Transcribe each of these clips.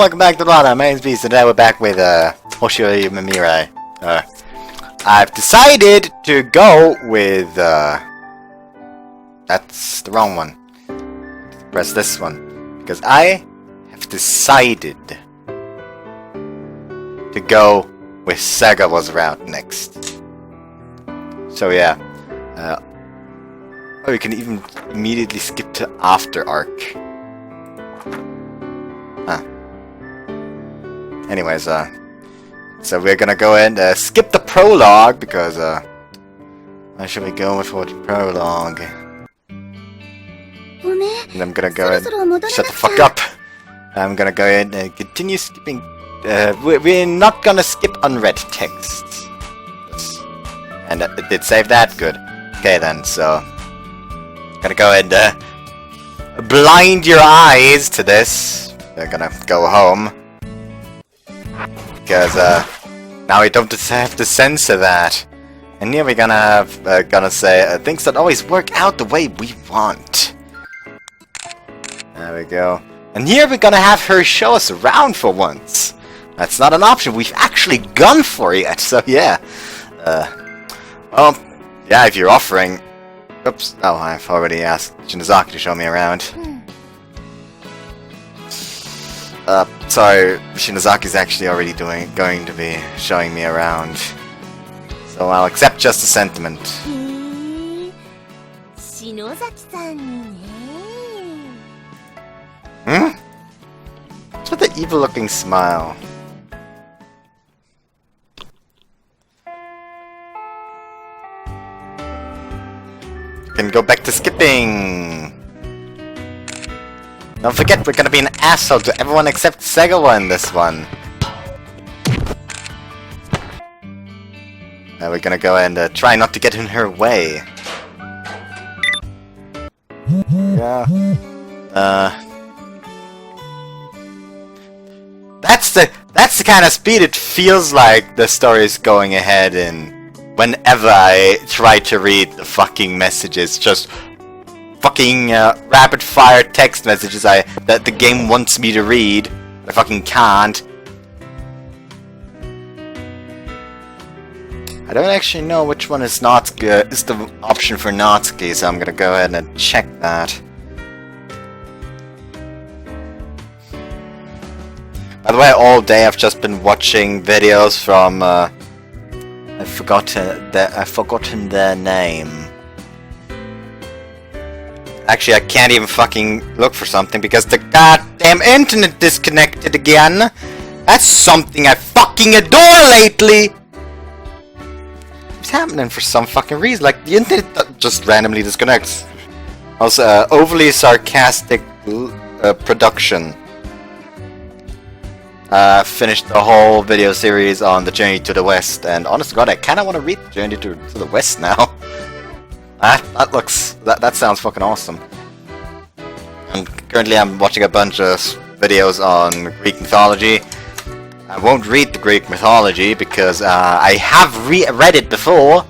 welcome back to the My name's Beast, and today we're back with Hoshi Ori Yume Mirai. I've decided to go with that's the wrong one. Press this one because I have decided to go with Sega was around next. So yeah, or we can even immediately skip to After Arc. Anyways, so we're gonna go and skip the prologue because why should we go for the prologue? And I'm gonna go and shut the fuck up. I'm gonna go ahead and continue skipping. We're not gonna skip unread text. And it did save that, good. Okay then, so gonna go and blind your eyes to this. We're gonna go home. Because now we don't have to censor that, and here we're gonna say things that always work out the way we want. There we go. And here we're gonna have her show us around for once. That's not an option we've actually gone for yet. So yeah. Well, yeah. If you're offering, oops. Oh, I've already asked Shinozaki to show me around. Sorry, Shinozaki's actually already going to be showing me around. So I'll accept just the sentiment. Hmm? What's with the evil looking smile? You can go back to skipping! Don't forget, we're gonna be an asshole to everyone except Segawa in this one. Now we're gonna go and try not to get in her way. Yeah. That's the kind of speed it feels like the story is going ahead in. Whenever I try to read the fucking messages, just fucking rapid fire text messages that the game wants me to read. I fucking can't. I don't actually know which one is Natsuki is the option for Natsuki, so I'm gonna go ahead and check that. By the way, all day I've just been watching videos from I've forgotten their name. Actually, I can't even fucking look for something because the goddamn internet disconnected again. That's something I fucking adore lately. It's happening for some fucking reason. Like, the internet just randomly disconnects. Also, overly sarcastic production. Finished the whole video series on the Journey to the West, and honest to God, I kinda wanna read the Journey to the West now. That sounds fucking awesome. And currently I'm watching a bunch of videos on Greek mythology. I won't read the Greek mythology because I have read it before,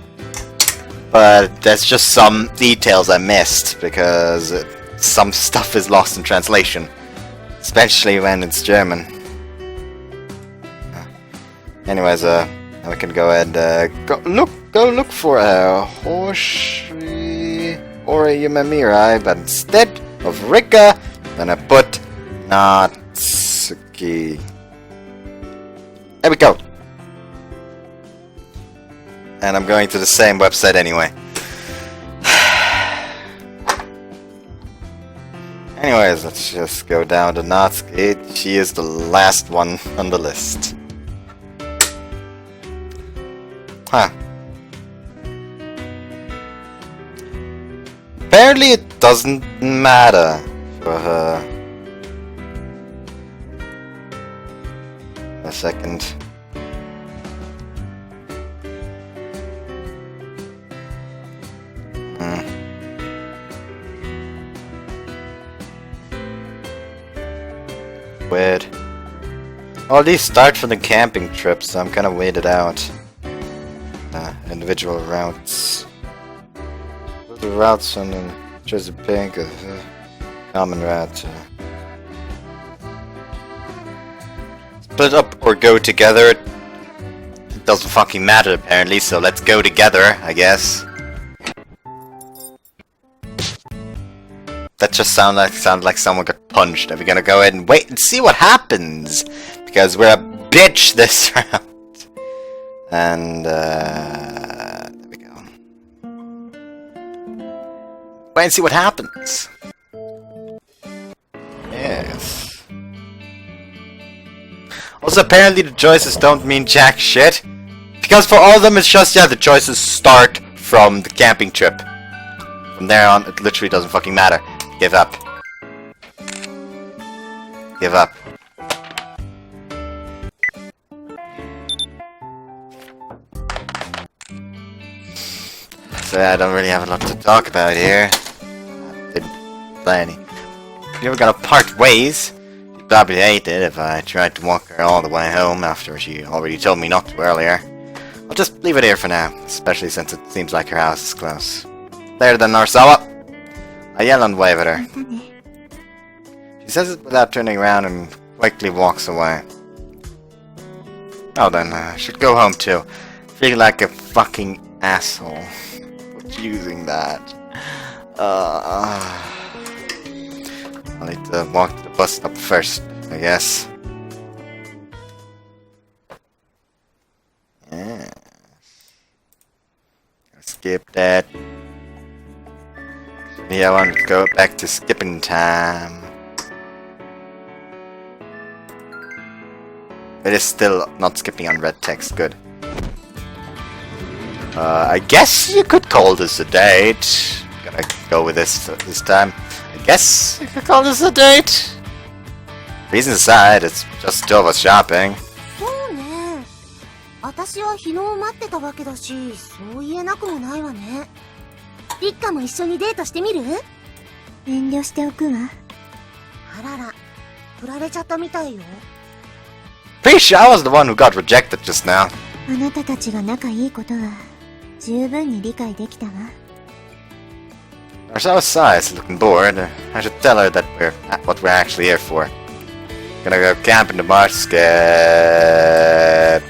but there's just some details I missed because some stuff is lost in translation, especially when it's German. Anyways, we can go and go look for a Hoshi Ori Yume Mirai, but instead of Rika, then I put Natsuki. There we go. And I'm going to the same website anyway. Anyways, let's just go down to Natsuki. She is the last one on the list. Huh. Apparently it doesn't matter for her. A second. Weird. All these start from the camping trip, so I'm kinda weirded out. Individual routes. The routes on the Jersey Pink, common route. split up or go together. It doesn't fucking matter apparently, so let's go together, I guess. That just sounds like someone got punched. Are we gonna go ahead and wait and see what happens? Because we're a bitch this round. And there we go. Wait and see what happens. Yes. Also, apparently the choices don't mean jack shit. Because for all of them, it's just, yeah, the choices start from the camping trip. From there on, it literally doesn't fucking matter. Give up. Give up. So yeah, I don't really have a lot to talk about here. Didn't play any. If you ever gonna part ways, she'd probably hate it if I tried to walk her all the way home after she already told me not to earlier. I'll just leave it here for now, especially since it seems like her house is close. Later then, Narsawa. I yell and wave at her. She says it without turning around and quickly walks away. Oh then, I should go home too. Feeling like a fucking asshole. Using that. I'll need to walk to the bus stop first, I guess. Yeah. Skip that. Yeah, I want to go back to skipping time. It is still not skipping on red text, good. I guess you could call this a date. I'm gonna go with this time. I guess you could call this a date. Reasons aside, it's just two of us shopping. そうね。私は日野を待ってたわけだし、そう言えなくもないわね。リッカも一緒にデートしてみる？遠慮しておくわ。あらら、振られちゃったみたいよ。Pretty sure I was the one who got rejected just now. あなたたちが仲いいことは十分に理解できたわ。Narsawa sighs, looking bored. I should tell her that what we're actually here for. Gonna go camping tomorrow. Scared.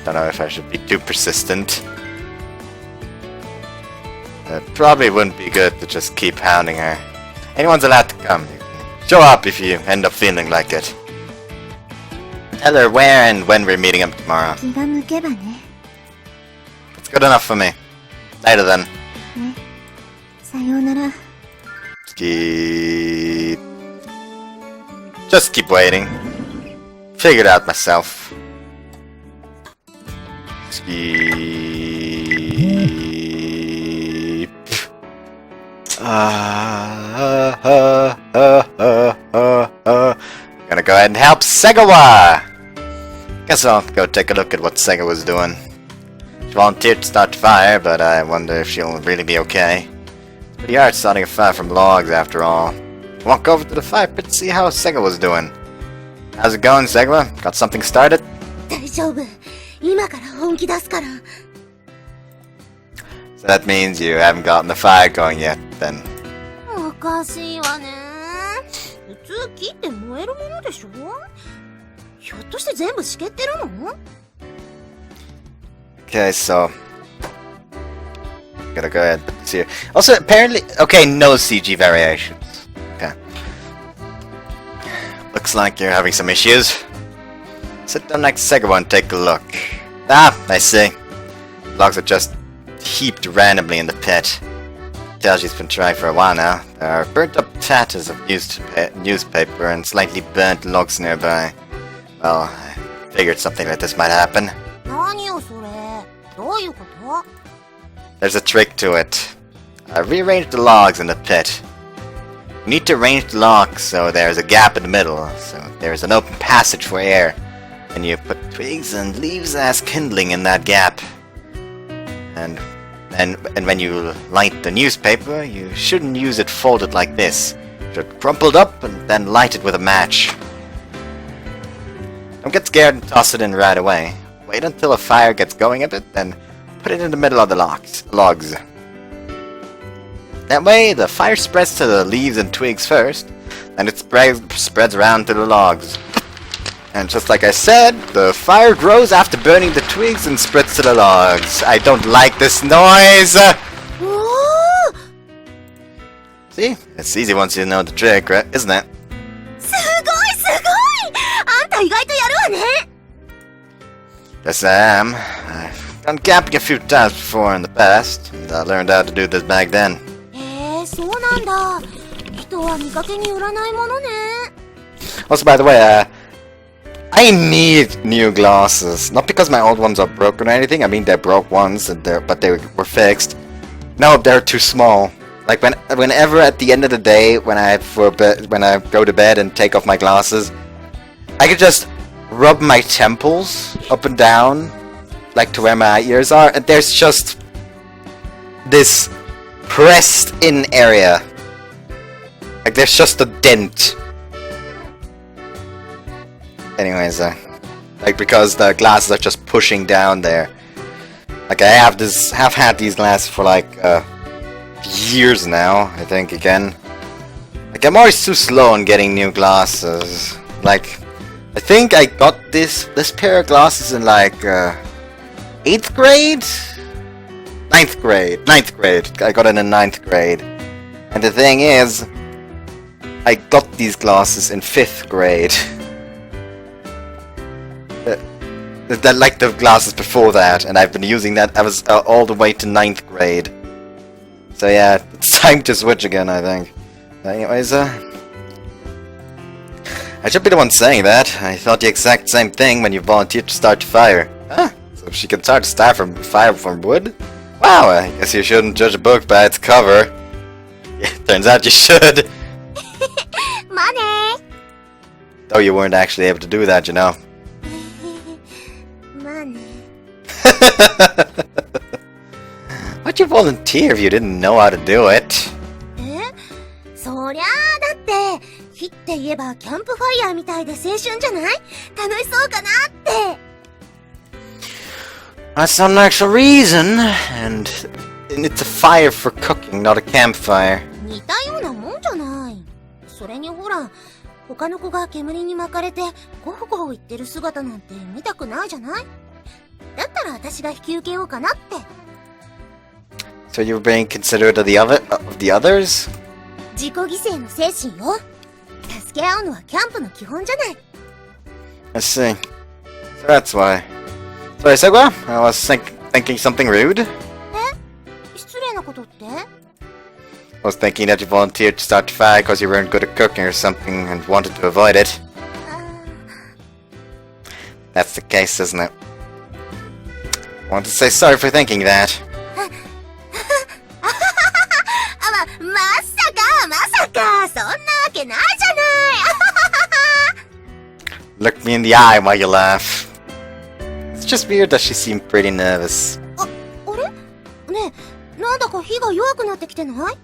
Don't know if I should be too persistent. It probably wouldn't be good to just keep hounding her. Anyone's allowed to come. Show up if you end up feeling like it. Tell her where and when we're meeting up tomorrow. 気が向けばね。 It's good enough for me. Later then. ね。さようなら。Just keep waiting. Figure it out myself. Gonna go ahead and help Segawa! Guess I'll go take a look at what Segawa's doing. She volunteered to start the fire, but I wonder if she'll really be okay. It's pretty hard starting a fire from logs after all. Walk over to the fire pit to see how Segawa's doing. How's it going, Segawa? Got something started? 大丈夫。今から本気出すから。 So that means you haven't gotten the fire going yet, then. おかしいわね。普通木って燃えるものでしょ？ひょっとして全部しけってるの？ Okay, so gotta go ahead and put this here. Also, apparently, okay, no CG variations. Okay. Looks like you're having some issues. Sit down next to Segawa and take a look. Ah, I see. Logs are just heaped randomly in the pit. Tells she's been trying for a while now. There are burnt up tatters of newspaper and slightly burnt logs nearby. Well, I figured something like this might happen. 何よそれ。どういうこと？ There's a trick to it. Rearrange the logs in the pit. You need to arrange the logs so there's a gap in the middle, so there's an open passage for air. And you put twigs and leaves as kindling in that gap. And when you light the newspaper, you shouldn't use it folded like this. You should crumple it up and then light it with a match. Don't get scared and toss it in right away. Wait until a fire gets going a bit, then put it in the middle of the logs. That way, the fire spreads to the leaves and twigs first, and it spreads around to the logs. And just like I said, the fire grows after burning the twigs and spreads to the logs. I don't like this noise! See? It's easy once you know the trick, right? Isn't it? すごいすごいあんた意外とやるわね Yes, I am. I've gone camping a few times before in the past, and I learned how to do this back then. へえ、そうなんだ人は見かけによらないものね Also, by the way, I need new glasses. Not because my old ones are broken or anything. I mean, they're broke ones, and but they were fixed. No, they're too small. Like whenever at the end of the day, when I go to bed and take off my glasses, I could just rub my temples up and down, like to where my ears are, and there's just this pressed-in area. Like there's just a dent. Anyways, like because the glasses are just pushing down there. Like I have had these glasses for like years now, I think again. Like I'm always too slow in getting new glasses. Like I think I got this pair of glasses in like 8th grade? 9th grade. 9th grade. I got it in 9th grade. And the thing is, I got these glasses in 5th grade. Like the glasses before that, and I've been using that. I was all the way to 9th grade. So yeah, it's time to switch again, I think. Anyways, I should be the one saying that. I thought the exact same thing when you volunteered to start the fire. Huh? So she can start from fire from wood? Wow, I guess you shouldn't judge a book by its cover. Yeah, turns out you should. Money. Though you weren't actually able to do that, you know. Why'd you volunteer if you didn't know how to do it? そりゃあだって火って言えばキャンプファイヤーみたいで青春じゃない楽しそうかなって That's not an actual reason, and it's a fire for cooking, not a campfire. 似たようなもんじゃないそれにほら他の子が煙に巻かれてゴフゴフ言ってる姿なんて見たくないじゃないだったら私が引き受けようかなって So you're being considerate of the others? 自己犠牲の精神よ助け合うのはキャンプの基本じゃない I see. So that's why. Sorry, Segwa? I was thinking something rude? 失礼なことって I was thinking that you volunteered to start the fire because you weren't good at cooking or something and wanted to avoid it. That's the case, isn't it? I want to say sorry for thinking that. まさかそんなわけないじゃない Look me in the eye while you laugh. It's just weird that she seemed pretty nervous. あれねえなんだか火が弱くなってきてない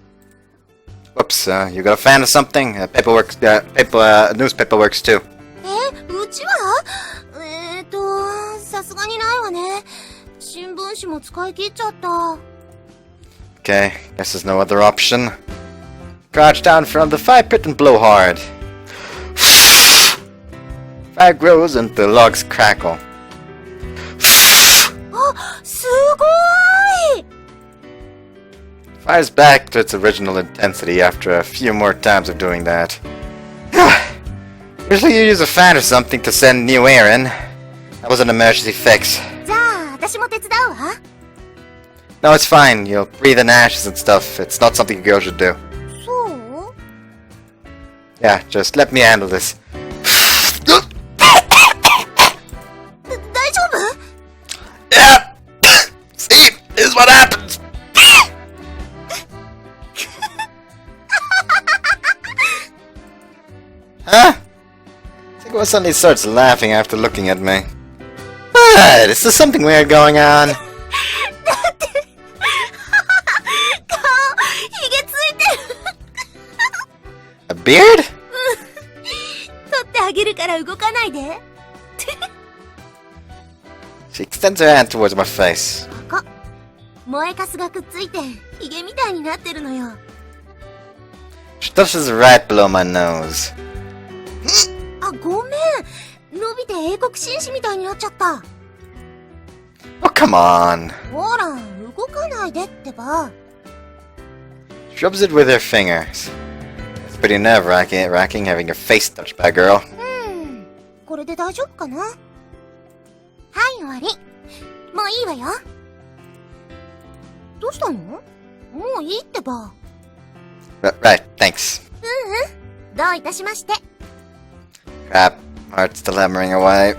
Whoops, you got a fan of something? Newspaper works too. うちはさすがにないわね新聞紙も使い切っちゃった Okay, guess there's no other option. Crouch down in front of the fire pit and blow hard. Fire grows and the logs crackle. あ、すごい Fire's back to its original intensity after a few more times of doing that. Usually you use a fan or something to send new air in. That was an emergency fix. じゃあ私も手伝うわ No, it's fine. You'll breathe in ashes and stuff. It's not something a girl should do. そう Yeah, just let me handle this. 大丈夫 Yeah! See? This is what happens! Huh? Sigma suddenly starts laughing after looking at me. What? Is there something weird going on? 顔ひげついてる A beard? 取ってあげるから動かないで She extends her hand towards my face. ここ燃えかすがくっついてひげみたいになってるのよ She touches right below my nose. あ、ごめん伸び英国紳士みたいになっちゃった。Oh, come on. ほら、動かないでってば。Rubs it with her fingers. It's pretty nerve-wracking having your face touched by a girl. これで大丈夫かな？はい、終わり。もういいわよ。どうしたの？もういいってば。Right, thanks. どういたしまして。Crap, heart's still hammering away.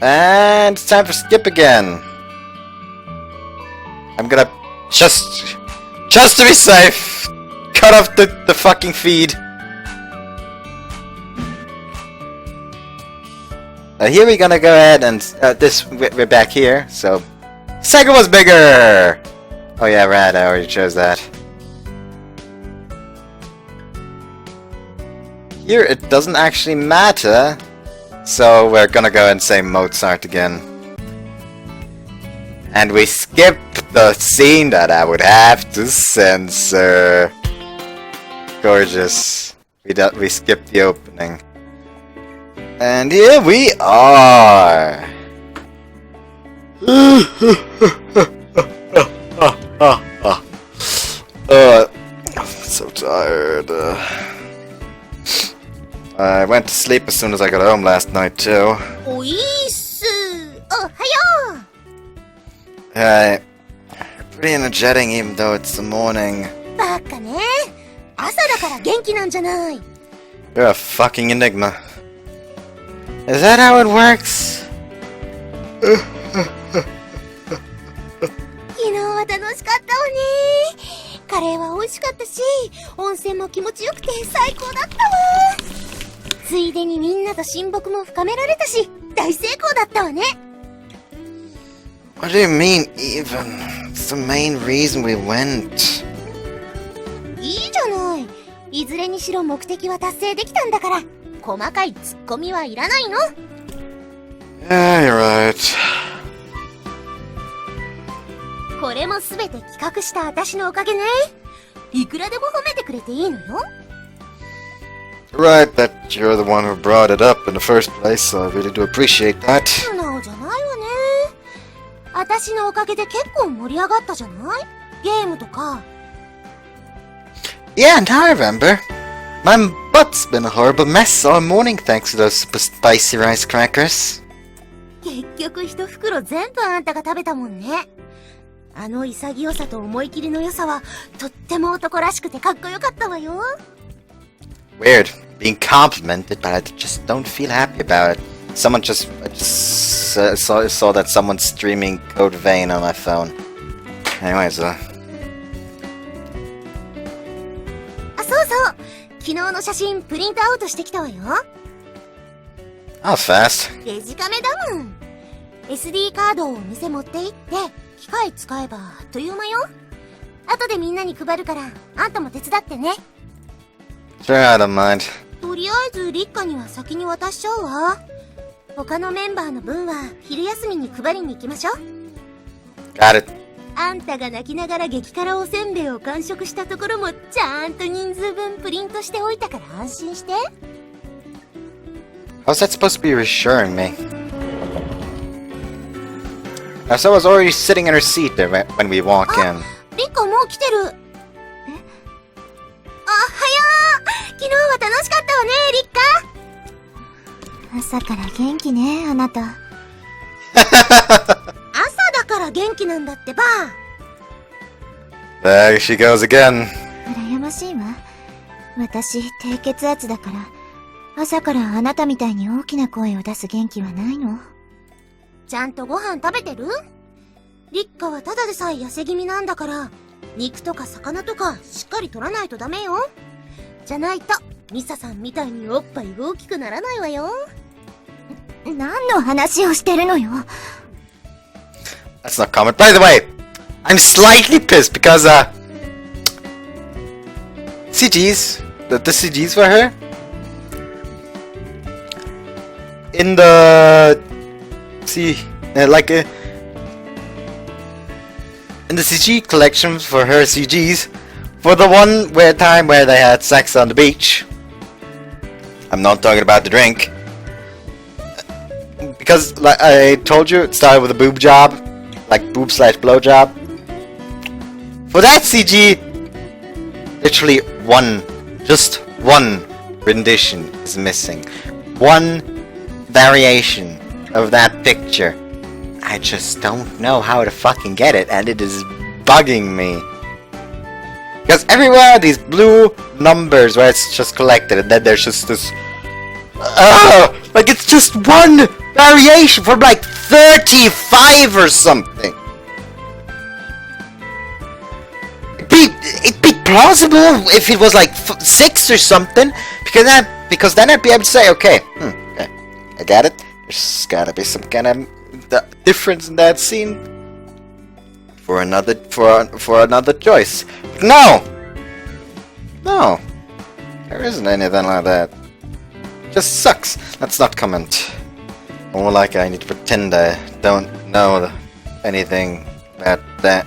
And it's time for skip again. I'm gonna just to be safe, cut off the fucking feed. Here we're gonna go ahead and we're back here. So Sega was bigger. Oh yeah, right. I already chose that. Here it doesn't actually matter. So we're gonna go and say Mozart again. And we skip the scene that I would have to censor. Gorgeous. We skipped the opening. And here we are. I'm so tired. I went to sleep as soon as I got home last night too. おいっす。おはよう。Hey, you're pretty energetic even though it's the morning. バカね。朝だから元気なんじゃない。You're a fucking enigma. Is that how it works? 昨日は楽しかったわね。カレーは美味しかったし、温泉も気持ちよくて最高だったわ。ついでにみんなと親睦も深められたし、大成功だったわね。What do you mean, even? It's the main reason we went. いいじゃない。いずれにしろ目的は達成できたんだから、細かいツッコミはいらないの。Yeah, you're right. これもすべて企画した私のおかげね。いくらでも褒めてくれていいのよ。Right, that you're the one who brought it up in the first place, so I really do appreciate that. 素直じゃないわね。私のおかげで結構盛り上がったじゃない？ゲームとか。Yeah, now I remember. My butt's been a horrible mess all morning thanks to those super spicy rice crackers. 結局一袋全部あんたが食べたもんね。あの潔さと思い切りの良さはとっても男らしくてかっこよかったわよ。Weird. Being complimented, but I just don't feel happy about it. I just saw that someone's streaming Code Vein on my phone. Anyways, あ、そうそう。昨日の写真プリントアウトしてきたわよ。how fast? デジカメだもん。SD カードをお店持って行って、機械使えばあっという間よ。後でみんなに配るから、あんたも手伝ってね。Sure, I don't mind. とりあえずリッカには先に渡しちゃうわ。他のメンバーの分は昼休みに配りに行きましょう。Got it. あんたが泣きながら激辛おせんべいを完食したところもちゃんと人数分プリントしておいたから安心して。How's that supposed to be reassuring me? So I was already sitting in her seat there when we walk in. リッカもう来てる。え？あ、はよー。昨日は楽しかったわね、リッカ。朝から元気ね、あなた。朝だから元気なんだってば。There she goes again. 羨ましいわ。私、低血圧だから、朝からあなたみたいに大きな声を出す元気はないの。ちゃんとご飯食べてる？リッカはただでさえ痩せ気味なんだから、肉とか魚とかしっかり取らないとダメよ。じゃないと、ミサさんみたいにおっぱい大きくならないわよ。何の話をしてるのよ。That's not common. By the way, I'm slightly pissed because, CGs, the CGs for her, in the, in the CG collection for her CGs, for the one time where they had sex on the beach. I'm not talking about the drink. Because, like I told you, it started with a boob job. Like boob/blow job. For that CG, literally just one rendition is missing. One variation of that picture. I just don't know how to fucking get it, and it is bugging me. Because everywhere these blue numbers where it's just collected, and then there's just this... like it's just one variation from like 35 or something. It'd be plausible if it was like 6 or something, because then I'd be able to say, okay, okay, I got it. There's gotta be some kind of difference in that scene for another choice. But no, there isn't anything like that. It just sucks. Let's not comment. More like I need to pretend I don't know anything about that.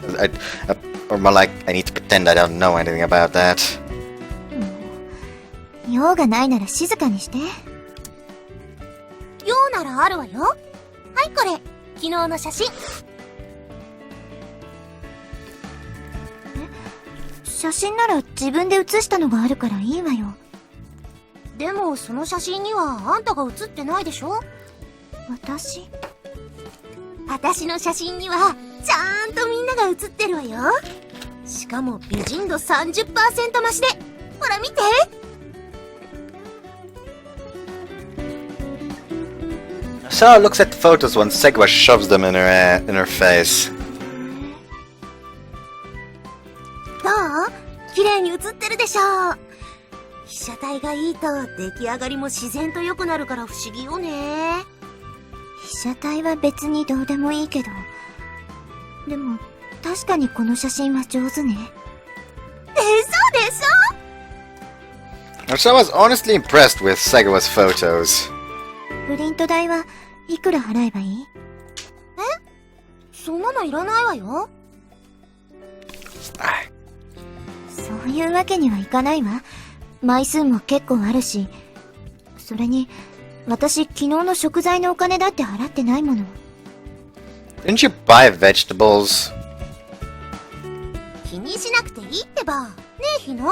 Or more like I need to pretend I don't know anything about that. 用がないなら静かにして。用ならあるわよ。はいこれ、昨日の写真。写真なら自分で写したのがあるからいいわよ。でもその写真にはあんたが写ってないでしょ？私の写真にはちゃんとみんなが写ってるわよ。しかも美人度 30% 増しで、ほら見て。Sarah looks at the photos once Segwa shoves them in her face. どう？綺麗に写ってるでしょ。被写体がいいと出来上がりも自然と良くなるから不思議よね。被写体は別にどうでもいいけど、でも確かにこの写真は上手ね。でしょ？ So I was honestly impressed with Segawa's photos. プリント代はいくら払えばいい？そんなのいらないわよ。そういうわけにはいかないわ。枚数も結構あるし、それに私昨日の食材のお金だって払ってないもの。Didn't you buy vegetables? 気にしなくていいってば。ねえひの。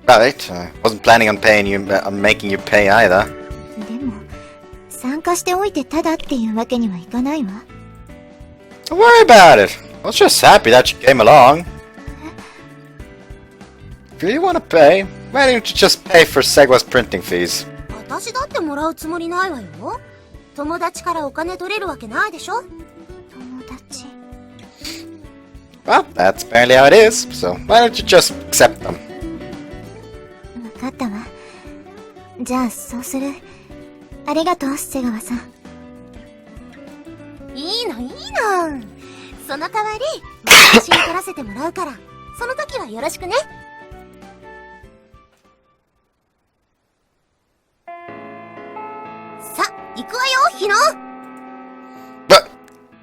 Right. Wasn't planning on making you pay either. でも参加しておいてただっていうわけにはいかないわ。Don't worry about it. I was just happy that you came along. If you want to pay, why don't you just pay for Segwa's printing fees? 私だってもらうつもりないわよ。友達からお金取れるわけないでしょ。友達。Well, that's apparently how it is. So why don't you just accept them? わかったわ。じゃあそうする。ありがとう、瀬川さん。いいの。その代わり、写真撮らせてもらうから、その時はよろしくね。さ、行くわよ、ひの。But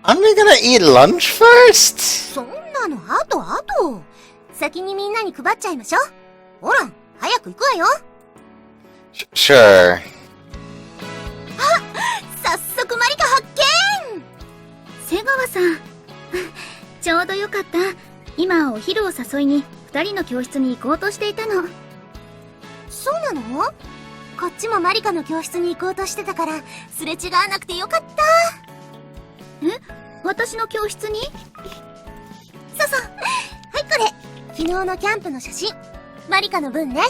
aren't we gonna eat lunch first? そんなのあと。先にみんなに配っちゃいましょ。ほら、早く行くわよ。Sure. 早速マリカ発見。瀬川さんちょうどよかった。今お昼を誘いに2人の教室に行こうとしていたの。そうなの？こっちもマリカの教室に行こうとしてたからすれ違わなくてよかった。私の教室に？そうはいこれ、昨日のキャンプの写真、マリカの分ね。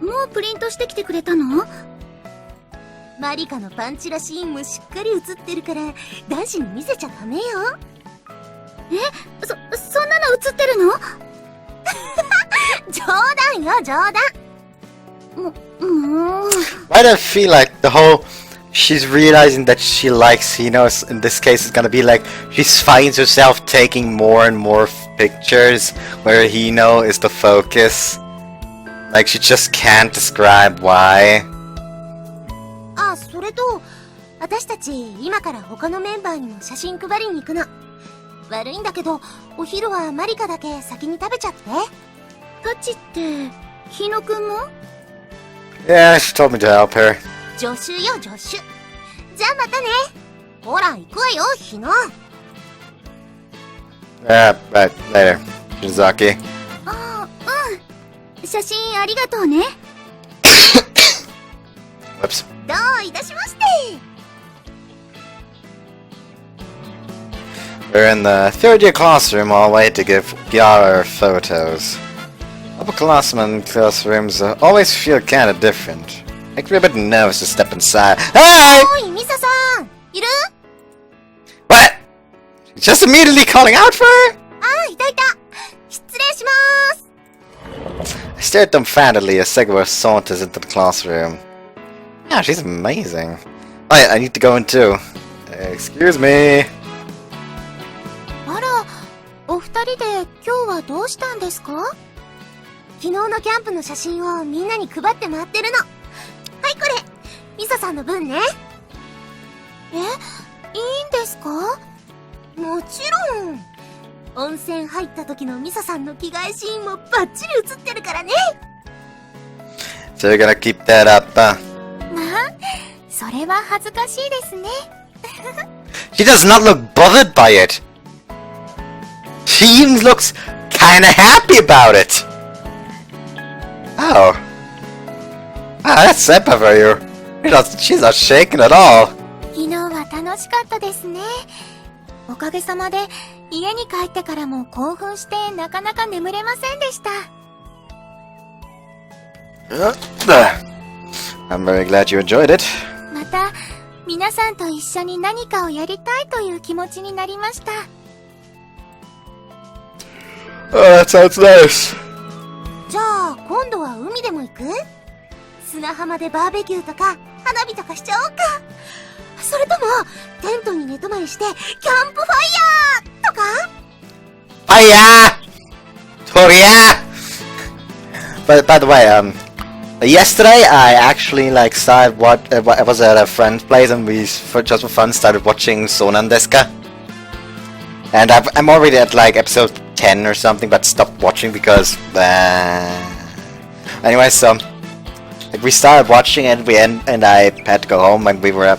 もうプリントしてきてくれたの？マリカのパンチラシーンもしっかり写ってるから男子に見せちゃダメよ。そんなの写ってるの？冗談よ、冗談。Why do I feel like the whole she's realizing that she likes Hino in this case is gonna be like she finds herself taking more and more pictures where Hino is the focus. Like she just can't describe why. あ、それと私たち今から他のメンバーにも写真配りに行くの。悪いんだけど、お昼はマリカだけ先に食べちゃって。タチって、日野くんも？ Yeah, she told me to help her. 助手よ、助手。じゃあまたね。ほら、行くわよ、日野。Yeah, right, later. Shizaki. ああ、うん。写真ありがとうね。Whoops. どういたしまして。We're in the third year classroom hallway to give Gyara photos. Upperclassmen classrooms always feel kinda different. Makes me a bit nervous to step inside. Hey! おい、ミサさん。いる？ What? Just immediately calling out for her? あ、いたいた。失礼します。 I stared dumbfoundedly as Segura saunters into the classroom. Yeah, she's amazing. Oh yeah, I need to go in too. Excuse me. あら、お二人で今日はどうしたんですか？昨日のキャンプの写真をみんなに配って回ってるの。はい、これ。ミサさんの分ね。え、いいんですか？もちろん。温泉入った時のミサさんの着替えシーンもバッチリ写ってるからね。So you're gonna keep that up, huh? まあ、それは恥ずかしいですね。She does not look bothered by it. She even looks kinda happy about it. Oh. Ah, that's Seppa for you. She's not shaken at all. 昨日は楽しかったですね。おかげさまで家に帰ってからも興奮してなかなか眠れませんでした。I'm very glad you enjoyed it. また皆さんと一緒に何かをやりたいという気持ちになりました。Oh, that sounds nice. じゃあ今度は海でも行く？砂浜でバーベキューとか花火とかしちゃおうか。それともテントに寝泊まりしてキャンプファイヤーとか？ Fire! Toria! But by the way, yesterday I actually started I was at a friend's place and we just for fun started watching Sonan Deska. And I'm already at episode 10 or something, but stopped watching because anyway, so we started watching and and I had to go home and we were at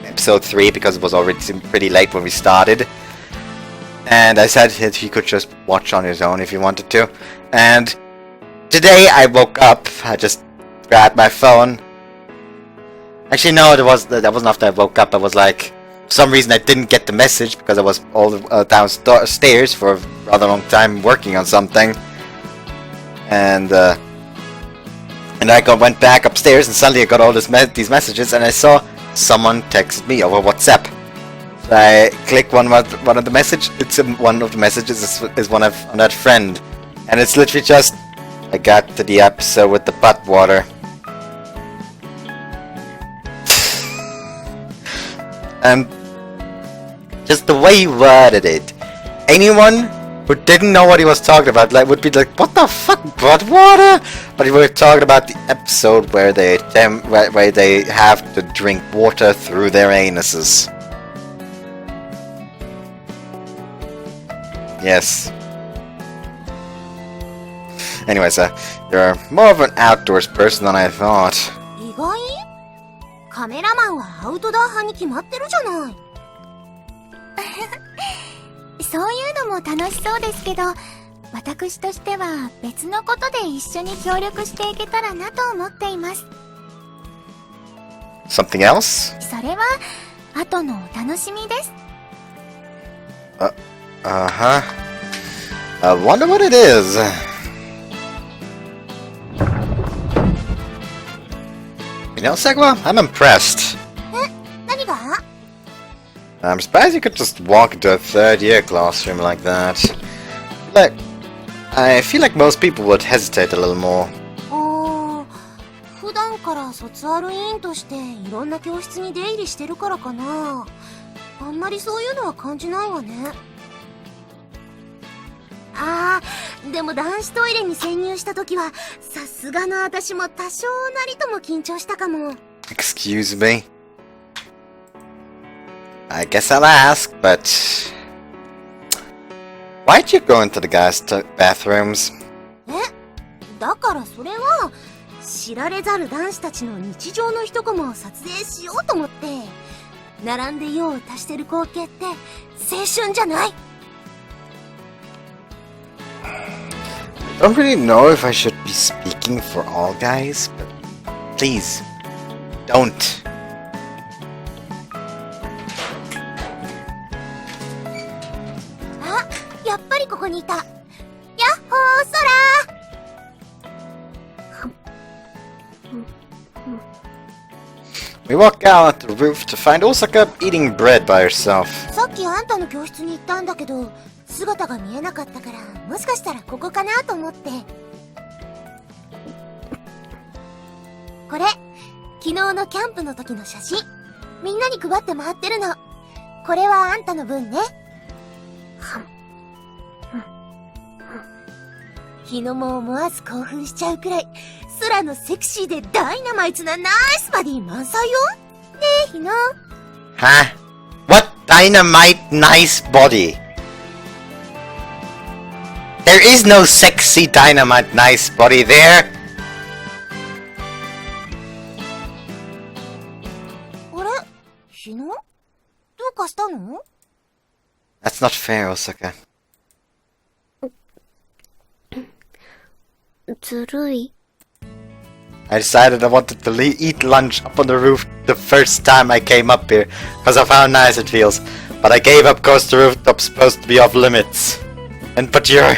episode 3 because it was already pretty late when we started. And I said he could just watch on his own if he wanted to. And today I woke up, I just grabbed my phone. Actually no, that wasn't after I woke up. I was for some reason I didn't get the message because I was all downstairs for a rather long time working on something. And I went back upstairs and suddenly I got all these messages and I saw someone texted me over WhatsApp. So I click one of the message. One of the messages is one of that friend, and it's literally just I got to the episode with the butt water. And just the way he worded it, anyone who didn't know what he was talking about would be like, what the fuck, butt water? But we were talking about the episode where they have to drink water through their anuses. Yes. Anyways, you're more of an outdoors person than I thought. 意外？カメラマンはアウトドア派に決まってるじゃない。そういうのも楽しそうですけど、私としては別のことで一緒に協力していけたらなと思っています。Something else? それは後のお楽しみです。Uh-huh. I wonder what it is. You know, Segwa, I'm impressed. 何が？ I'm surprised you could just walk into a third-year classroom like that. I feel like most people would hesitate a little more. 普段から卒アル委員としていろんな教室に出入りしてるからかな。あんまりそういうのは感じないわね。でも男子トイレに潜入した時はさすがの私も多少なりとも緊張したかも。 Excuse me? I guess I'll ask, but Why'd you go into the guys' bathrooms? だからそれは、知られざる男子たちの日常の一コマを撮影しようと思って、並んで用を足してる光景って青春じゃない？ Don't really know if I should be speaking for all guys, but please, don't. あ、やっぱりここにいた。やっほー、空。We walk out onto the roof to find Osaka eating bread by herself. さっきあんたの教室に行ったんだけど、姿が見えなかったから、もしかしたらここかなと思って。これ、昨日のキャンプの時の写真。みんなに配って回ってるの。これはあんたの分ね。日野も思わず興奮しちゃうくらい、空のセクシーでダイナマイツなナイスバディ満載よ。ねえ、日野。Huh? What dynamite nice body? There is no sexy dynamite nice body there. あれ？日野？どうかしたの？ That's not fair, Osaka. ずるい。I decided I wanted to eat lunch up on the roof the first time I came up here, because of how nice it feels. But I gave up because the rooftop's supposed to be off limits. But you're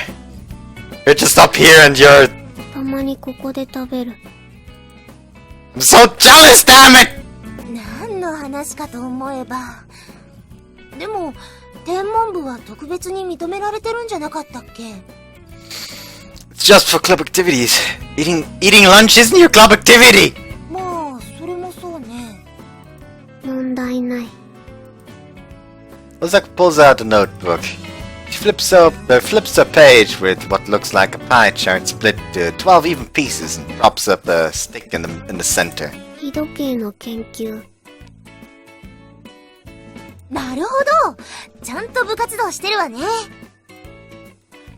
just up here and you're... たまにここで食べる。I'm so jealous, damn it! 何の話かと思えば。でも、天文部は特別に認められてるんじゃなかったっけ？ It's just for club activities. Eating lunch isn't your club activity! まあ、それもそうね。問題ない。Osaka pulls out a notebook. She flips a page with what looks like a pie chart split to 12 even pieces and props up a stick in the center. 日時計の研究。なるほど。ちゃんと部活動してるわね。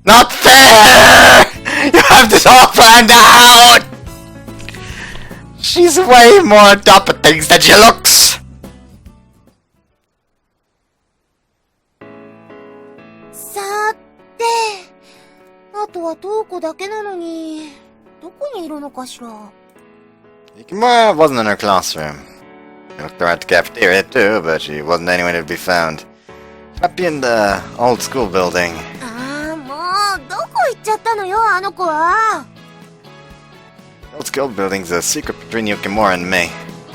Not fair! You have this all planned out! She's way more on top of things than she looks! さーて、あとはトウコだけなのに、どこにいるのかしら。Yukimura wasn't in her classroom. She looked around the cafeteria too, but she wasn't anywhere to be found. She might be in the old school building. ああ、もう、どこ行っちゃったのよ、あの子は。The old school building's a secret between Yukimura and me.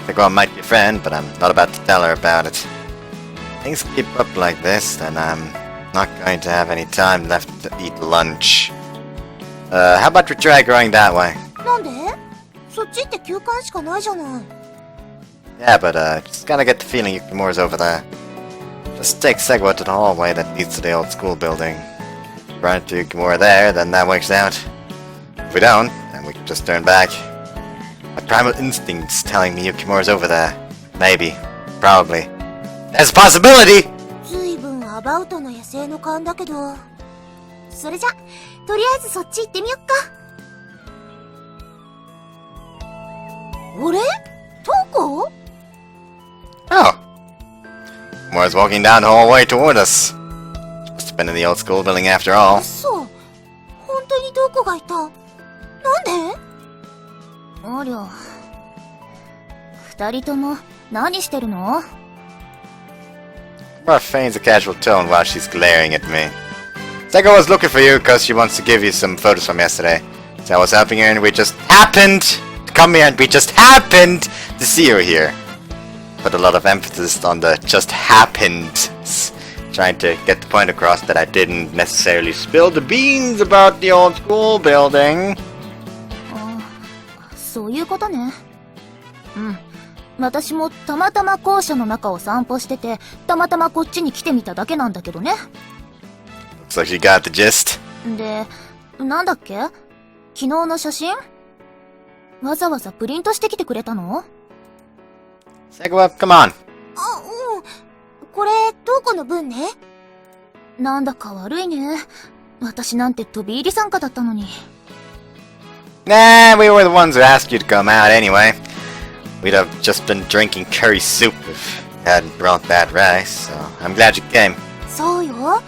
Figure I might be a friend, but I'm not about to tell her about it. Things keep up like this, then I'm not going to have any time left to eat lunch. How about we try going that way? なんで？そっちって休館しかないじゃない。Yeah, but just kinda get the feeling Yukimura's over there. Just take Segwa to the hallway that leads to the old school building. Run into Yukimura there, then that works out. If we don't, then we can just turn back. My primal instinct's telling me Yukimura's over there. Maybe. Probably. There's a possibility! ずいぶんアバウトな野生の勘だけど。それじゃ、とりあえずそっち行ってみよっか。あれ？トウコ？ Oh. Yukimura's walking down the hallway toward us. Must have been in the old school building after all. そう。本当にトウコがいた。なんで？ありゃ。二人とも何してるのYukimura feigns a casual tone while she's glaring at me. Sega was looking for you because she wants to give you some photos from yesterday. So I was helping her and we just happened to come here and we just happened to see you here. Put a lot of emphasis on the just happened. Trying to get the point across that I didn't necessarily spill the beans about the old school building. そういうことね。うん。私もたまたま校舎の中を散歩してて、たまたまこっちに来てみただけなんだけどね。Looks like you got the gist. で、なんだっけ？昨日の写真？わざわざプリントしてきてくれたの？ Segwa, come on. あ、うん。これ、トウコの分ね。なんだか悪いね。私なんて飛び入り参加だったのに。Nah, we were the ones who asked you to come out anyway. We'd have just been drinking curry soup if you hadn't brought that rice, so I'm glad you came. そうよ。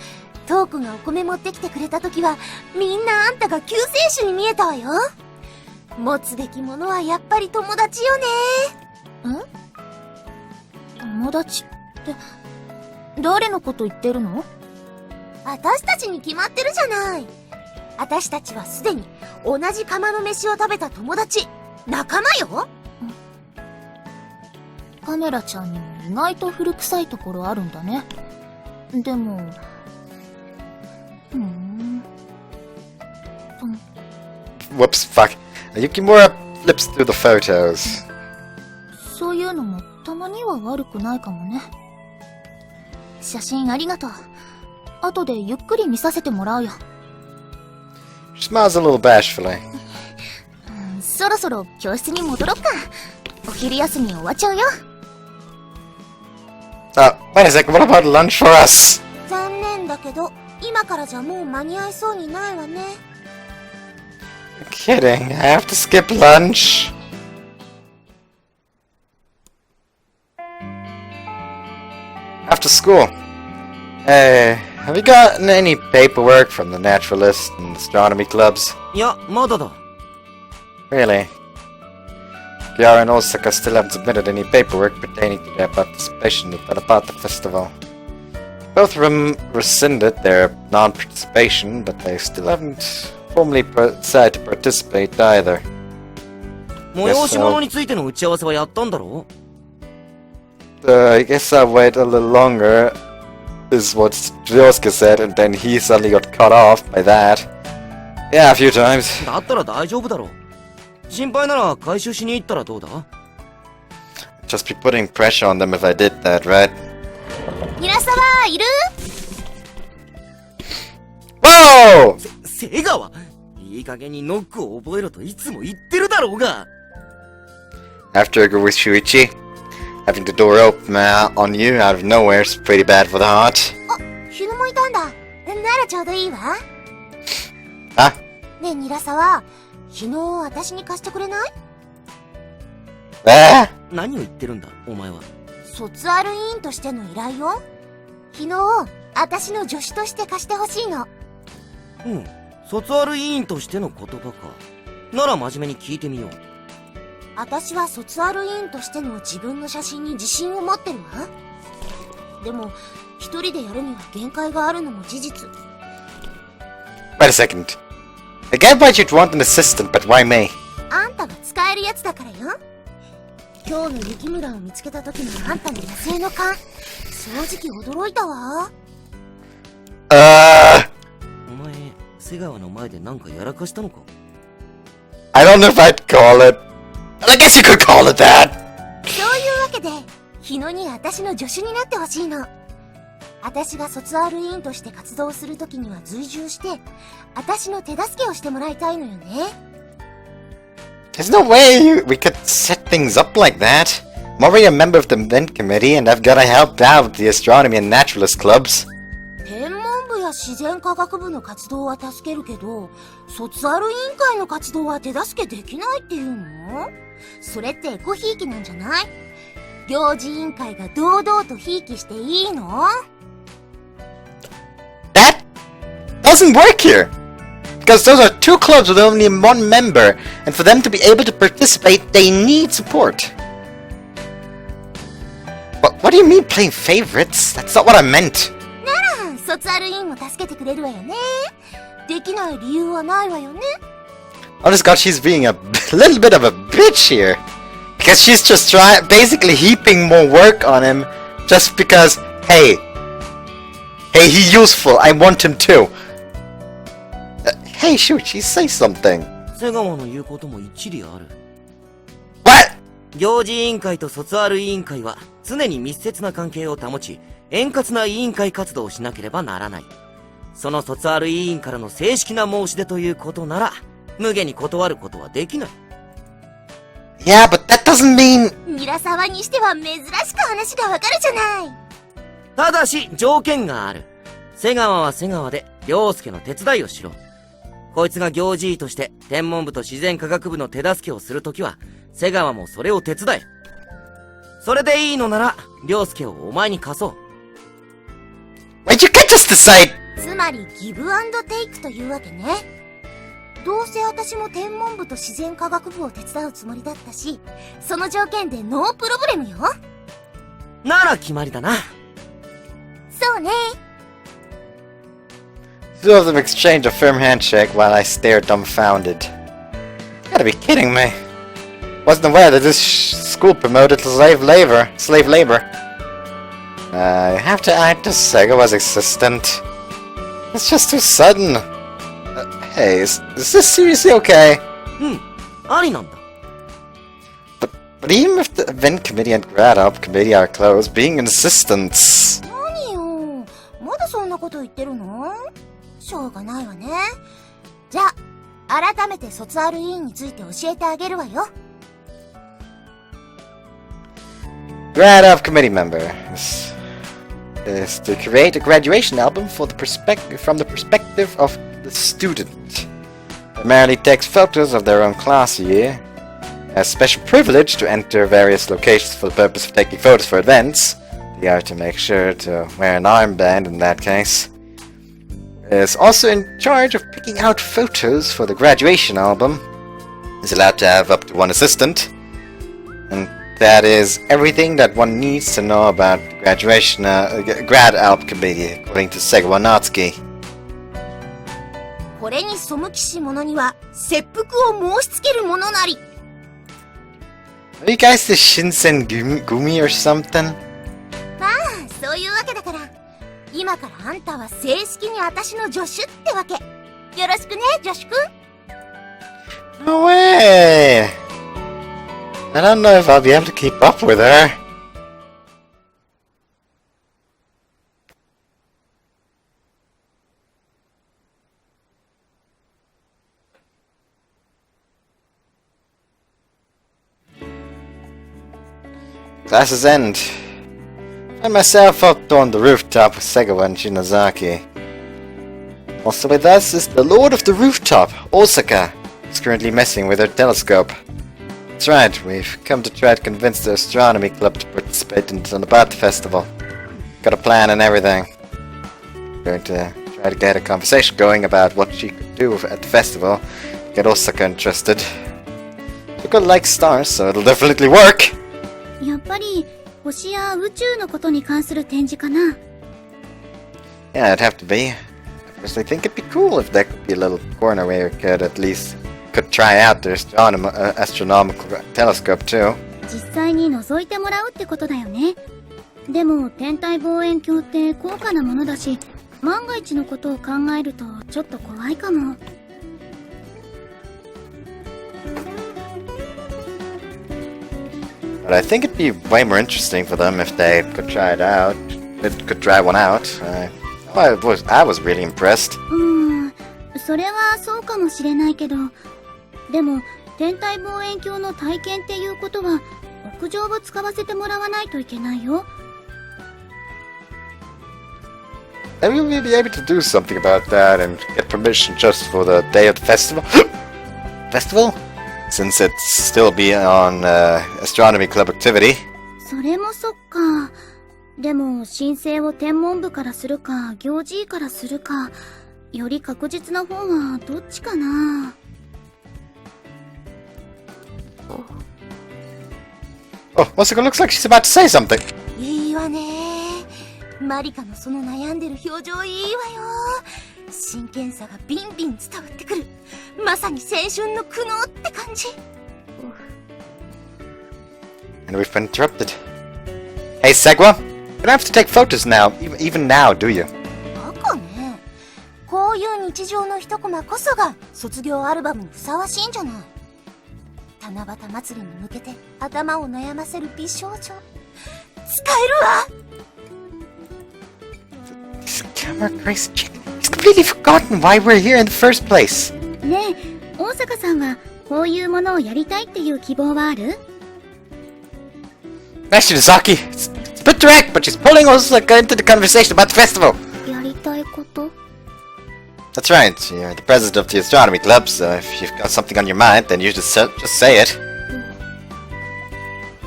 トークがお米持ってきてくれた時は、みんなあんたが救世主に見えたわよ。持つべきものはやっぱり友達よね。友達って、誰のこと言ってるの？私たちに決まってるじゃない。私たちはすでに同じ釜の飯を食べた友達、仲間よ。カメラちゃんにも意外と古臭いところあるんだね。でも、Whoops, fuck. Yukimura flips through the photos. そういうのもたまには悪くないかもね。写真ありがとう。後でゆっくり見させてもらうよ。She smiles a little bashfully. そろそろ教室に戻ろっか。お昼休み終わっちゃうよ。Wait a second, what about lunch for us? 残念だけど、今からじゃもう間に合いそうにないわね。You're kidding, I have to skip lunch. After school. Hey, have you gotten any paperwork from the naturalist and astronomy clubs? いや、まだだ。 Really? Gyara and Osaka still haven't submitted any paperwork pertaining to their participation at the Tabata Festival. Both of them rescinded their non-participation, but they still haven't formally decided to participate either. 催し物についての打ち合わせはやったんだろI guess I'll wait a little longer, is what Ryosuke said, and then he suddenly got cut off by that. Yeah, a few times. だったら大丈夫だろう。心配なら回収しに行ったらどうだ？ Just be putting pressure on them if I did that, right? 皆様いる？ Whoa! 瀬川、いい加減にノックを覚えろといつも言ってるだろうが。 After I go with Shuichi, having the door open on you out of nowhere is pretty bad for the heart. あ、ヒノもいたんだ。ならちょうどいいわ。あ？ねえ、ニラサは、昨日私に貸してくれない？何を言ってるんだ、お前は。卒アル委員としての依頼よ。昨日、私の助手として貸してほしいの。うん、卒アル委員としての言葉か。なら真面目に聞いてみよう。私は卒アル委員としての自分の写真に自信を持ってるわ。でも、一人でやるには限界があるのも事実。Wait a second. I get why you'd want an assistant, but why me? あんたが使えるやつだからよ。今日の雪村を見つけた時のあんたの野生の勘、正直驚いたわ。お前、瀬川の前でなんかやらかしたのか？ I don't know if I'd call it. I guess you could call it that. そういうわけで、日野に私の助手になってほしいの。私が卒アル委員として活動するときには随従して、私の手助けをしてもらいたいのよね。There's no way we could set things up like that. I'm already a member of the event committee, and I've gotta help out with the astronomy and naturalist clubs. 天文部や自然科学部の活動は助けるけど、卒アル委員会の活動は手助けできないっていうの？それってエコひいきなんじゃない？行事委員会が堂々とひいきしていいのThat doesn't work here. Because those are two clubs with only one member, and for them to be able to participate, they need support. What do you mean playing favorites? That's not what I meant. なら、卒アル委員も助けてくれるわよね。できない理由はないわよね。Honest God, she's being a little bit of a bitch here. Because she's just basically heaping more work on him, just because, hey, he's useful, I want him too. Hey, shoot, she say something. 瀬川の言うことも一理ある。 What? 行事委員会と卒アル委員会は常に密接な関係を保ち、円滑な委員会活動をしなければならない。その卒アル委員からの正式な申し出ということなら、無下に断ることはできない。Yeah, but that doesn't mean... ニラサワにしては珍しく話がわかるじゃない。ただし、条件がある。瀬川は瀬川で、良介の手伝いをしろ。こいつが行事医として天文部と自然科学部の手助けをするときは、瀬川もそれを手伝え。それでいいのなら、良介をお前に貸そう。Wait, you can't just decide! つまりギブアンドテイクというわけね。どうせ私も天文部と自然科学部を手伝うつもりだったし、その条件でノープロブレムよ。なら決まりだな。そうね。Two of them exchange a firm handshake while I stare dumbfounded. You gotta be kidding me. Wasn't aware that this school promoted slave labor. I have to act as Segawa's assistant. It's just too sudden. Hey, is this seriously okay? ありなんだ。But even if the event committee and grad up committee are closed, being an assistant. 何よ。まだそんなこと言ってるの？しょうがないわね。じゃあ、改めて卒アル委員について教えてあげるわよ。Grad up committee member is to create a graduation album from the perspective of the student. Primarily takes photos of their own class year. Has special privilege to enter various locations for the purpose of taking photos for events. They are to make sure to wear an armband in that case. Is also in charge of picking out photos for the graduation album. Is allowed to have up to one assistant. And that is everything that one needs to know about the graduation grad album committee, according to Segawa Natsuki. これに背きし者には切腹を申し付けるものなり。Are you guys the Shinsen Gumi or something? まあ、そういうわけだから。今からあんたは正式に私の助手ってわけ。よろしくね、助手くん。No way! I don't know if I'll be able to keep up with her. Classes end. Find myself up on the rooftop with Segawa and Shinozaki. Also with us is the Lord of the Rooftop, Osaka, who's currently messing with her telescope. That's right, we've come to try to convince the astronomy club to participate in the Art Festival. Got a plan and everything. Going to try to get a conversation going about what she could do at the festival. Get Osaka interested. She could like stars, so it'll definitely work! やっぱり星や宇宙のことに関する展示かな。 Yeah, it'd have to be. I personally think it'd be cool if there could be a little corner where you could at least try out the astronomical telescope too. 実際に覗いてもらうってことだよね。でも天体望遠鏡って高価なものだし、万が一のことを考えるとちょっと怖いかも。But I think it'd be way more interesting for them if they could try it out. Could try one out. I was really impressed. それはそうかもしれないけど、でも天体望遠鏡の体験っていうことは屋上を使わせてもらわないといけないよ。And will we be able to do something about that and get permission just for the day of the festival? Festival? Since it's still be on astronomy club activity. それもそっか。でも申請を天文部からするか行事医からするか、より確実な方はどっちかな。Oh, Osaka looks like she's about to say something. いいわね。マリカのその悩んでる表情いいわよ。真剣さがビンビン伝わってくる。まさに青春の苦悩って感じ。And we've been interrupted. Hey, Segwa, you don't have to take photos now, even now, do you? バカね。こういう日常の一コマこそが卒業アルバムにふさわしいんじゃない。七夕祭りに向けて頭を悩ませる美少女。使えるわ。This camera crazy chick. He's completely forgotten why we're here in the first place. ねえ、大坂さんはこういうものをやりたいっていう希望はある？ Master Nozaki, it's a bit direct, but she's pulling Osaka into the conversation about the festival. やりたいここと？ That's right. You're the president of the astronomy club, so if you've got something on your mind, then you just say it.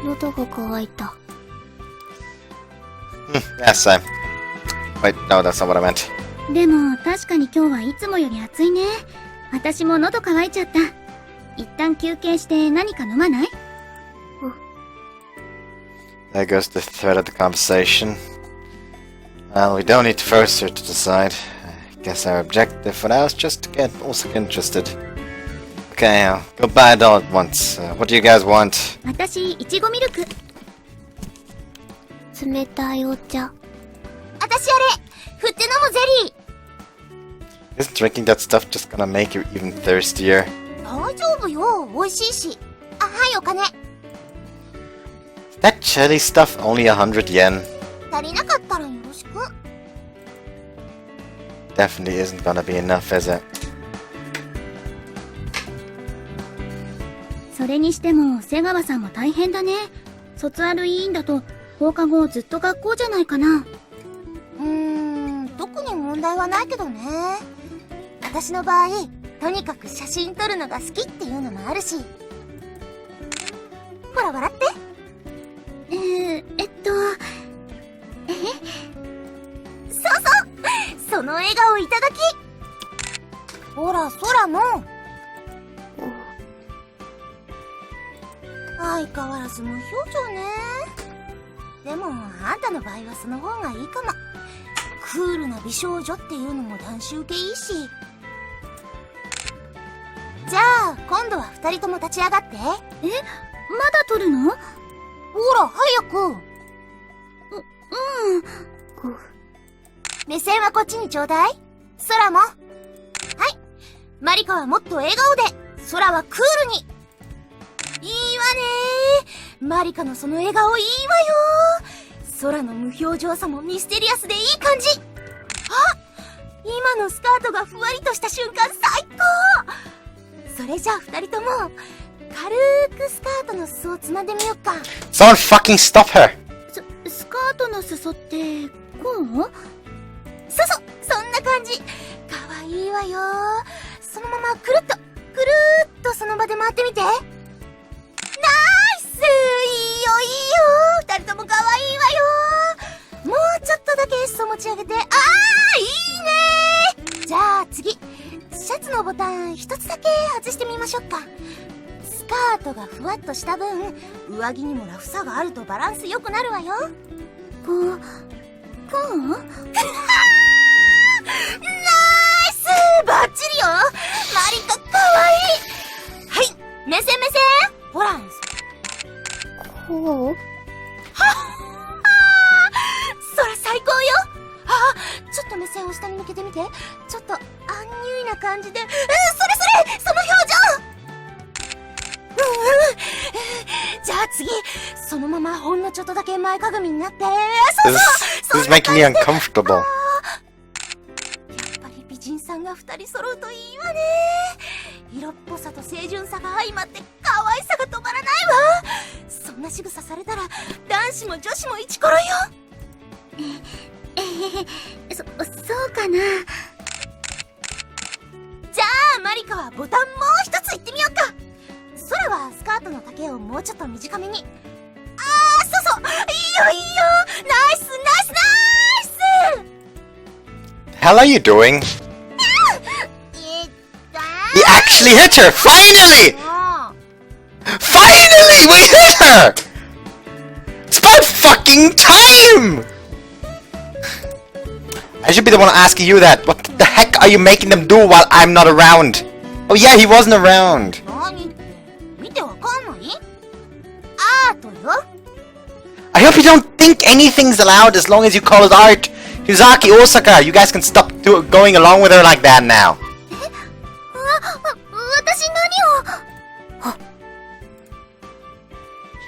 喉が渇いた。Yes, Wait, no, that's not what I meant. でも確かに今日はいつもより暑いね。私も喉乾いちゃった。一旦休憩して何か飲まない？ There goes the thread of the conversation. Well, we don't need to force her to decide. I guess our objective for now is just to get Osaka interested. Okay, I'll go buy it all at once. What do you guys want? 私、いちごミルク。冷たいお茶。私あれ振って飲むゼリー。 Isn't drinking that stuff just gonna make you even thirstier? 大丈夫よ、美味しいし。あ、はい、お金。That cherry stuff only 100 yen. 足りなかったらよろしく。Definitely isn't gonna be enough, is it? それにしても瀬川さんも大変だね。卒アル委員だと放課後ずっと学校じゃないかな。特に問題はないけどね。私の場合、とにかく写真撮るのが好きっていうのもあるし。ほら笑って。そうそう、その笑顔いただき。ほら、空も。相変わらず無表情ね。でも、あんたの場合はその方がいいかも。クールな美少女っていうのも男子受けいいし。じゃあ、今度は二人とも立ち上がって。まだ撮るの？ほら、早く。目線はこっちにちょうだい。空も。はい。マリカはもっと笑顔で、空はクールに。いいわねー。マリカのその笑顔いいわよー。空の無表情さもミステリアスでいい感じ。あ、今のスカートがふわりとした瞬間最高。それじゃあ二人とも、軽くスカートの裾をつまんでみよっか。Someone fucking stop her! スカートの裾ってこう？そうそう、そんな感じ。かわいいわよ。そのままくるっとその場で回ってみて。ナイス、いいよいいよ。二人ともかわいいわよ。もうちょっとだけ裾持ち上げて。あー、いいね。じゃあ次、シャツのボタン一つだけ外してみましょうか。スカートがふわっとした分、上着にもラフさがあるとバランス良くなるわよ。こう？ナイス、バッチリよ。マリカかわいい。はい、目線ほら。こう？空最高よ。あ、ちょっと目線を下に向けてみて。ちょっとアンニュイな感じで。それその表情。じゃあ次、そのままほんのちょっとだけ前かがみになって。そうそう、 This is making me uncomfortable. やっぱり美人さんが二人揃うといいわね。色っぽさと清純さが相まって可愛さが止まらないわ。そんな仕草されたら男子も女子もイチコロよ。そうかな。じゃあマリカはボタンもう一つ言ってみようか。空はスカートの丈をもうちょっと短めに。そうそう、いいよいいよ。ナイスナイスナイス。 Hell are you doing? We actually hit her! Finally! Finally! We hit her! It's about fucking time! I should be the one asking you that. What the heck are you making them do while I'm not around? Oh yeah, he wasn't around. 何？見てわかんない？アートよ。 I hope you don't think anything's allowed as long as you call it art. Yuzaki, Osaka, you guys can stop going along with her like that now. 私何を。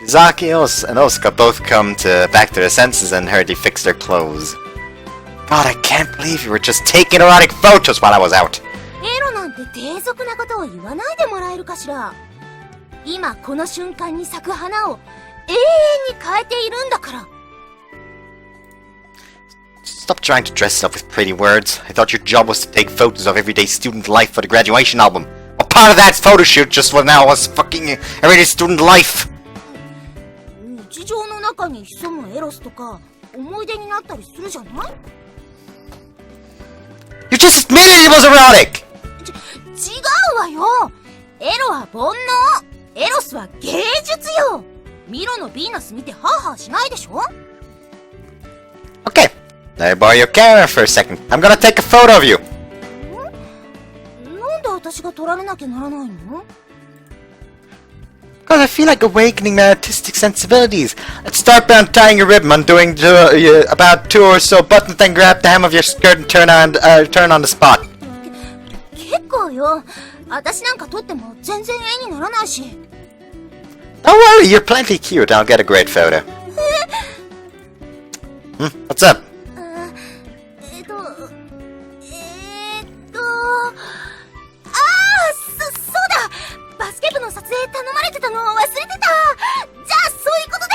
Yuzaki and Osaka both come back to their senses and heard he fixed their clothes. God, I can't believe you were just taking erotic photos while I was out. エロなんて低俗なことを言わないでもらえるかしら。今この瞬間に咲く花を永遠に変えているんだから。stop trying to dress it up with pretty words. I thought your job was to take photos of everyday student life for the graduation album. Well, part of that photo shoot just for now was fucking everyday student life. 日常の中に潜むエロスとか思い出になったりするじゃない？ You just admitted it was erotic! 違うわよ。エロは煩悩。エロスは芸術よ。ミロのヴィーナス見てハーハーしないでしょ？ Okay, let me borrow your camera for a second. I'm gonna take a photo of you. なんで私が撮られなきゃならないの？ Because I feel like awakening my artistic sensibilities. Let's start by untying your ribbon, undoing about 2 or so buttons, then grab the hem of your skirt and turn on the spot. 結構よ。私なんか撮っても全然絵にならないし。 Don't worry, you're plenty cute. I'll get a great photo. What's up? そうだ。バスケ部の撮影頼まれてたの忘れてた。じゃあそういうこと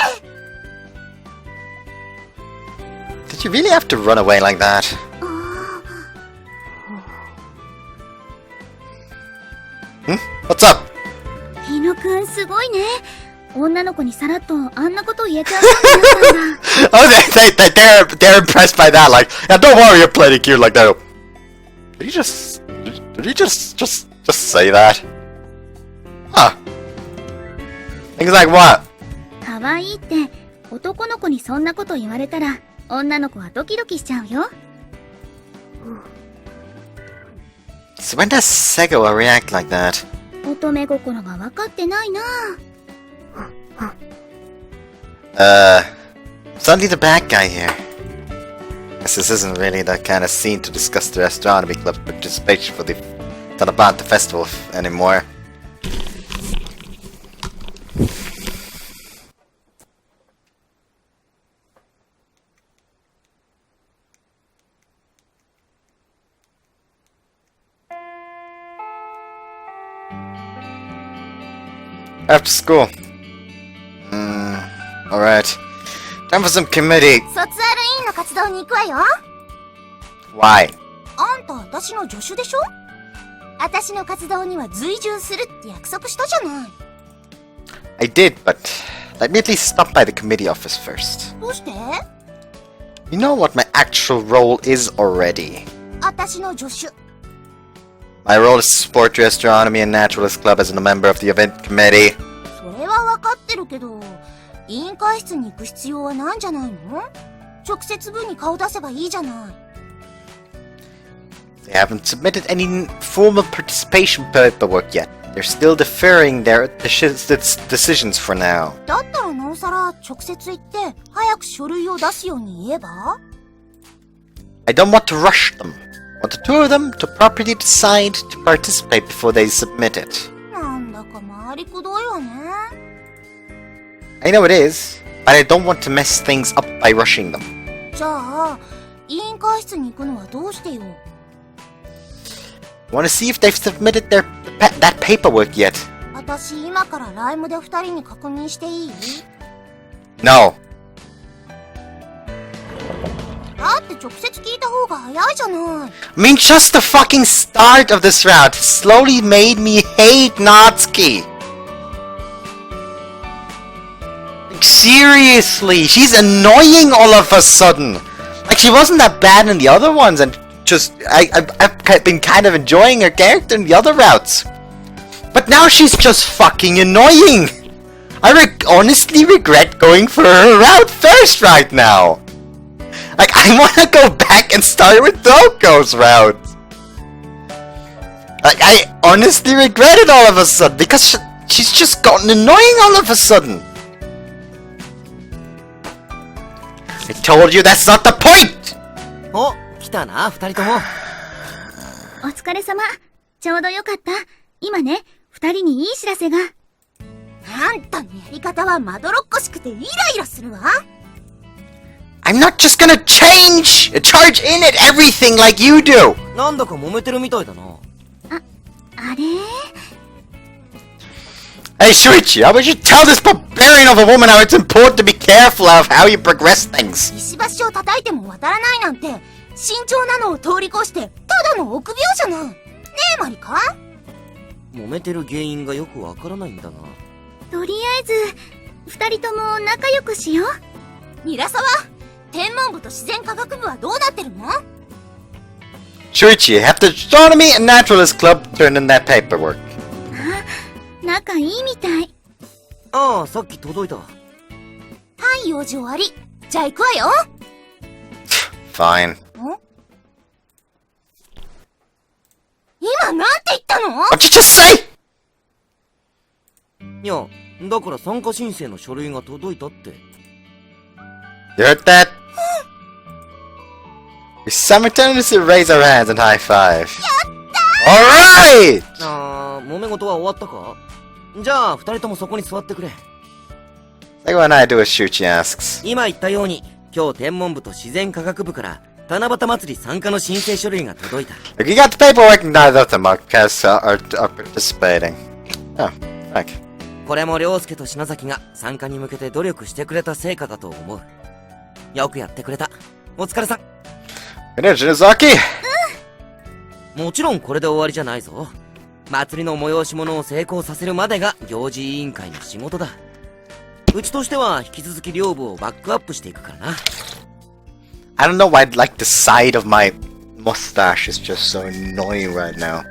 で。 Did you really have to run away like that? What's up? 日野くんすごいね。女の子にさらっとあんなこと言えちゃうもんなんだ。Oh, they're impressed by that. Like, yeah, don't worry, you're plenty cute like that. Did you just say that? Huh? Things like what? 可愛いって男の子にそんなこと言われたら女の子はドキドキしちゃうよ。So when does Sego react like that? 乙女心が分かってないな。Suddenly the bad guy here. Guess this isn't really the kind of scene to discuss the astronomy club's participation for the Tanabata festival anymore. After school. Alright. Time for some committee. 卒アル委員の活動に行くわよ。 Why? あんた私の助手でしょ？私の活動には随従するって約束したじゃない。 I did, but let me at least stop by the committee office first. どうして？ You know what my actual role is already. 私の助手。 My role is to support your astronomy and naturalist club as a member of the event committee. それはわかってるけど、委員会室に行く必要はないんじゃないの？直接部に顔出せばいいじゃない。 They haven't submitted any formal participation paperwork yet. They're still deferring their decisions for now. だったらなおさら直接行って早く書類を出すように言えば？ I don't want to rush them. I want the two of them to properly decide to participate before they submit it. なんだか回りくどいわね。 I know it is, but I don't want to mess things up by rushing them. じゃあ、委員会室に行くのはどうしてよ？ Want to see if they've submitted that paperwork yet? 私今からライムで二人に確認していい？ No. だって直接聞いた方が早いじゃない。 I mean, just the fucking start of this route slowly made me hate Natsuki. Like, seriously, she's annoying all of a sudden. Like, she wasn't that bad in the other ones, and just, I've been kind of enjoying her character in the other routes. But now she's just fucking annoying. I honestly regret going for her route first right now. Like, I wanna go back and start with Doko's route. Like, I honestly regret it all of a sudden, because she's just gotten annoying all of a sudden. I told you that's not the point! お、来たな、二人とも。お疲れ様。ちょうどよかった。今ね、二人にいい知らせが。あんたのやり方はまどろっこしくてイライラするわ。I'm not just gonna charge in at everything like you do! なんだか揉めてるみたいだな。あれ Hey Shuichi, how would you tell this barbarian of a woman how it's important to be careful of how you progress things? 石橋を叩いても渡らないなんて、慎重なのを通り越して、ただの臆病じゃない。ねえ、マリカ？揉めてる原因がよくわからないんだな。とりあえず、二人とも仲良くしよう。ミラサは、天文部と自然科学部はどうなってるの？ Shuichi, you have the Astronomy and Naturalist Club turn in that paperwork. 仲いいみたい。ああ、さっき届いた。はい、用事終わり。じゃあ行くわよ。Fine. 今なんて言ったの？ What'd you just say? いや、だから参加申請の書類が届いたって。You heard that? We simultaneously raise our hands and high five. Alright! あー、揉め事は終わったか？じゃあ、二人ともそこに座ってくれ。Like when I do as Shuichi asks. 今言ったように、今日天文部と自然科学部から七夕祭り参加の申請書類が届いた。Look, you got the paperwork and none of the markers are participating. Oh, thank you. これも涼介と篠崎が参加に向けて努力してくれた成果だと思う。よくやってくれた。お疲れさん。Good day, Shinozaki! もちろんこれで終わりじゃないぞ。祭りの催し物を成功させるまでが行事委員会の仕事だ。うちとしては引き続き寮部をバックアップしていくからな。I don't know why like the side of my mustache is just so annoying right now.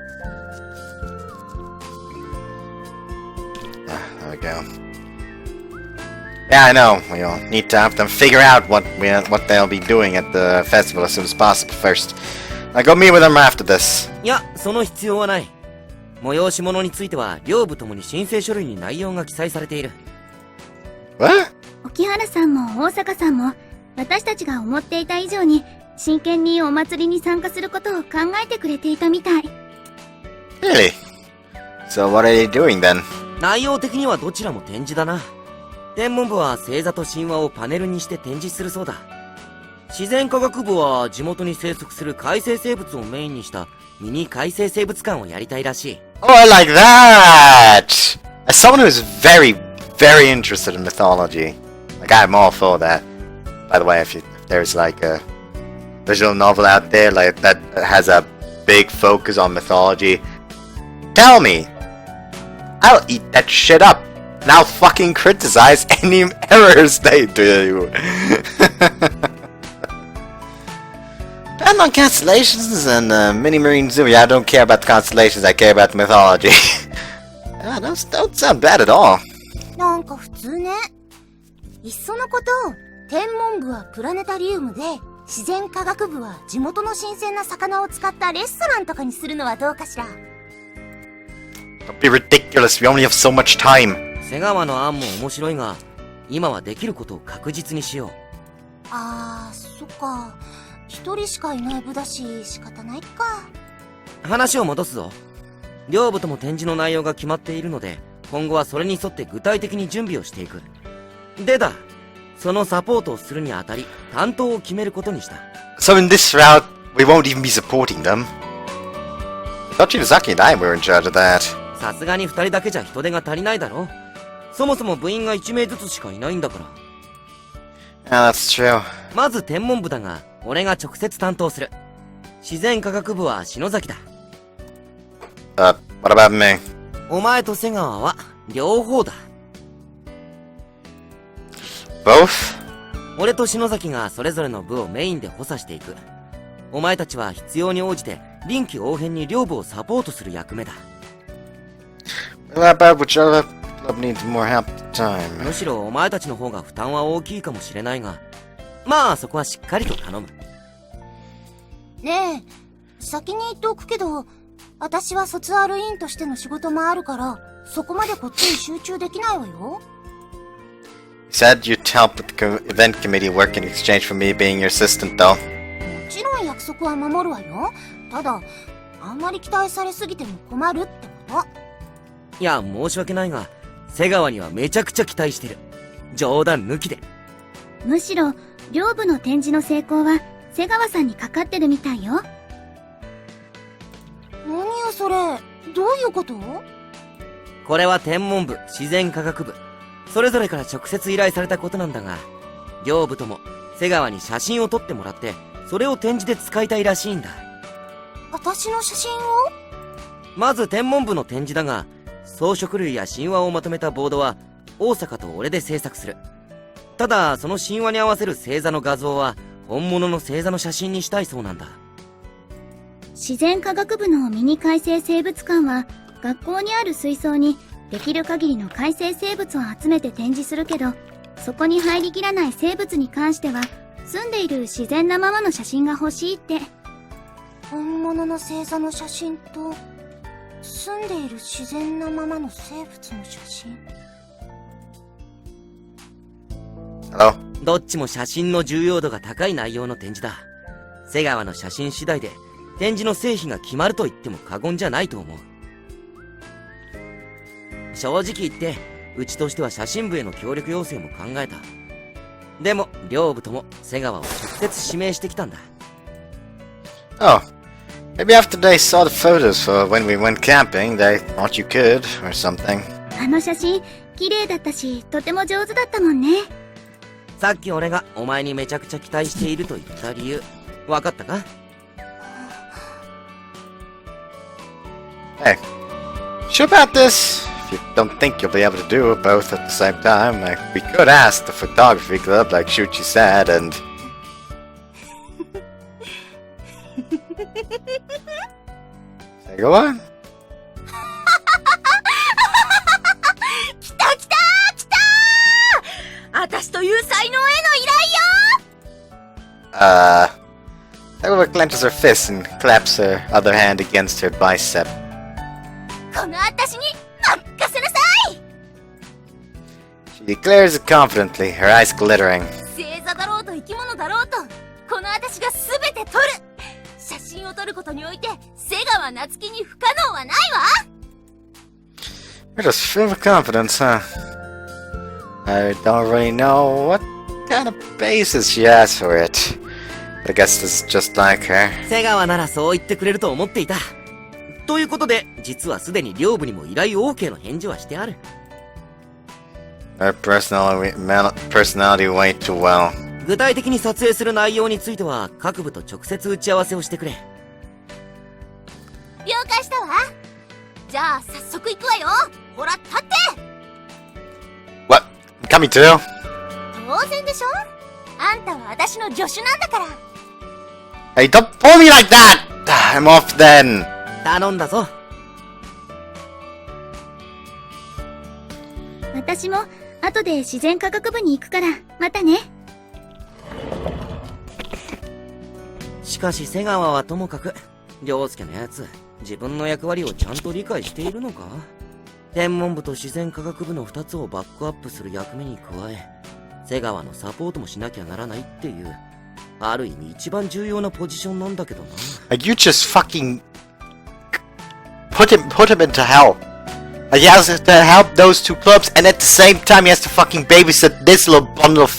There we go. Yeah, I know. We'll need to have them figure out what they'll be doing at the festival as soon as possible first. I'll go meet with them after this. いや、その必要はない。催し物については両部ともに申請書類に内容が記載されている。What? 沖原さんも大阪さんも、私たちが思っていた以上に真剣にお祭りに参加することを考えてくれていたみたい。Really? So what are they doing then? 内容的にはどちらも展示だな。天文部は星座と神話をパネルにして展示するそうだ。自然科学部は地元に生息する海生生物をメインにしたミニ海生生物館をやりたいらしい。Oh, I like that! As someone who's very, very interested in mythology, like I'm all for that. By the way, if there's like a visual novel out there like that has a big focus on mythology, tell me. I'll eat that shit up. And I'll fucking criticize any errors they do. And on constellations and mini marine zoo, yeah, I don't care about the constellations, I care about the mythology. Those don't sound bad at all. なんか普通ね。いっそのこと、天文部はプラネタリウムで、自然科学部は地元の新鮮な魚を使ったレストランとかにするのはどうかしら。Don't be ridiculous, we only have so much time. 瀬川の案も面白いが、今はできることを確実にしよう。あー、そっか。一人しかいない部だし、仕方ないか。話を戻すぞ。両部とも展示の内容が決まっているので、今後はそれに沿って具体的に準備をしていく。でだ、そのサポートをするにあたり、担当を決めることにした。So in this route, we won't even be supporting them. I thought Shinozaki and I were in charge of that. さすがに二人だけじゃ人手が足りないだろ。そもそも部員が1名ずつしかいないんだから。Yeah, that's true. まず天文部だが、俺が直接担当する。自然科学部は篠崎だ。What about me? お前と瀬川は両方だ。Both? 俺と篠崎がそれぞれの部をメインで補佐していく。お前たちは必要に応じて臨機応変に両部をサポートする役目だ。Well, about whichever club needs more help at the time. むしろお前たちの方が負担は大きいかもしれないが、まあそこはしっかりと頼む。ねえ、先に言っておくけど、私は卒アル委員としての仕事もあるから、そこまでこっちに集中できないわよ。You said you'd help with the event committee work in exchange for me being your assistant, though. もちろん約束は守るわよ。ただ、あんまり期待されすぎても困るってこと。いや、申し訳ないが、瀬川にはめちゃくちゃ期待してる。冗談抜きで。むしろ、両部の展示の成功は、瀬川さんにかかってるみたいよ。何よそれ、どういうこと？これは天文部、自然科学部、それぞれから直接依頼されたことなんだが、両部とも瀬川に写真を撮ってもらって、それを展示で使いたいらしいんだ。私の写真を？まず天文部の展示だが、装飾類や神話をまとめたボードは大阪と俺で制作する。ただその神話に合わせる星座の画像は本物の星座の写真にしたいそうなんだ。自然科学部のミニ海生生物館は、学校にある水槽にできる限りの海生生物を集めて展示するけど、そこに入りきらない生物に関しては、住んでいる自然なままの写真が欲しいって。本物の星座の写真と、住んでいる自然なままの生物の写真。Hello? どっちも写真の重要度が高い内容の展示だ。瀬川の写真次第で展示の成否が決まると言っても過言じゃないと思う。正直言ってうちとしては写真部への協力要請も考えた。でも両部とも瀬川を直接指名してきたんだ。Oh. Maybe after they saw the photos for when we went camping, they thought you could, or something. あの写真、綺麗だったし、とても上手だったもんね。さっき俺がお前にめちゃくちゃ期待していると言った理由、わかったか？ Hey, sure about this? If you don't think you'll be able to do both at the same time, we could ask the photography club like Shuchi said, and... Say, go on. 来た来た来たー！私という才能への依頼よ！ Sagwa clenches her fist and claps her other hand against her bicep. この私に任せなさい！ She declares it confidently, her eyes glittering. 星座だろうと生き物だろうと、この私が全て撮る！写真を撮ることにおいて、瀬川夏樹に不可能はないわ！ You're just filled with confidence, huh? I don't really know what kind of basis she has for it. But I guess this is just like her. 瀬川ならそう言ってくれると思っていた。ということで、実はすでに両部にも依頼 OK の返事はしてある。Her personality way too well. 具体的に撮影する内容については各部と直接打ち合わせをしてくれ。了解したわ。じゃあ早速行くわよ。ほら立って。 What? Coming too? 当然でしょ。あんたは私の助手なんだから。 Hey, don't pull me like that! I'm off then! 頼んだぞ。私も後で自然科学部に行くから、またね。しかし瀬川はともかく、涼介のやつ、自分の役割をちゃんと理解しているのか？天文部と自然科学部の2つをバックアップする役目に加え、瀬川のサポートもしなきゃならないっていう、ある意味一番重要なポジションなんだけどな。Like, you just fucking... Put him into hell. Like, he has to help those two clubs, and at the same time he has to fucking babysit this little bundle of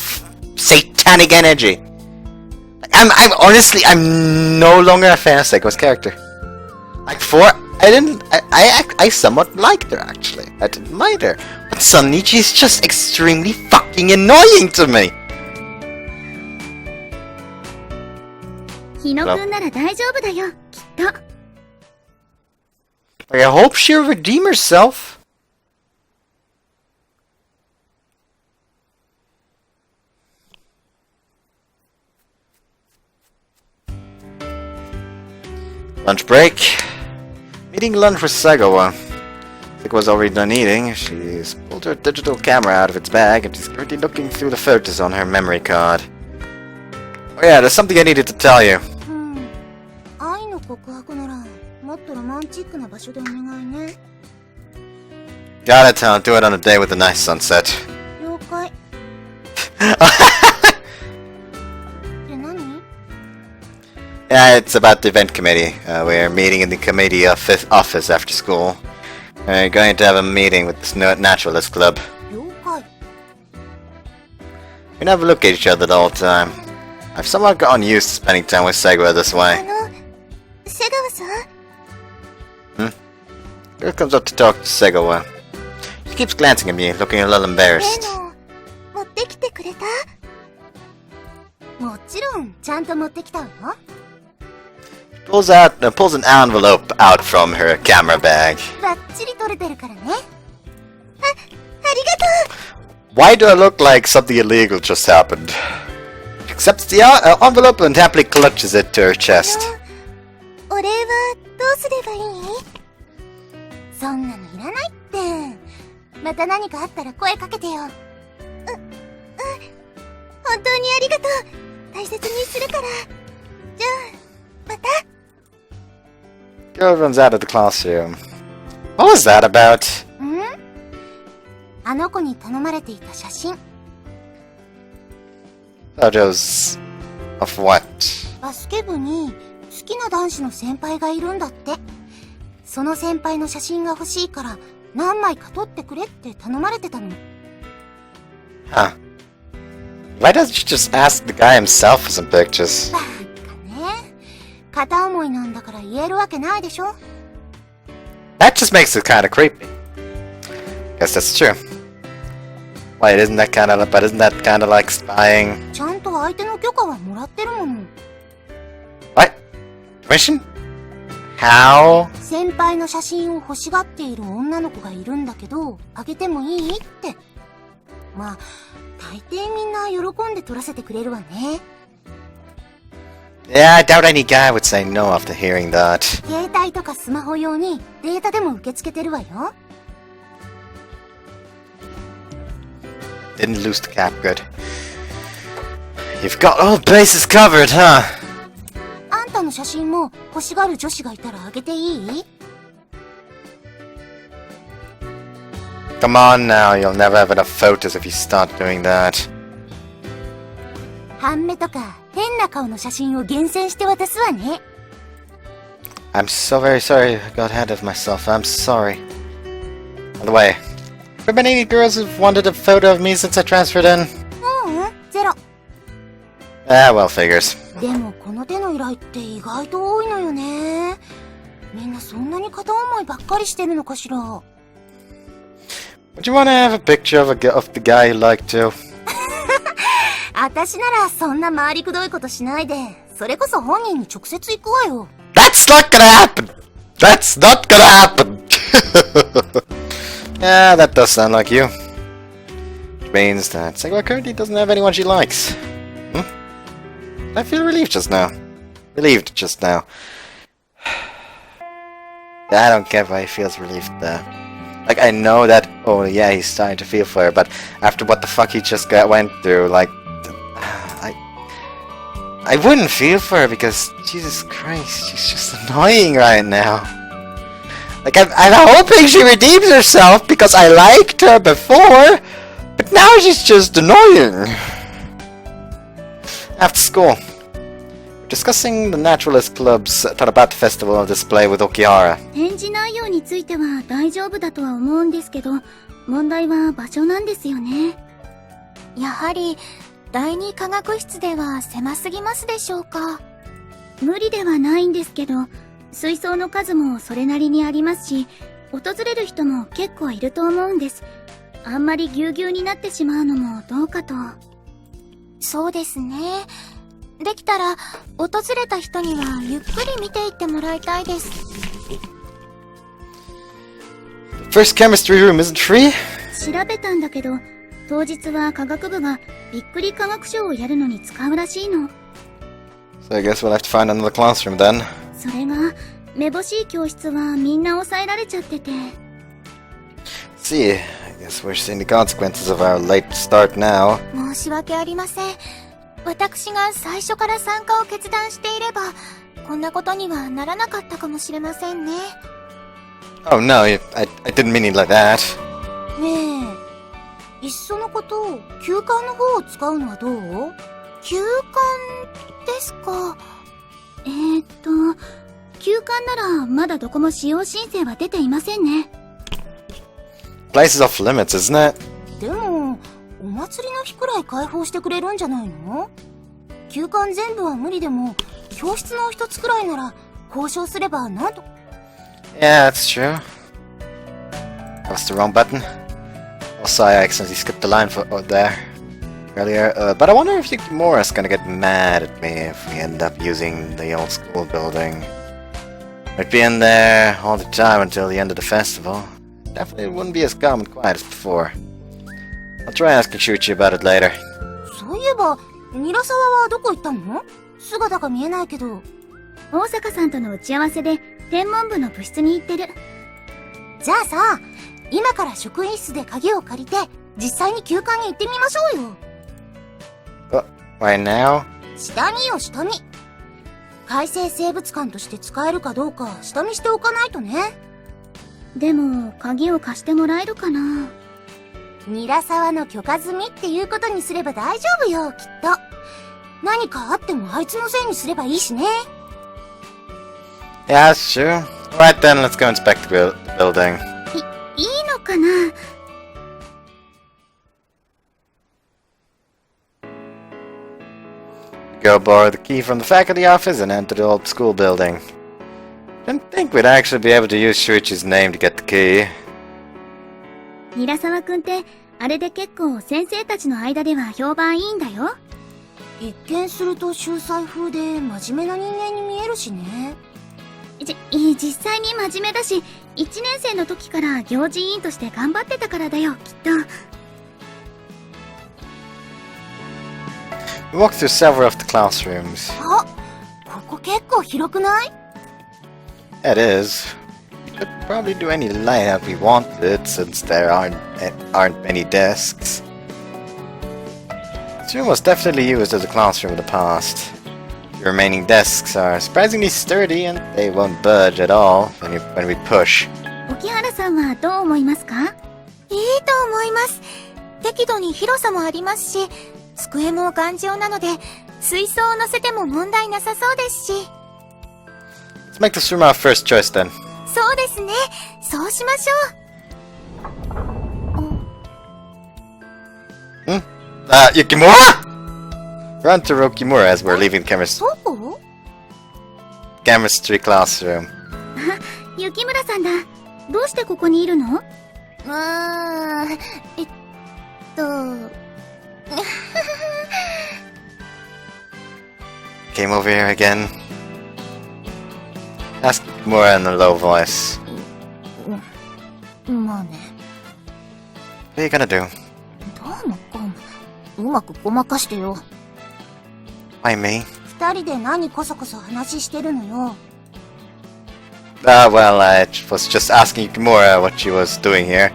satanic energy. I'm honestly, I'm no longer a fan of Seiko's character. Like, before, I somewhat liked her, actually. I didn't mind her. But suddenly, she's just extremely fucking annoying to me. 日野くんなら大丈夫だよ、きっと。Like, I hope she'll redeem herself. Lunch break. Eating lunch with Sagawa. Sagawa's already done eating. She's pulled her digital camera out of its bag and she's currently looking through the photos on her memory card. Oh yeah, there's something I needed to tell you. 愛の告白ならもっとロマンチックな場所でお願いね。 Got it, I'll do it on a day with a nice sunset. 了解。で何？ Yeah, it's about the event committee. We're meeting in the committee office after school. We're going to have a meeting with this naturalist club. 了解。 We never look at each other the whole time. I've somewhat gotten used to spending time with Segura this way. 瀬川さん？ Girl comes up to talk to Segura. She keeps glancing at me, looking a little embarrassed. 例の持ってきてくれた？もちろんちゃんと持ってきたわよ。Pulls an envelope out from her camera bag. バッチリ撮れてるからね。ありがとう。 Why do I look like something illegal just happened? Accepts the envelope and happily clutches it to her chest. お礼はどうすればいい？そんなのいらないって。また何かあったら声かけてよ。本当にありがとう。大切にするから。じゃあ、また。Girl runs out of the classroom. What was that about? あの子に頼まれていた写真。Photos of what? バスケ部に好きな男子の先輩がいるんだって。その先輩の写真が欲しいから何枚か撮ってくれって頼まれてたの。Huh. Why doesn't she just ask the guy himself for some pictures? バカね。片思いなんだから言えるわけないでしょ。That just makes it kind of creepy. Guess that's true. Wait, isn't that kind of like spying? ちゃんと相手の許可はもらってるもの。What? Permission? How? 先輩の写真を欲しがっている女の子がいるんだけど、あげてもいいって。まあ、大抵みんな喜んで撮らせてくれるわね。Yeah, I doubt any guy would say no after hearing that. 携帯とかスマホ用にデータでも受け付けてるわよ。Didn't lose the cap, good. You've got all bases covered, huh? あんたの写真も欲しがる女子がいたらあげていい？ Come on now, you'll never have enough photos if you start doing that. 半目とか変な顔の写真を厳選して渡すわね。I'm so very sorry I got ahead of myself. I'm sorry. By the way, have there been any girls who've wanted a photo of me since I transferred in? ゼロ。Ah, well, figures. でもこの手の依頼って意外と多いのよね。みんなそんなに片思いばっかりしてるのかしら。Would you want to have a picture of the guy you like to? 私ならそんな回りくどいことしないで、それこそ本人に直接行くわよ。That's not gonna happen! That's not gonna happen! Yeah, that does sound like you. Which means that Segwa currently doesn't have anyone she likes. I feel relieved just now. I don't get why he feels relieved there. Like, I know that, oh yeah, he's starting to feel for her, but after what the fuck he just went through, like, I wouldn't feel for her because, Jesus Christ, she's just annoying right now. Like, I'm hoping she redeems herself because I liked her before, but now she's just annoying. After school, we're discussing the Naturalist Club's Tarabat Festival display with Okihara. 展示内容については大丈夫だとは思うんですけど、問題は場所なんですよね。やはり第二科学室では狭すぎますでしょうか。無理ではないんですけど、水槽の数もそれなりにありますし、訪れる人も結構いると思うんです。あんまりぎゅうぎゅうになってしまうのもどうかと。そうですね。できたら訪れた人にはゆっくり見ていってもらいたいです。First chemistry room isn't free? 調べたんだけど、当日は科学部がびっくり科学ショーをやるのに使うらしいの。So I guess we'll have to find another classroom then. それが、めぼしい教室はみんな抑えられちゃってて。See, I guess we're seeing the consequences of our late start now. 申し訳ありません。私が最初から参加を決断していれば、こんなことにはならなかったかもしれませんね。Oh no, I didn't mean it like that. ねえ、いっそのこと、休館の方を使うのはどう？休館ですか。休館ならまだどこも使用申請は出ていませんね。Place is off limits, isn't it? でも、お祭りの日くらい開放してくれるんじゃないの？休館全部は無理でも、教室の一つくらいなら交渉すればなんと。Yeah, that's true. That was the wrong button. sorry, I accidentally skipped the line there earlier. But I wonder if Yukimura's gonna get mad at me if we end up using the old school building. Might be in there all the time until the end of the festival. Definitely wouldn't be as calm and quiet as before. I'll try asking Shuichi about it later. そういえば、ニラサワはどこ行ったの？姿が見えないけど。大坂さんとの打ち合わせで天文部の部室に行ってる。じゃあさ、今から職員室で鍵を借りて、実際に休館に行ってみましょうよ。Right now? 下見よ、下見。改正生物館として使えるかどうか下見しておかないとね。でも、鍵を貸してもらえるかな？ニラサワの許可済みっていうことにすれば大丈夫よ、きっと。何かあってもあいつのせいにすればいいしね。Yeah, that's true. Right then, let's go inspect the building. いいのかな？ Go borrow the key from the faculty office and enter the old school building. Didn't think we'd actually be able to use Shuichi's name to get the key. ニラサワくんって、あれで結構先生たちの間では評判いいんだよ。一見すると秀才風で真面目な人間に見えるしね。実際に真面目だし、1年生の時から行事委員として頑張ってたからだよ、きっと。We walked through several of the classrooms. あ、ここ結構広くない？ It is. We could probably do any layout we wanted since there aren't many desks. This room was definitely used as a classroom in the past. The remaining desks are surprisingly sturdy and they won't budge at all when we push. 沖原さんはどう思いますか？いいと思います。適度に広さもありますし、机も頑丈なので、水槽を乗せても問題なさそうですし。Let's make this room our first choice then. そうですね。そうしましょう。Yukimura! Run to Rokimura as we're leaving the どこ？ chemistry classroom. 雪村さんだ。どうしてここにいるの？Came over here again. Ask Yukimura in a low voice. まあね。What are you gonna do? どうもこうも、うまくごまかしてよ。Why me? 二人で何こそこそ話してるのよ。Well, I was just asking Yukimura what she was doing here.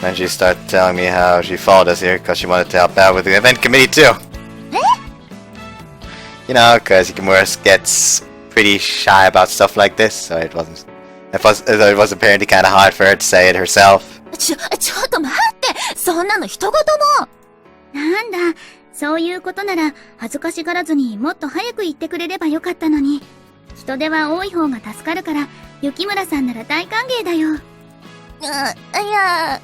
Then she started telling me how she followed us here because she wanted to help out with the event committee too. You know, because Yukimura gets pretty shy about stuff like this, so it was apparently kind of hard for her to say it herself. ちょっと待って、そんなの人事も。なんだ、そういうことなら恥ずかしがらずにもっと早く言ってくれればよかったのに。人手は多い方が助かるから、雪村さんなら大歓迎だよ。いや、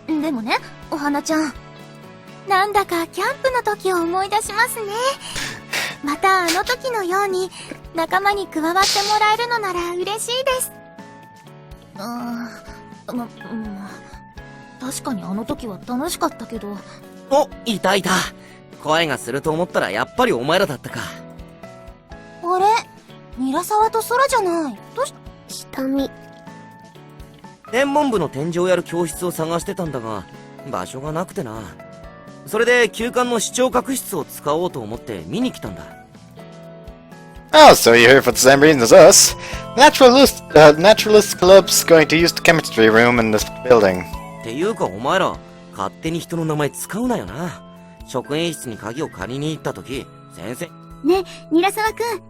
でもね、お花ちゃん。なんだかキャンプの時を思い出しますね。またあの時のように仲間に加わってもらえるのなら嬉しいです。確かにあの時は楽しかったけど。お、いたいた。声がすると思ったらやっぱりお前らだったか。あれ？ニラサワと空じゃない。下見。天文部の天井をやる教室を探してたんだが、場所がなくてな。それで旧館の視聴覚室を使おうと思って見に来たんだ。Oh, so you're here for the same reason as us. Naturalist Club's going to use the chemistry room in this building. っていうかお前ら、勝手に人の名前使うなよな。職員室に鍵を借りに行った時、先生。ね、ニラサワくん。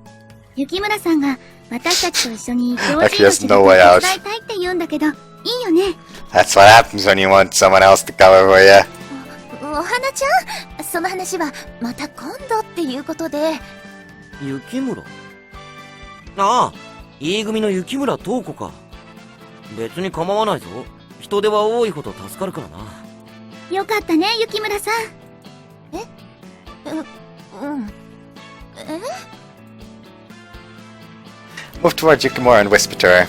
雪村さんが私たちと一緒に行事 Actually, を there's 手 no 伝 way い out. たいって言うんだけど、いいよね。That's what happens when you want someone else to cover for you. お花ちゃん、その話はまた今度っていうことで。雪村？ああ、E組の雪村東子か。別に構わないぞ。人手は多いほど助かるからな。よかったね、雪村さん。Move towards Yukimura and whisper to her.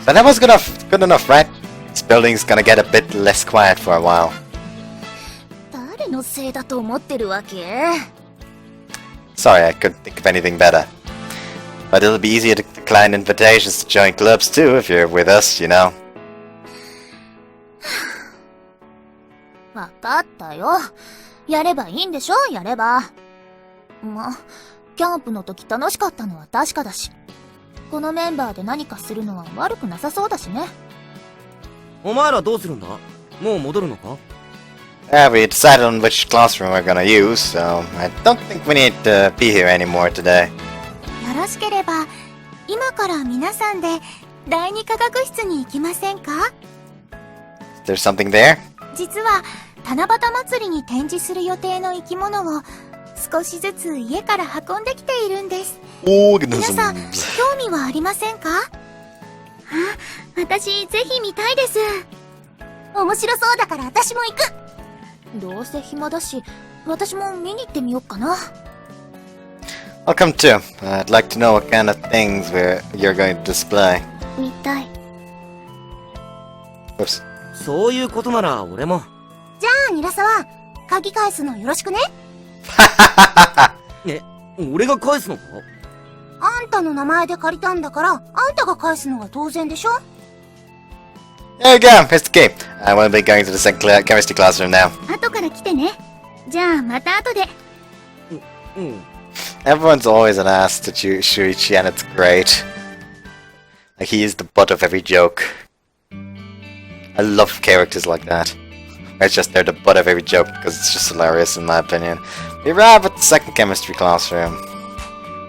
But that was good enough, right? This building's gonna get a bit less quiet for a while. 誰のせいだと思ってるわけ？ Sorry, I couldn't think of anything better. But it'll be easier to decline invitations to join clubs too if you're with us, you know. わかったよ。やればいいんでしょ、やれば。ま、キャンプの時楽しかったのは確かだし。このメンバーで何かするのは悪くなさそうだしね。お前らどうするんだ？もう戻るのか？ Yeah, we decided on which classroom we're gonna use, so I don't think we need to be here anymore today. よろしければ、今から皆さんで第二科学室に行きませんか？ Is there something there? 実は、七夕祭りに展示する予定の生き物を少しずつ家から運んできているんです。皆さん、興味はありませんか？あ、私ぜひ見たいです。面白そうだから私も行く。どうせ暇だし、私も見に行ってみようかな。I'll come too. I'd like to know what kind of things you're going to display. 見たい。Oops. そういうことなら俺も。じゃあ、ニラサワ、鍵返すのよろしくね。え、俺が返すのか？あんたの名前で借りたんだから、あんたが返すのが当然でしょ？ There you go, here's the key. I won't be going to the chemistry classroom now. 後から来てね。じゃあまた後で。うん。Everyone's always an ass to Shuichi, and it's great. Like, he is the butt of every joke. I love characters like that. It's just they're the butt of every joke because it's just hilarious in my opinion. We arrive at the second chemistry classroom.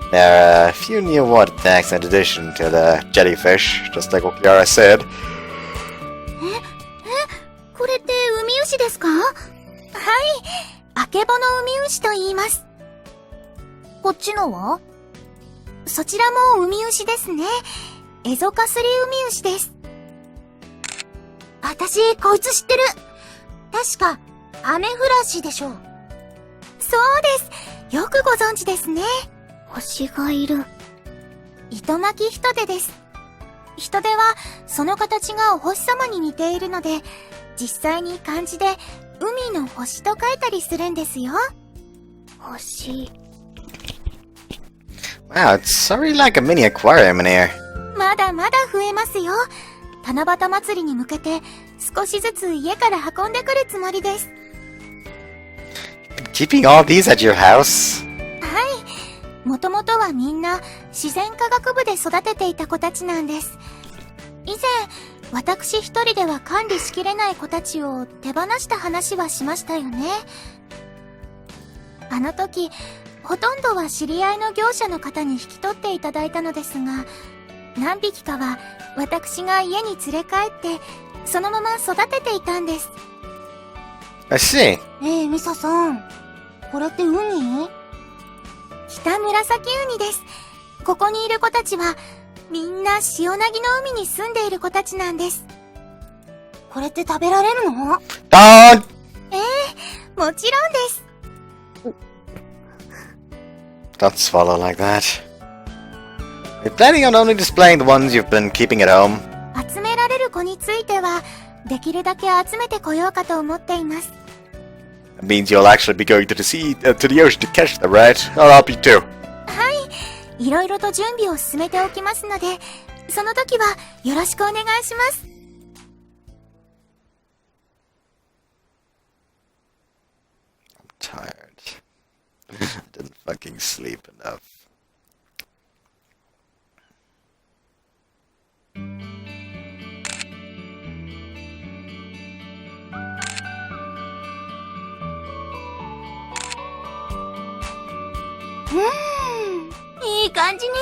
There are a few new water tanks in addition to the jellyfish, just like what Kiara said. これってウミウシですか？はい、あけぼのウミウシと言います。こっちのは？そちらもウミウシですね。エゾカスリウミウシです。私、こいつ知ってる。確か、アメフラシでしょう。そうです。よくご存知ですね。星がいる。糸巻きヒトデです。ヒトデは、その形がお星様に似ているので、実際に漢字で、海の星と書いたりするんですよ。星。Wow, it's already like a mini aquarium in here. まだまだ増えますよ。七夕祭りに向けて、少しずつ家から運んでくるつもりです。Keeping all these at your house? はい。もともとはみんな自然科学部で育てていた子たちなんです。以前、私一人では管理しきれない子たちを手放した話はしましたよね。あの時、ほとんどは知り合いの業者の方に引き取っていただいたのですが、何匹かは私が家に連れ帰って、そのまま育てていたんです。I see. ねえ、ミサさん。これって海？北紫ウニです。ここにいる子たちは、みんな塩なぎの海に住んでいる子たちなんです。これって食べられるの？ Don't! もちろんです。Don't swallow like that. Are you planning on only displaying the ones you've been keeping at home? 集められる子については、できるだけ集めてこようかと思っています。That means you'll actually be going to the sea, to the ocean to catch them, right? I'll help you too. はい。いろいろと準備を進めておきますので、その時はよろしくお願いします。I'm tired. I didn't fucking sleep enough. Hmm. いい感じね。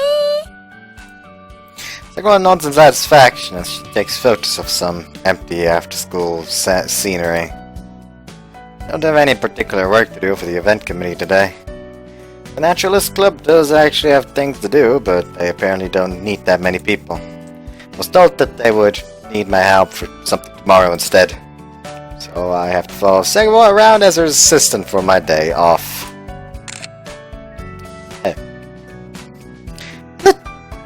It's like one nonsense satisfaction as she takes photos of some empty after-school scenery. Don't have any particular work to do for the event committee today. The Naturalist Club does actually have things to do, but they apparently don't need that many people. I was told that they would need my help for something tomorrow instead. So I have to follow Segamo around as her assistant for my day off.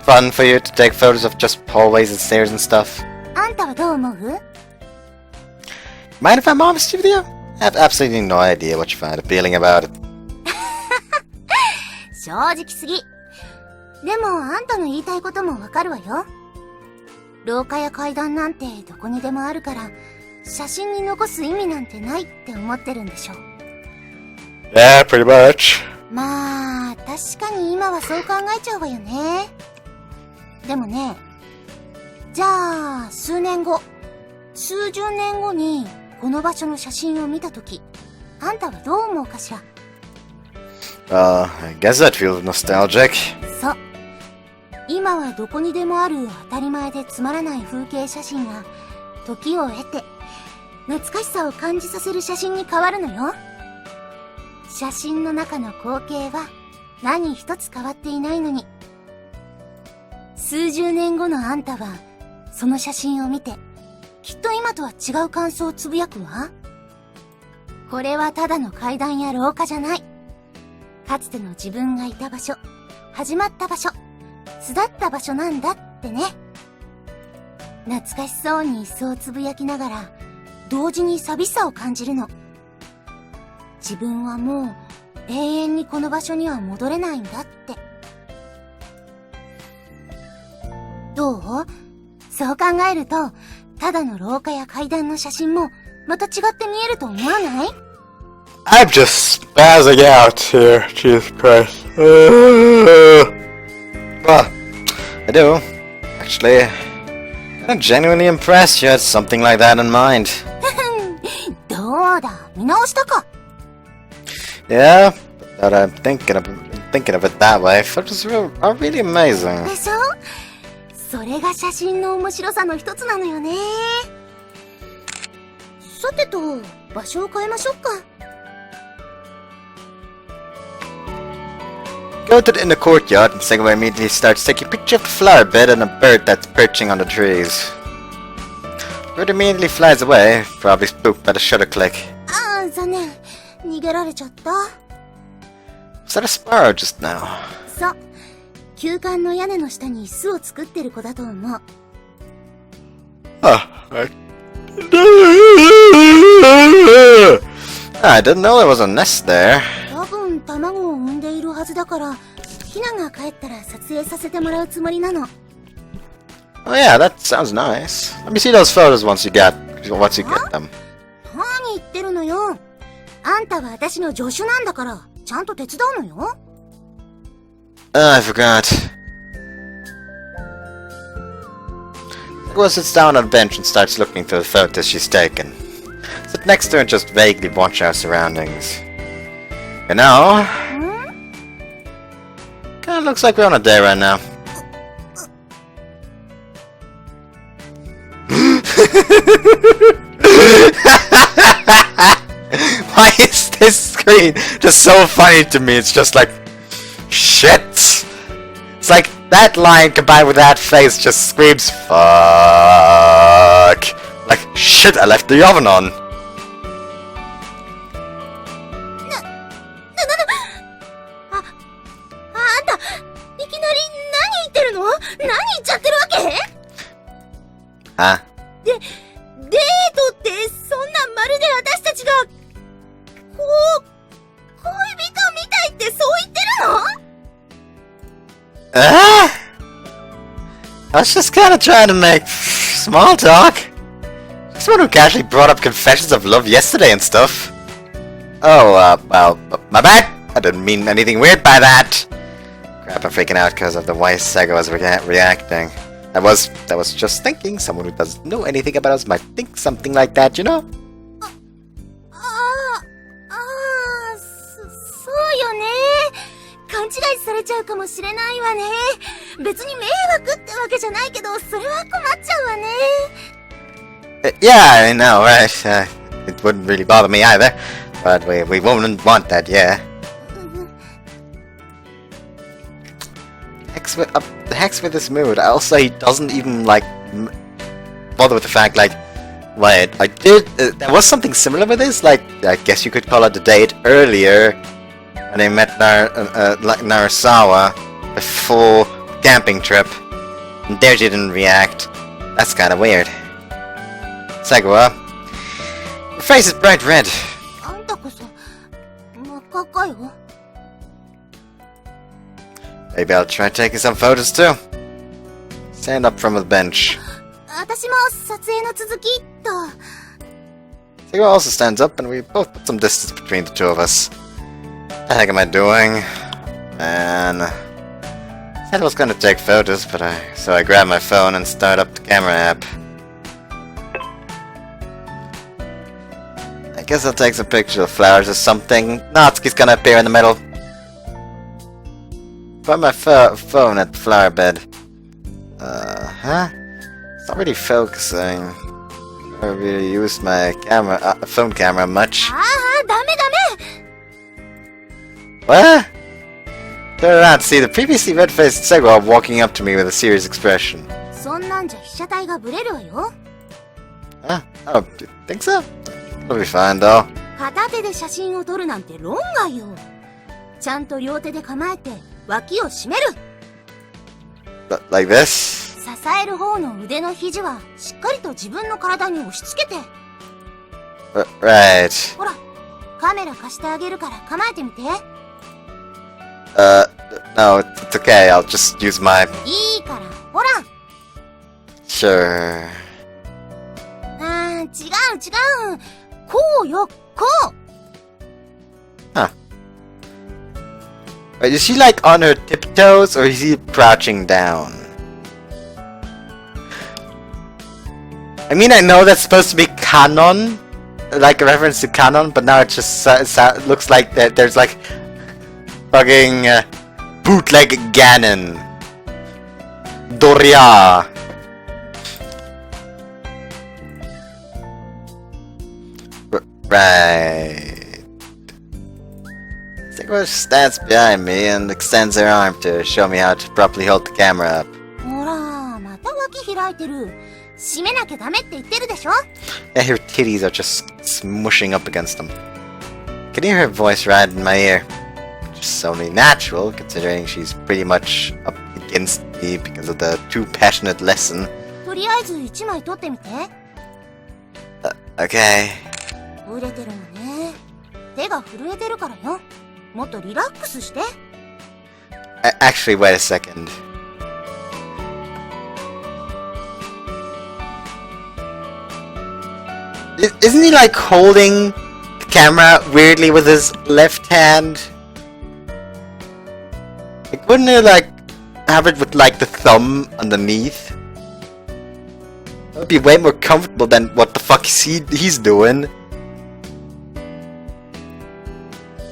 fun for you to take photos of just hallways and stairs and stuff? あんたはどう思う？ Mind if I'm honest with you? I have absolutely no idea what you find appealing about it. 正直すぎ。でもあんたの言いたいこともわかるわよ。廊下や階段なんてどこにでもあるから、写真に残す意味なんてないって思ってるんでしょ。Yeah, pretty much. まあ、確かに今はそう考えちゃうわよね。でもね、じゃあ、数年後、数十年後に、この場所の写真を見たとき、あんたはどう思うかしら？ I guess that feels nostalgic. そう。今はどこにでもある当たり前でつまらない風景写真が、時を経て、懐かしさを感じさせる写真に変わるのよ。写真の中の光景は何一つ変わっていないのに、数十年後のあんたはその写真を見てきっと今とは違う感想をつぶやくわ。これはただの階段や廊下じゃない。かつての自分がいた場所、始まった場所、巣立った場所なんだってね。懐かしそうにそうつぶやきながら同時に寂しさを感じるの。自分はもう永遠にこの場所には戻れないんだって。どう？そう考えると、ただの廊下や階段の写真もまた違って見えると思わない？ I'm just spazzing out here, Jesus Christ. Well, I do. Actually, I'm genuinely impressed you had something like that in mind. どうだ、見直したか？ Yeah, but I'm thinking of it that way. Photos are really amazing. でしょ？それが写真の面白さの一つなのよね。さてと、場所を変えましょうか。Go to the inner courtyard and Segway immediately starts taking a picture of the flower bed and a bird that's perching on the trees. Bird immediately flies away, probably spooked by the shutter click. ああ、残念。逃げられちゃった。Was that a sparrow just now? そう。旧館の屋根の下に巣を作ってる子だと思う。I didn't know there was a nest there. 多分卵を産んでいるはずだから、ヒナが帰ったら撮影させてもらうつもりなの。Oh yeah, that sounds nice. Let me see those photos once you get them. 何言ってるのよ。あんたは私の助手なんだから、ちゃんと手伝うのよ。I forgot. Segway sits down on a bench and starts looking through the photos she's taken. Sit next to her and just vaguely watch our surroundings. You know, kinda looks like we're on a day right now. Why is this screen just so funny to me? It's just like, shit. It's like that line combined with that face just screams fuck. Like, shit, I left the oven on. あんた、いきなり何言ってるの？何言っちゃってるわけ？ Huh? デートってそんなまるで私たちが恋人みたいってそう言ってるの？ I was just kind of trying to make small talk. Someone who casually brought up confessions of love yesterday and stuff. Oh, well, my bad. I didn't mean anything weird by that. Crap, I'm freaking out because of the way Sega was reacting. I was just thinking someone who doesn't know anything about us might think something like that, you know? そうよね。勘違いされちゃうかもしれないわね。別に迷惑ってわけじゃないけど、それは困っちゃうわね。Yeah, I know, right? It wouldn't really bother me either. But we wouldn't want that, yeah. The heck's with this mood. Also, he doesn't even, like, bother with the fact, like, wait, there was something similar with this, like, I guess you could call it the date earlier, when they met Narasawa, before camping trip. And there she didn't react. That's kinda weird. Segura, your face is bright red. あんたこそ、真っ赤っかよ。Maybe I'll try taking some photos too. Stand up from the bench. 私も撮影の続きっと。Segura also stands up and we both put some distance between the two of us. What the heck am I doing? Man. Said I was gonna take photos, but so I grabbed my phone and started up the camera app. I guess I'll take some pictures of flowers or something. Natsuki's gonna appear in the middle. Put my phone at the flower bed. Huh? It's not really focusing. I really used my phone camera much. ああ、ダメダメ。 What? Turn around, see the previously red-faced Segura walking up to me with a serious expression. そんなんじゃ被写体がブレるわよ。 Huh? Oh, do you think so? It'll be fine though. 片手で写真を撮るなんて論外よ。ちゃんと両手で構えて脇を締める。Like this? 支える方の腕の肘はしっかりと自分の体に押し付けて。Right. ほら、カメラ貸してあげるから構えてみて。No, it's okay. I'll just use my... いいから、ほら。 Sure. 違う。こうよ、こう。 Huh. Wait, is she like on her tiptoes or is he crouching down? I mean, I know that's supposed to be canon, like a reference to canon, but now it just looks like there's like fucking bootleg Ganon. Doria. Right. Segura stands behind me and extends her arm to show me how to properly hold the camera up. ほら、また脇開いてる。閉めなきゃダメって言ってるでしょ。 Yeah, her titties are just smushing up against them. I can hear her voice right in my ear. Which is only natural, considering she's pretty much up against me because of the too passionate lesson. とりあえず1枚撮ってみて。Okay. ブレてるのね。手が震えてるからよ。もっとリラックスして。Actually, wait a second. Isn't he like holding the camera weirdly with his left hand? Like, wouldn't he like have it with like the thumb underneath? That would be way more comfortable than what the fuck is he's doing.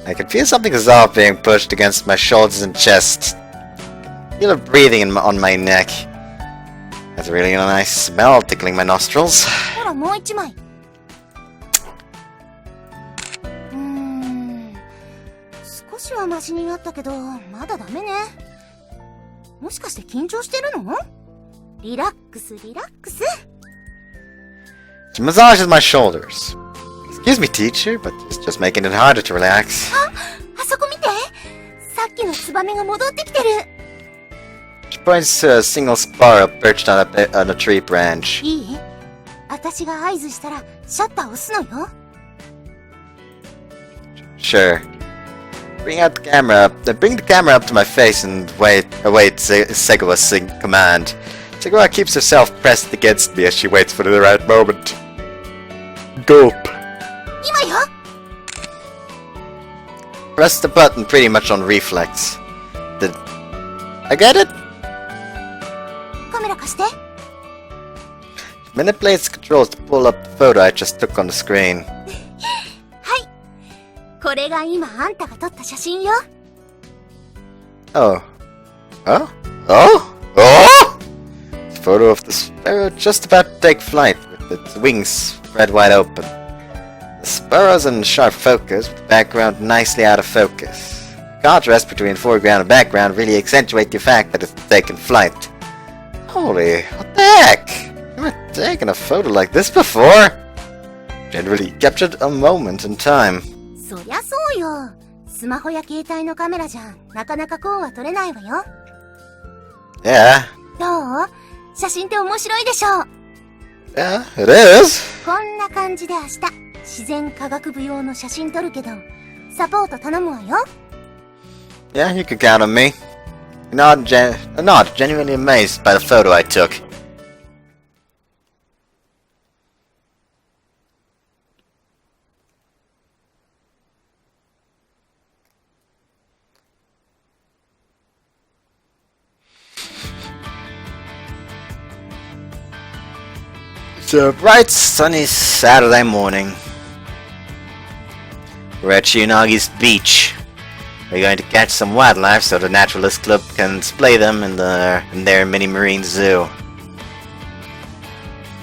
I can feel something soft being pushed against my shoulders and chest. Feel it breathing on my neck. That's really a nice smell tickling my nostrils. ほら、もう1枚。少しはマシになったけど、まだダメね。もしかして緊張してるの？リラックス。 She massages my shoulders. Excuse me, teacher, but it's just making it harder to relax. あそこ見て。さっきのツバメが戻ってきてる。 She points to a single sparrow perched on a tree branch. いい？私が合図したらシャッター押すのよ。 Sure. Bring the camera up to my face and await Segura's command. Segura keeps herself pressed against me as she waits for the right moment. Gulp. 今よ。 Press the button pretty much on reflex. Did I get it? カメラ貸して。 Manipulates the controls to pull up the photo I just took on the screen. はい。これが今あんたが撮った写真よ。 Oh. Oh? Oh? Oh? It's a photo of the sparrow just about to take flight with its wings spread wide open. The sparrow's in sharp focus with the background nicely out of focus. The contrast between foreground and background really accentuate the fact that it's taken flight. Holy, what the heck? Never taken a photo like this before. Generally captured a moment in time. そりゃそうよ。スマホや携帯のカメラじゃなかなかこうは撮れないわよ。Yeah. どう？写真って面白いでしょ？ Yeah, it is. こんな感じで明日、自然科学部用の写真撮るけど、サポート頼むわよ。Yeah, you can count on me. Not genuinely amazed by the photo I took. It's a bright, sunny Saturday morning. We're at Shionagi's beach. We're going to catch some wildlife so the Naturalist Club can display them in their mini marine zoo.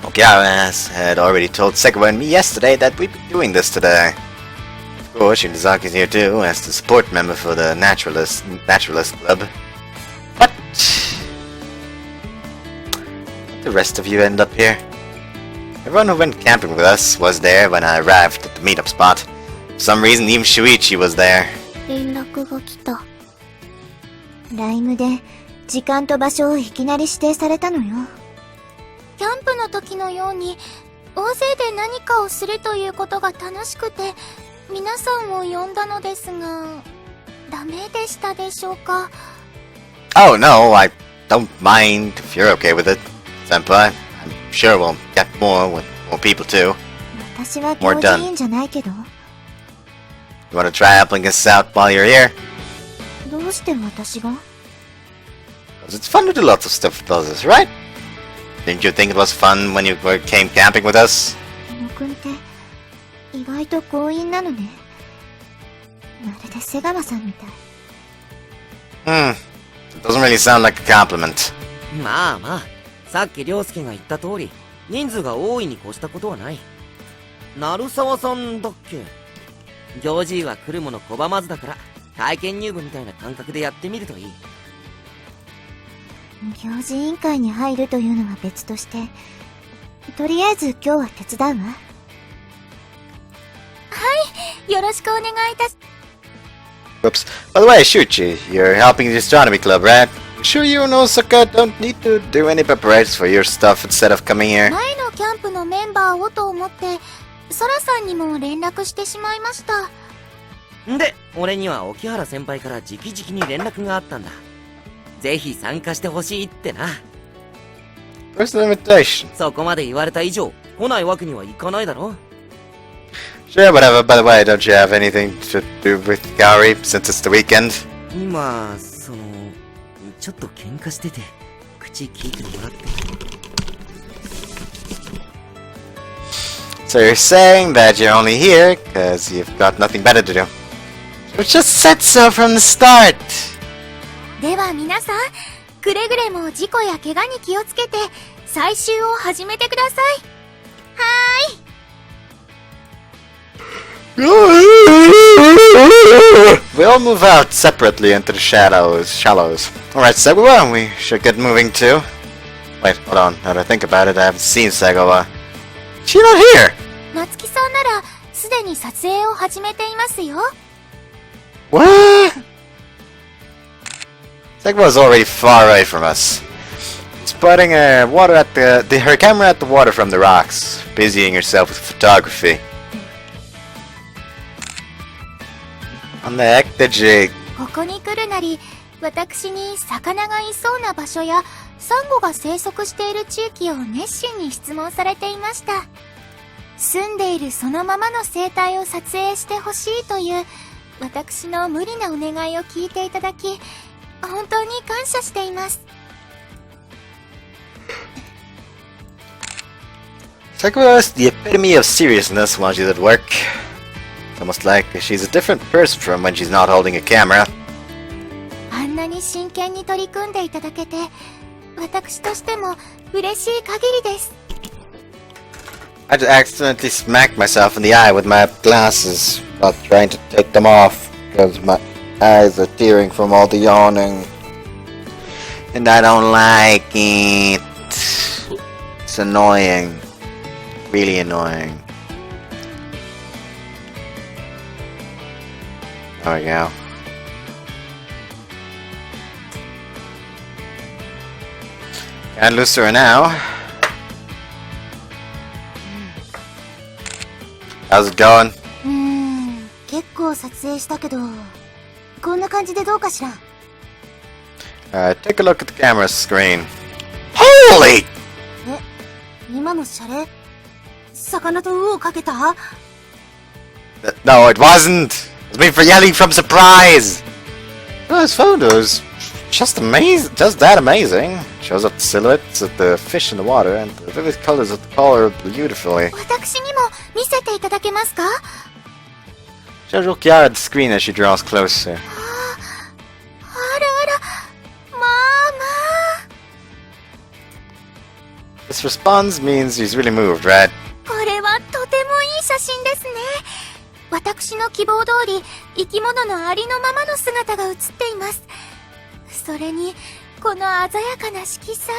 Okyawa had already told Segawa and me yesterday that we'd be doing this today. Of course, Shinizaki's here too, as the support member for the Naturalist Club. But the rest of you end up here. Everyone who went camping with us was there when I arrived at the meetup spot. For some reason, even Shuichi was there. 連絡が来た。ライムで時間と場所をいきなり指定されたのよ。キャンプの時のように大勢で何かをするということが楽しくて皆さんを呼んだのですが、ダメでしたでしょうか？ Oh no, I don't mind if you're okay with it, Senpai. I'm sure we'll get more with more people too. 私は教授委員じゃないけど。You wanna try helping us out while you're here? どうして私が？ Because it's fun to do lots of stuff with others, right? Didn't you think it was fun when you came camping with us? 小野くんって意外と強引なのね。まるで瀬川さんみたい。It doesn't really sound like a compliment. まあまあ、さっき涼介が言った通り、人数が多いに越したことはない。鳴沢さんだっけ？行事は来るもの拒まずだから、体験入部みたいな感覚でやってみるといい。行事委員会に入るというのは別として、とりあえず今日は手伝うわ。はい、よろしくお願いいたし。Whoops. By the way, Shuichi, you're helping the astronomy club, right? Sure you and Osaka don't need to do any preparations for your stuff instead of coming here? 前のキャンプのメンバーをと思って、ソラさんにも連絡してしまいました。んで、俺には沖原先輩から直々に連絡があったんだ。ぜひ参加してほしいってな。Where's the invitation? そこまで言われた以上、来ないわけにはいかないだろ。Sure, whatever. By the way, don't you have anything to do with Gaori since it's the weekend? 今、ちょっと喧嘩してて、口聞いてもらって。So you're saying that you're only here because you've got nothing better to do. You just said so from the start. では皆さん、くれぐれも事故や怪我に気をつけて、採集を始めてください。We all move out separately into the shallows. Alright, Segawa, we should get moving too. Wait, hold on. Now that I think about it, I haven't seen Segawa. She's not here! 夏希さんなら、すでに撮影を始めていますよ。What? Segawa's already far away from us. She's putting her her camera at the water from the rocks, busying herself with photography. On the heck did she? ここに来るなり、私に魚がいそうな場所や、サンゴが生息している地域を熱心に質問されていました。住んでいるそのままの生態を撮影してほしいという、私の無理なお願いを聞いていただき、本当に感謝しています。Segawa is the epitome of seriousness while she's at work. It's almost like she's a different person from when she's not holding a camera. あんなに真剣に取り組んでいただけて、私としても嬉しい限りです。I just accidentally smacked myself in the eye with my glasses while trying to take them off because my eyes are tearing from all the yawning. And I don't like it. It's annoying. Really annoying. There we go. Can't lose to her now. How's it going? 結構撮影したけど、こんな感じでどうかしら。Alright, take a look at the camera screen. Holy! 今のシャレ、魚と魚をかけた？ No, it wasn't! It was me for yelling from surprise! Oh, his photo is just amazing, just that amazing. Shows up the silhouettes of the fish in the water and the vivid colors of the color beautifully. 私にも見せていただけますか？ Shows Okiara at the screen as she draws closer. あらあら、まあまあ。 This response means he's really moved, right? これはとてもいい写真ですね。私の希望通り、生き物のありのままの姿が写っています。それに、この鮮やかな色彩。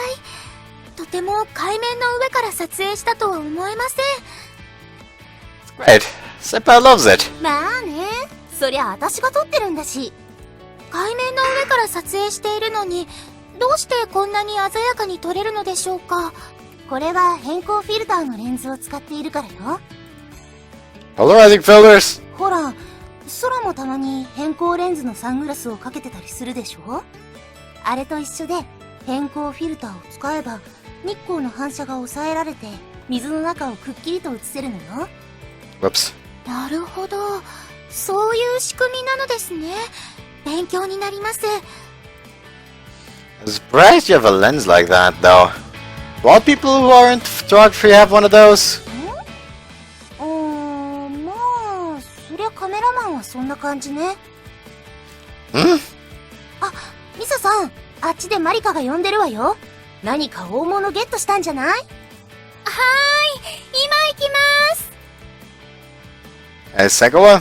とても海面の上から撮影したとは思えません。Great. Senpai loves it. まあね、そりゃ私が撮ってるんだし。海面の上から撮影しているのに、どうしてこんなに鮮やかに撮れるのでしょうか。これは変光フィルターのレンズを使っているからよ。Polarizing filters. ほら、空もたまに変光レンズのサングラスをかけてたりするでしょ？あれと一緒で、変光フィルターを使えば、日光の反射が抑えられて、水の中をくっきりと映せるのよ。Whoops. なるほど。そういう仕組みなのですね。勉強になります。I'm surprised you have a lens like that, though. Do all people who aren't photography have one of those? まあ、そりゃカメラマンはそんな感じね。あ、ミサさん、あっちでマリカが呼んでるわよ。何か大物ゲットしたんじゃない？はーい、今行きます。Hey, Sagawa?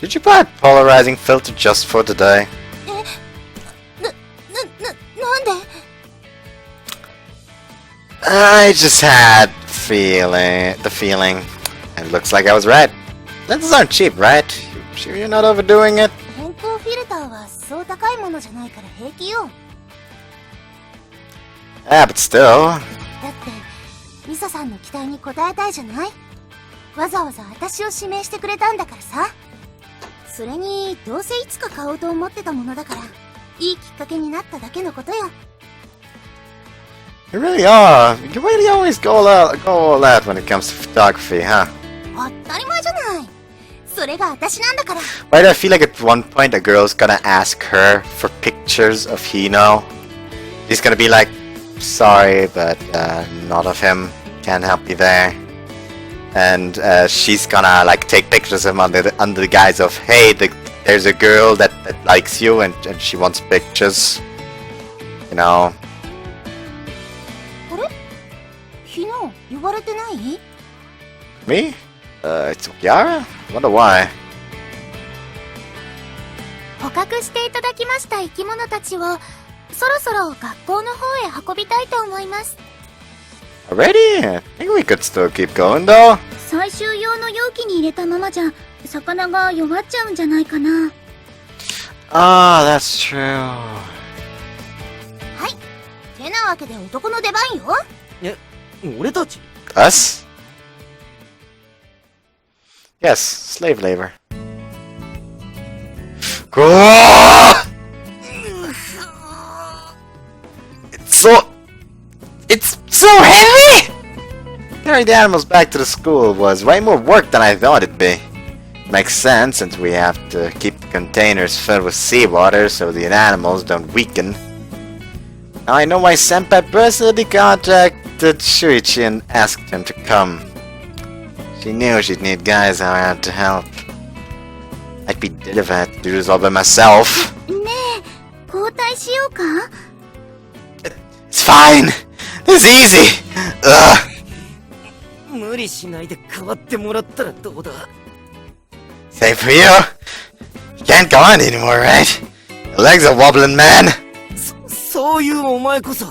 Did you buy a polarizing filter just for today? なんで？ I just had the feeling. It looks like I was right. Lenses aren't cheap, right? You sure you're not overdoing it? 変光フィルターはそう高いものじゃないから平気よ。 Yeah, but still. だって、ミサさんの期待に応えたいじゃない？わざわざ私を指名してくれたんだからさ。それに、どうせいつか買おうと思ってたものだから、いいきっかけになっただけのことよ。You really are. You really always go all out when it comes to photography, huh? 当たり前じゃない。それが私なんだから。Why do I feel like at one point a girl's gonna ask her for pictures of Hino? She's gonna be like, sorry, but not of him. Can't help you there. And she's gonna like take pictures of him under the guise of, hey, there's a girl that likes you and she wants pictures. You know. あれ？昨日呼ばれてない？ Me? It's Okiara? Wonder why. 捕獲していただきました生き物たちを、そろそろ学校の方へ運びたいと思います。Already? I think we could still keep going though. 最終用の容器に入れたままじゃ、魚が弱っちゃうんじゃないかな。Ah, that's true. はい。てなわけで男の出番よ。え、俺たち？ Us? Yes, slave labor. It's so heavy! Carrying the animals back to the school was way more work than I thought it'd be. Makes sense since we have to keep the containers filled with seawater so the animals don't weaken. Now I know why Senpai personally contacted Shuichi and asked him to come. She knew she'd need guys around to help. I'd be dead if I had to do this all by myself. ねえ、交代しようか？ It's fine! This is easy! Ugh! 無理しないで代わってもらったらどうだ？ Same for you! You can't go on anymore, right? Your legs are wobbling, man! そういうお前こそ、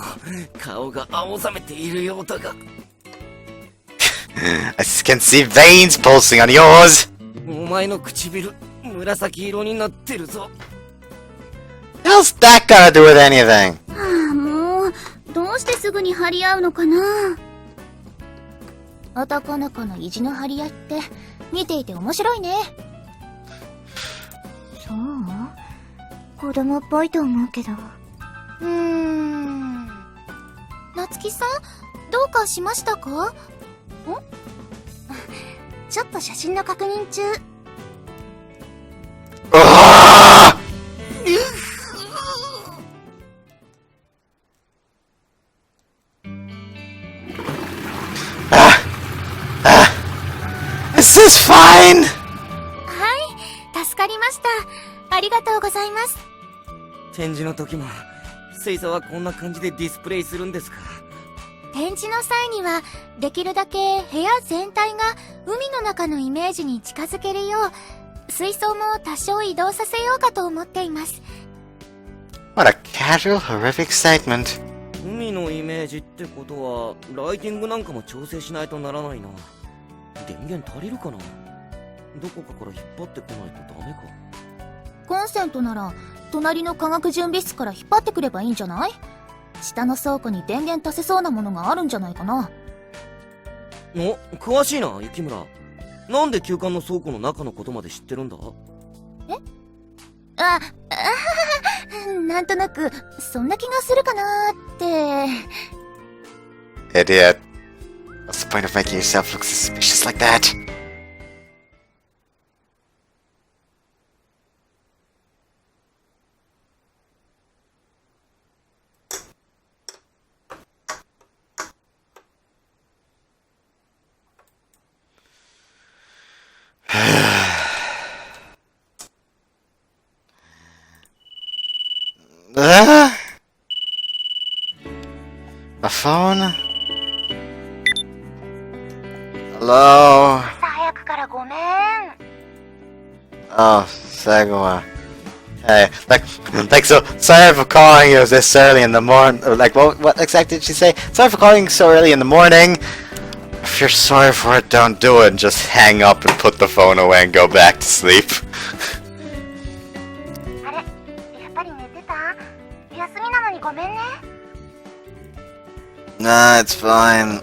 顔が青ざめているようだが。I can see veins pulsing on yours! お前の唇、紫色になってるぞ。How's that gotta do with anything? はあ、もう、うしてすぐに張り合うのかな。男の子の意地の張り合いって見ていて面白いね。そう？子供っぽいと思うけど。夏希さん、どうかしましたか？ちょっと写真の確認中。Ah! Is this fine? はい、助かりました。ありがとうございます。展示の時も、水槽はこんな感じでディスプレイするんですか？展示の際には、できるだけ部屋全体が海の中のイメージに近づけるよう、水槽も多少移動させようかと思っています。What a casual, horrific statement. 海のイメージってことは、ライティングなんかも調整しないとならないな。電源足りるかな？どこかから引っ張ってこないとダメか。コンセントなら、隣の科学準備室から引っ張ってくればいいんじゃない？下の倉庫に電源足せそうなものがあるんじゃないかな。お、詳しいな、雪村。なんで旧館の倉庫の中のことまで知ってるんだ？なんとなく、そんな気がするかなーって。Idiot. What's the point of making yourself look suspicious like that? My phone? Hello? 早くからごめん。Oh, Sagwa. Hey, so, sorry for calling you this early in the morning. Like, what exactly did she say? Sorry for calling so early in the morning. If you're sorry for it, don't do it and just hang up and put the phone away and go back to sleep. あれ、やっぱり寝てた？休みなのにごめんね。Nah, it's fine.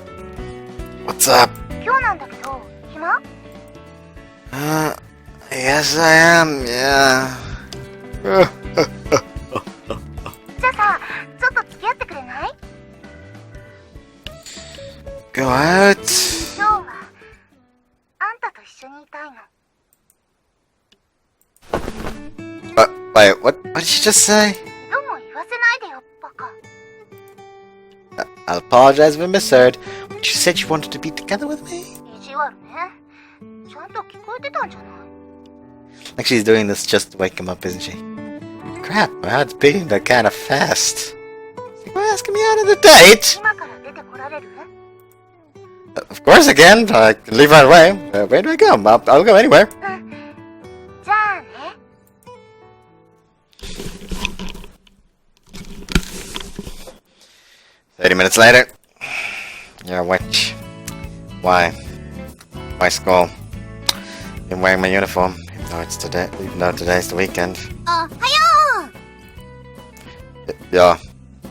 What's up? 今日なんだけど、暇？ Yes I am, yeah. じゃあさ、ちょっと付き合ってくれない？ Go out? 今日は、あんたと一緒にいたいの。Wait, what did she just say? どうも言わせないでよ、バカ。I'll apologize if I misheard. But you said you wanted to be together with me? 意地悪ね。ちゃんと聞こえてたんじゃない？ Like she's doing this just to wake him up, isn't she? Crap, my heart's beating that kind of fast. You're asking me out on a date? 今から出てこられる？ Of course I can. I can leave right away. Where do I go? I'll go anywhere. じゃあね。30 minutes later. You're a witch. Why? Why school? Been wearing my uniform, even though today's the weekend. おはよう。 Yeah,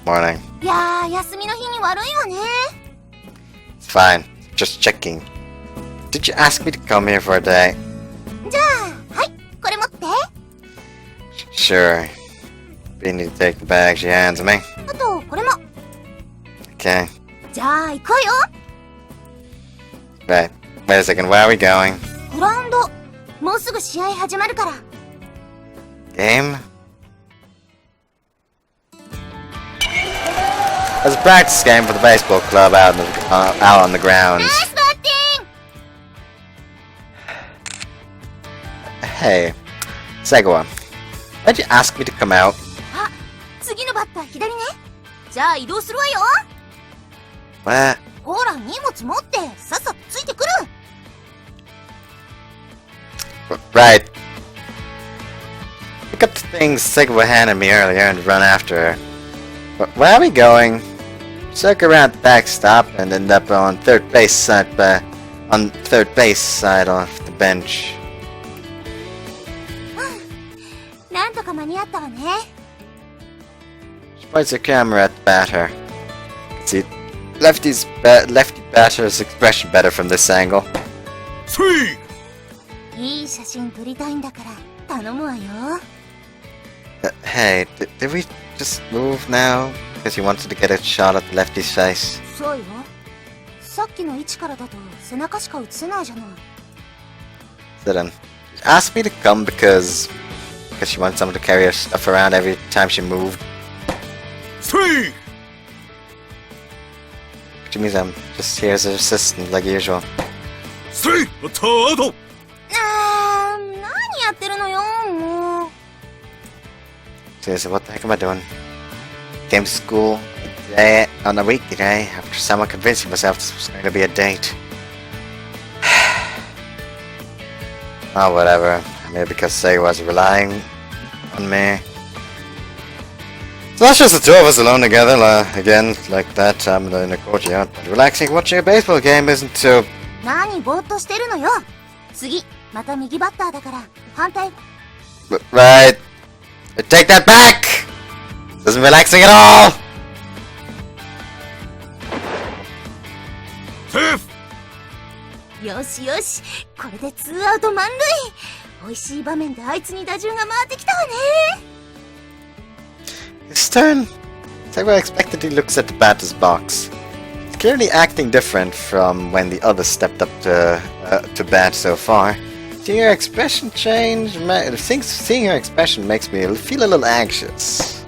morning. いやー、休みの日に悪いわね。 It's fine. Just checking. Did you ask me to come here for a day? じゃあ、はい、これ持って。 Sure. But you need to take the bag she hands me. あと、これも。 Okay. じゃあ、行こうよ。 Right. Wait a second, where are we going? グラウンド。もうすぐ試合始まるから。 Game? There's a practice game for the baseball club out on the grounds. ナイスバッティング。 Hey, Segua, why'd you ask me to come out? あ、次のバッター左ね。じゃあ移動するわよ。 What? ほら、荷物持って、さっさとついてくる。 Right. Pick up the things Segua handed me earlier and run after her. But where are we going? Circle around the backstop and end up on third base side off the bench. なんとか間に合ったわね。 She points her camera at the batter. see lefty batter's expression better from this angle. いい写真撮りたいんだから頼むわよ。Hey, did we just move now? Because you wanted to get a shot at lefty's face. そうよ。さっきの位置からだと背中しか映せないじゃない。So then, asked me to come because she wanted someone to carry her stuff around every time she moved. Which means I'm just here as an assistant like usual. 何やってるのよ、もう。Seriously, what the heck am I doing? Came to school today, on a week today, after someone convincing myself this was going to be a date. Oh, whatever. Maybe because Sega was relying on me. So that's just the two of us alone together, again, like that time in the courtyard. But relaxing, watching a baseball game isn't too... 何ぼーっとしてるのよ。次、また右バッターだから、反対。Right. I take that back! Isn't relaxing at all! Safe! よしよし、これで2アウト満塁。美味しい場面であいつに打順が回ってきたわね。His turn. It's like I expected he looks at the batter's box. He's clearly acting different from when the others stepped up to bat so far. Seeing her expression change, seeing her expression makes me feel a little anxious.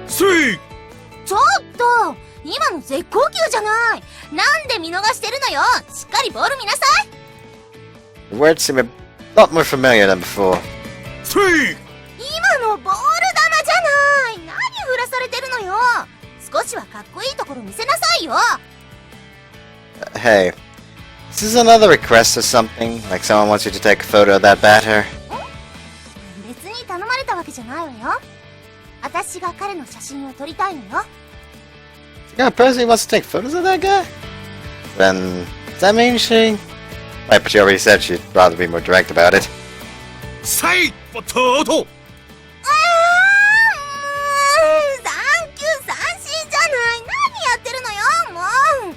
ちょっと今の絶好球じゃない。なんで見逃してるのよ。しっかりボール見なさい。The words seem a lot more familiar than before. 今のボール球じゃない。何振らされてるのよ。少しはかっこいいところ見せなさいよ。Hey, is this another request or something? Like someone wants you to take a photo of that batter? 別に頼まれたわけじゃないわよ。私が彼の写真を撮りたいのよ。The kind of person who wants to take photos of that guy? Then, does that mean she... Right, but she already said she'd rather be more direct about it. サイpotato! 三球三振じゃない。何やってるのよ、もう。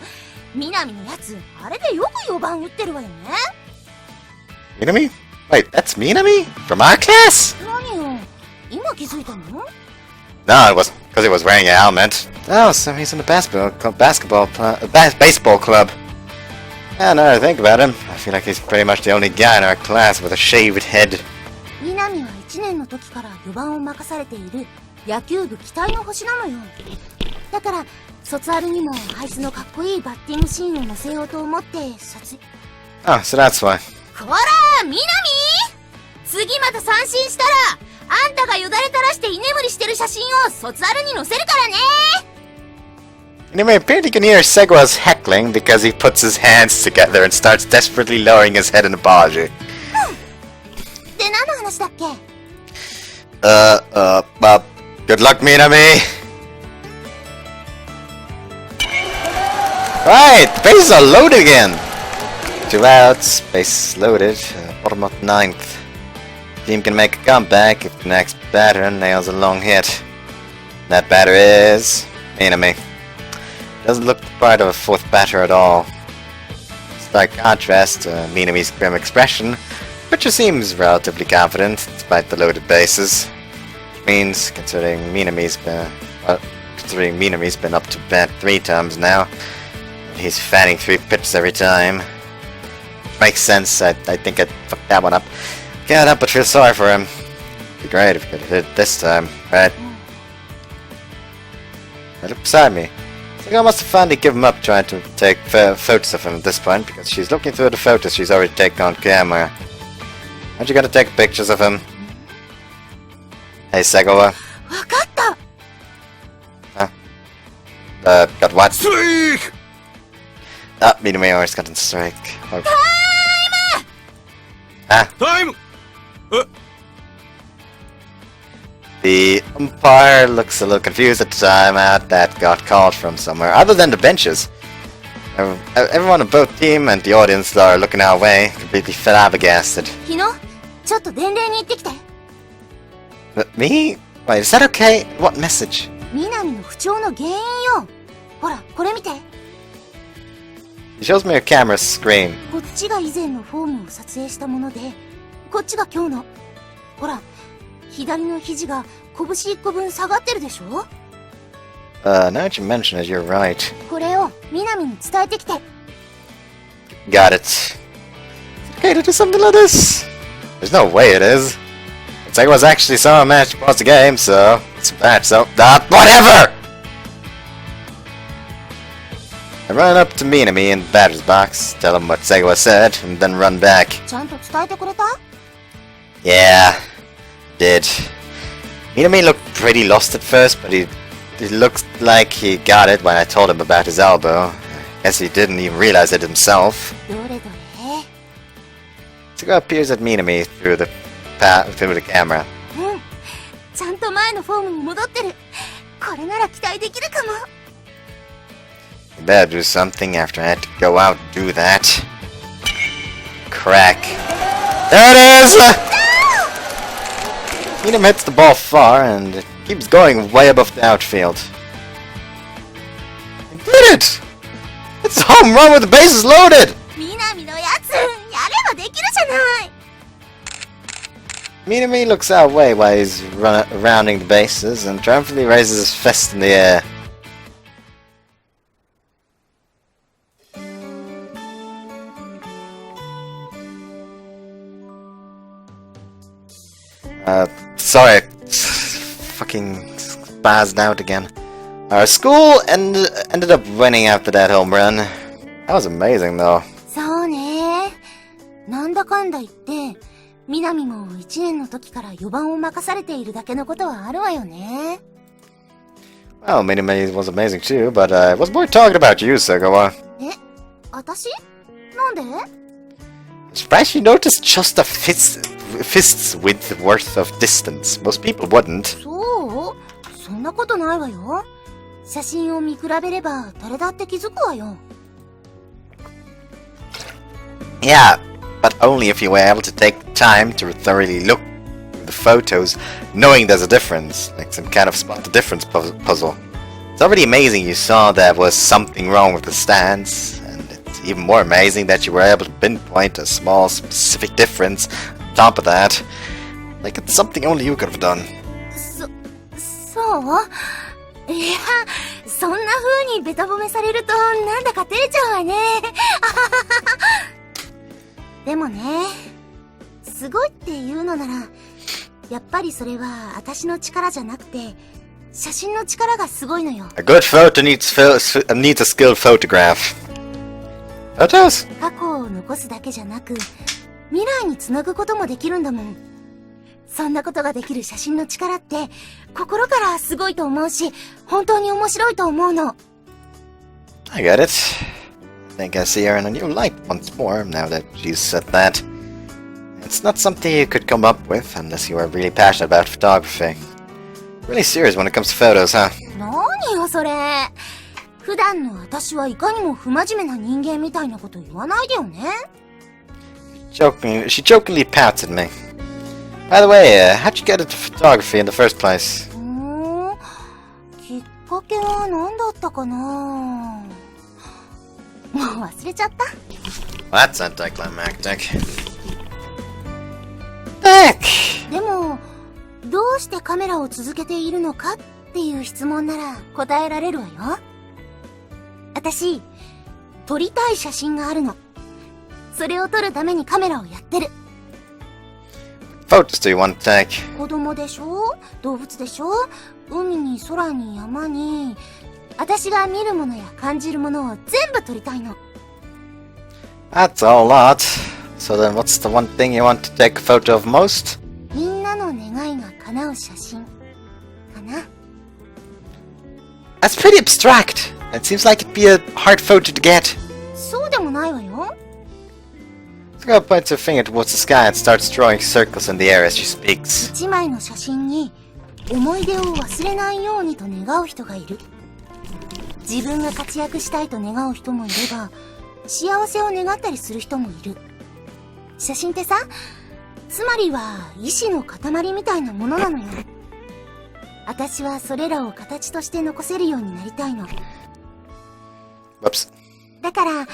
南のやつ、あれでよく4番打ってるわよね。Minami? Wait, that's Minami? From our class? 何よ、今気づいたの？ No, it wasn't because he was wearing a helmet. Oh, so he's in the baseball club. Yeah, now that I think about him, I feel like he's pretty much the only guy in our class with a shaved head. 南は1年の時から4番を任されている野球部期待の星なのよ。だから卒アルにもあいつのかっこいいバッティングシーンを載せようと思ってOh, so that's why. こら南、次また三振したらあんたがよだれ垂らして居眠りしてる写真を卒アルに載せるからね。 Anyway, apparently you can hear Segua's heckling because he puts his hands together and starts desperately lowering his head in apology. で何の話だっけ？ Good luck, Minami! Right, the bases are loaded again! 2 outs, bases loaded, bottom of 9th. Team can make a comeback if the next batter nails a long hit. That batter is... Minami. Doesn't look the part of a 4th batter at all. Stark contrast to Minami's grim expression, Pitcher seems relatively confident, despite the loaded bases. Which means, considering Minami's been up to bat 3 times now, he's fanning 3 pitches every time. Makes sense. I think I fucked that one up. Can't help but feel sorry for him. It'd be great if he could hit it this time, right? Look beside me. I think I must have finally given up trying to take photos of him at this point, because she's looking through the photos she's already taken on camera. Aren't you gonna take pictures of him? Hey, Segawa. わかった。Got what? Strike! Ah, Minami always got in strike. Or... Time! The umpire looks a little confused at the timeout that got called from somewhere, other than the benches. Everyone on both team and the audience are looking our way, completely flabbergasted. 日野、ちょっと伝令に行ってきて。But me? Wait, is that okay? What message? 南の不調の原因よ。ほら、これ見て。 He shows me a camera screen. こっちが以前のフォームを撮影したもので、こっちが今日の。ほら、左の肘が拳1個分下がってるでしょ。 Now that you mention it, you're right. これをみなみに伝えてきて。 Got it. It's okay to do something like this. There's no way it is. It's like it was actually someone managed to pause the game, so it's bad, so whatever! I run up to Minami in the batter's box, tell him what Segawa said, and then run back. ちゃんと伝えてくれた？ Yeah, did. Minami looked pretty lost at first, but he looked like he got it when I told him about his elbow. I guess he didn't even realize it himself. どれどれ？ Segawa appears at Minami through the camera. うん。ちゃんと前のフォームに戻ってる。これなら期待できるかも。 You better do something after I had to go out and do that. Crack. There it is! Minami hits the ball far and it keeps going way above the outfield. I did it! It's a home run with the bases loaded! みなみのやつ、やればできるじゃない。 Minami looks our way while he's rounding the bases and triumphantly raises his fist in the air. Sorry, fucking spazzed out again. Our school ended up winning after that home run. That was amazing though. そうね。なんだかんだ言って、みなみも1年の時から4番を任されているだけのことはあるわよね。 Well, Minami was amazing too, but I was more talking about you, Segawa. え、私？なんで？ Surprised you noticed just a fist's width worth of distance. Most people wouldn't. そう？そんなことないわよ。写真を見比べれば誰だって気づくわよ。 Yeah, but only if you were able to take the time to thoroughly look through the photos, knowing there's a difference, like some kind of spot the difference puzzle. It's already amazing you saw there was something wrong with the stands, and it's even more amazing that you were able to pinpoint a small specific difference on top of that. Like it's something only you could have done. そう？いや、そんな風にベタ褒めされるとなんだか照れちゃうわね。でもね、すごいって言うのなら、やっぱりそれは私の力じゃなくて、写真の力がすごいのよ。A good photo needs a skilled photograph. Photos? 過去を残すだけじゃなく、未来につなぐこともできるんだもん。そんなことができる写真の力って、心からすごいと思うし、本当に面白いと思うの。I get it. I think I see her in a new light once more now that she's said that. It's not something you could come up with unless you are really passionate about photography. Really serious when it comes to photos, huh? 何よそれ。普段の私はいかにも不真面目な人間みたいなこと言わないでよね。She jokingly pouts at me. By the way, how'd you get into photography in the first place? きっかけは何だったかな。もう忘れちゃった。Well, that's anticlimactic. Heck! でも、どうしてカメラを続けているのかっていう質問なら答えられるわよ。私、撮りたい写真があるの。それを撮るためにカメラをやってる。Photos do you want to take? 子供でしょ？動物でしょ？海に空に山に、私が見るものや感じるものを全部撮りたいの。That's a lot. So then what's the one thing you want to take a photo of most? みんなの願いが叶う写真かな。That's pretty abstract. It seems like it'd be a hard photo to get. そうでもないわよ。Girl points her finger towards the sky and starts drawing circles in the air as she speaks. 一枚の写真に思い出を忘れないようにと願う人がいる。自分が活躍したいと願う人もいれば、幸せを願ったりする人もいる。写真ってさ、つまりは意志の塊みたいなものなのよ。私はそれらを形として残せるようになりたいの。Whoops. だから、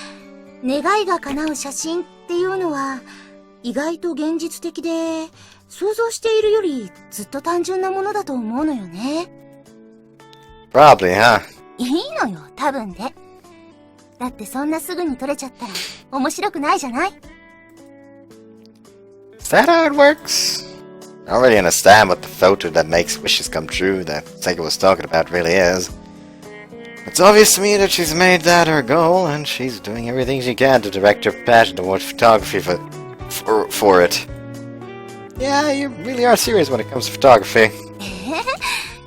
願いが叶う写真っていうのは、意外と現実的で、想像しているよりずっと単純なものだと思うのよね。Probably, huh? いいのよ、多分で。だってそんなすぐに撮れちゃったら面白くないじゃない？ Is that how it works? I don't really understand what the photo that makes wishes come true that Sega was talking about really is. It's obvious to me that she's made that her goal, and she's doing everything she can to direct her passion towards photography for it. Yeah, you really are serious when it comes to photography.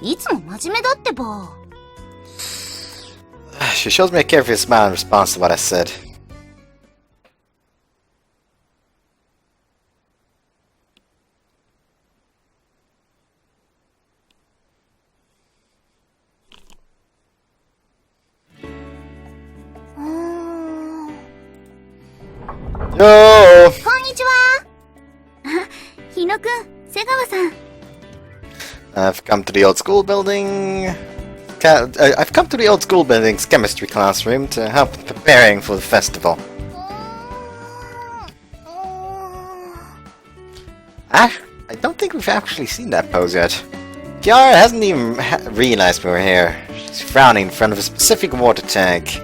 いつも真面目だってば。She shows me a carefree smile in response to what I said. Yo! こんにちは。日野くん、瀬川さん。I've come to the old school building. I've come to the old school building's chemistry classroom to help with preparing for the festival. I don't think we've actually seen that pose yet. Kiara hasn't even realized we were here. She's frowning in front of a specific water tank.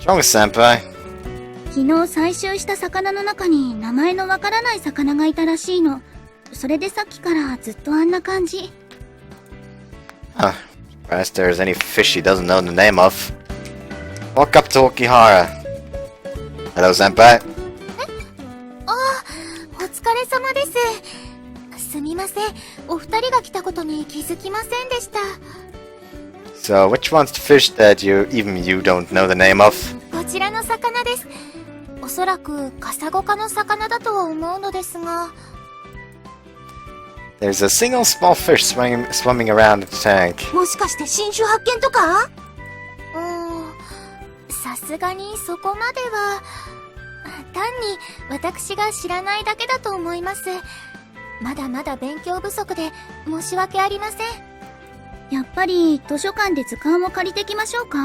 Strong senpai. 昨日採集した魚の中に名前のわからない魚がいたらしいの。それでさっきからずっとあんな感じ。Huh. Surprised there's any fish she doesn't know the name of. Walk up to Okihara. Hello, senpai. お疲れ様です。すみません。お二人が来たことに気づきませんでした。So, which one's the fish that even you don't know the name of? こちらの魚です。おそらくカサゴ科の魚だとは思うのですが。There's a single small fish swimming around the tank. もしかして新種発見とか？さすがにそこまでは。単に私が知らないだけだと思います。まだまだ勉強不足で申し訳ありません。やっぱり図書館で図鑑を借りてきましょうか？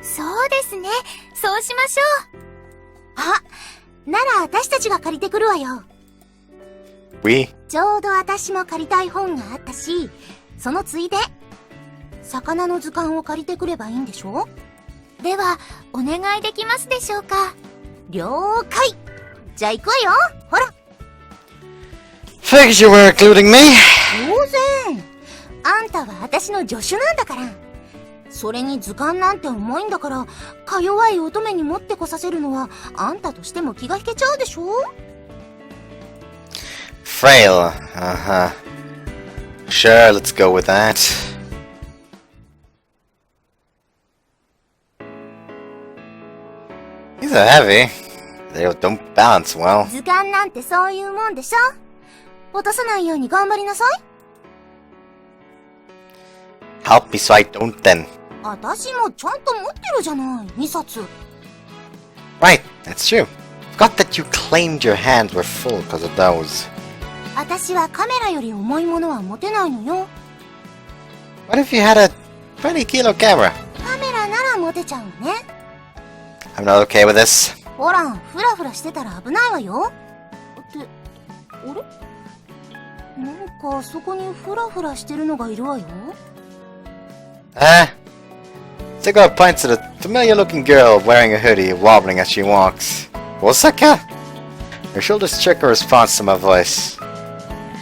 そうですね。そうしましょう。なら私たちが借りてくるわよ。We? ちょうど私も借りたい本があったし、そのついで、魚の図鑑を借りてくればいいんでしょ？では、お願いできますでしょうか？了解。じゃあ行くわよ。ほら。Figured you were including me. 当然。あんたは私の助手なんだから。それに図鑑なんて重いんだから、か弱い乙女に持ってこさせるのは、あんたとしても気が引けちゃうでしょ？ Frail. Uh-huh. Sure, let's go with that. These are heavy. They don't balance well. 図鑑なんてそういうもんでしょ？落とさないように頑張りなさい。Help me so I don't then. 私もちゃんと持ってるじゃない、2冊。Right, that's true. Forgot that you claimed your hands were full because of those. 私はカメラより重いものは持てないのよ。What if you had a 20-kilo camera? カメラなら持てちゃうわね。I'm not okay with this. ほら、フラフラしてたら危ないわよ。って、あれ？なんかあそこにフラフラしてるのがいるわよ。Segura points at a familiar-looking girl wearing a hoodie, wobbling as she walks. Osaka? Her shoulders trick a response to my voice.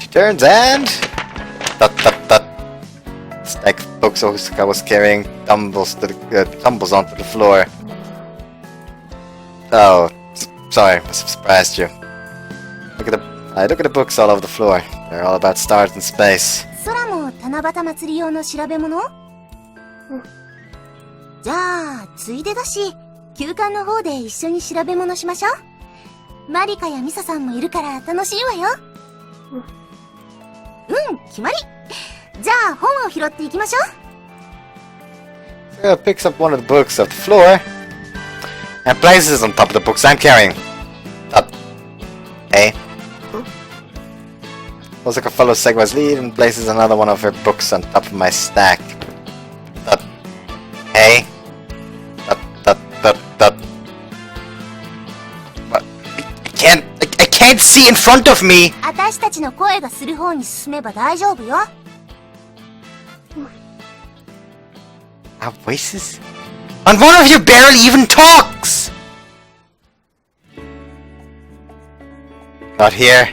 She turns and... Tut. Stack of books Osaka was carrying tumbles onto the floor. Oh, sorry, must have surprised you. I look at the books all over the floor. They're all about stars and space. 空も七夕祭り用の調べ物？じゃあ、ついでだし、休館の方で一緒に調べ物しましょう。マリカやミサさんもいるから楽しいわよ。決まり。じゃあ、本を拾っていきましょう。Sarah picks up one of the books off the floor and places it on top of the books I'm carrying. Hey. Osaka follows Segwa's lead and places another one of her books on top of my stack. Hey. can't see in front of me! 私たちの声がする方に進めば大丈夫よ。Our voices? And one of you barely even talks! Got here.